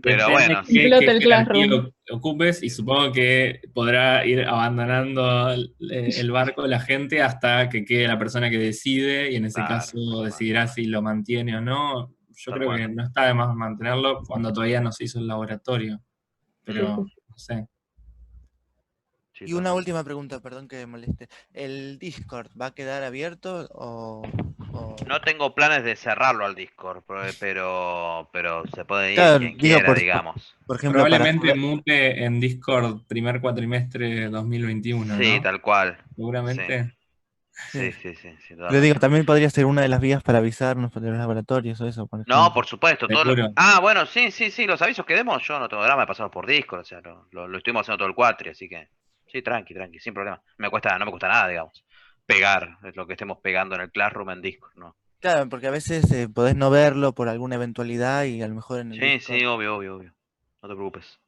Pero Depende bueno, qué Explota el jerarquía Classroom. ocupes y supongo que podrá ir abandonando el barco la gente hasta que quede la persona que decide y en ese claro, caso decidirá si lo mantiene o no. Yo tal creo cual. que no está de más mantenerlo cuando todavía no se hizo el laboratorio, pero no sé. Sí, Y tal una cual. última pregunta, perdón que me moleste. ¿El Discord va a quedar abierto o? No tengo planes de cerrarlo al Discord, pero se puede ir Claro, quien digo quiera, digamos. por ejemplo, para Probablemente saber. mute en Discord primer cuatrimestre 2021, Sí, ¿no? tal cual. Sí, Seguramente. Sí. sí, Pero digo, totalmente. también podría ser una de las vías para avisarnos de los laboratorios o eso, por No, ejemplo. por supuesto. Seguro. Bueno, sí, los avisos que demos, yo no tengo drama de pasarlos por Discord, o sea, lo estuvimos haciendo todo el cuatri, así que sí, tranqui, sin problema. No me cuesta nada, digamos. Pegar, es lo que estemos pegando en el Classroom en Discord, ¿no? Claro, porque a veces podés no verlo por alguna eventualidad y a lo mejor en el Discord. Sí, obvio. No te preocupes.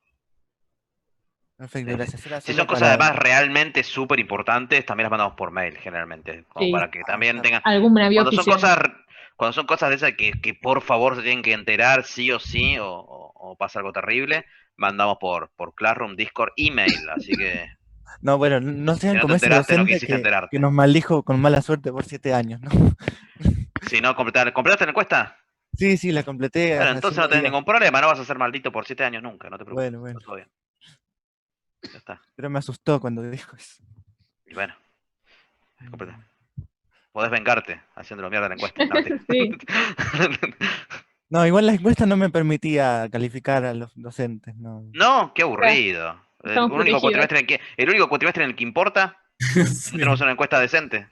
Perfecto, Sí. gracias. Era Si solo son cosas para. además realmente súper importantes, también las mandamos por mail generalmente, como Sí. para que también tengan. Alguna vía oficial. Cuando son cosas de esas que por favor se tienen que enterar sí o sí, o pasa algo terrible, mandamos por Classroom, Discord, email. Así que No, bueno, no si sean no te como ese enteraste, no docente quisiste que enterarte. nos maldijo con mala suerte por 7 años, ¿no? Si no, ¿completaste la encuesta? Sí, la completé Bueno, hace entonces no unos tenés días. ningún problema, no vas a ser maldito por 7 años nunca, no te preocupes. Bueno. Está todo bien. Ya está. Pero me asustó cuando dijo eso. Y bueno, completa. Podés vengarte haciéndolo mierda la encuesta. No, mentira. Sí. No, igual la encuesta no me permitía calificar a los docentes, no. No, qué aburrido. Estamos protegidos. El único cuatrimestre en el que importa, no Sí. tenemos una encuesta decente.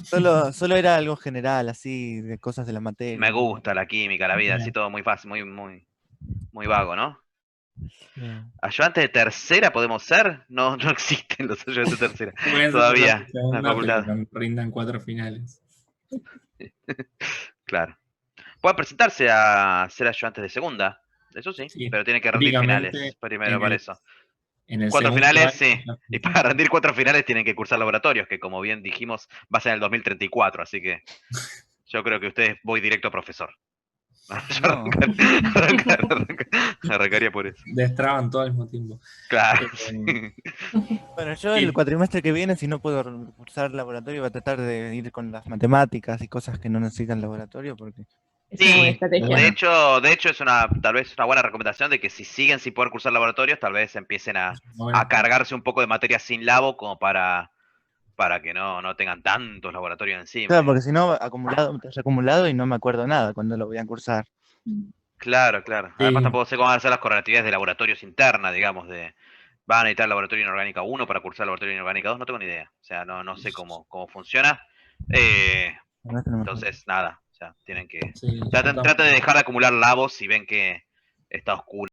Solo era algo general, así, de cosas de la materia. Me ¿no? gusta la química, la vida, así todo muy fácil, muy vago, ¿no? No. ¿Ayudantes de tercera podemos ser? No, no existen los ayudantes de tercera. Pueden ser Todavía, de en la segunda, pero facultad. cuando rindan 4 finales. Claro. Pueden presentarse a ser ayudantes de segunda, eso sí, Sí. pero tienen que rendir finales Típicamente primero para eso. En el 4 segundo finales, año sí. ya- Y para rendir 4 finales tienen que cursar laboratorios, que como bien dijimos, va a ser en el 2034, así que yo creo que ustedes voy directo a profesor. Yo No. arrancaría por eso. destraban todo al mismo tiempo. Claro. Eh, sí. Bueno, yo Sí. el cuatrimestre que viene, si no puedo cursar laboratorio, voy a tratar de ir con las matemáticas y cosas que no necesitan laboratorio, porque Es una buena Sí, estrategia. Bueno. de hecho es tal vez una buena recomendación de que si siguen sin poder cursar laboratorios, tal vez empiecen Bueno, a cargarse un poco de materias sin labo como para que no tengan tantos laboratorios encima. claro, porque digamos. si no, acumulado y no me acuerdo nada cuando lo voy a cursar. Claro, claro. Además Sí. tampoco sé cómo van a ser las correlatividades de laboratorios internas, digamos, van a necesitar laboratorio inorgánica 1 para cursar laboratorio inorgánica 2, no tengo ni idea. O sea, no sé cómo funciona. La verdad que no me acuerdo. Entonces, nada, o sea, tienen que... Sí, yo Traten de dejar de acumular labos si ven que está oscuro.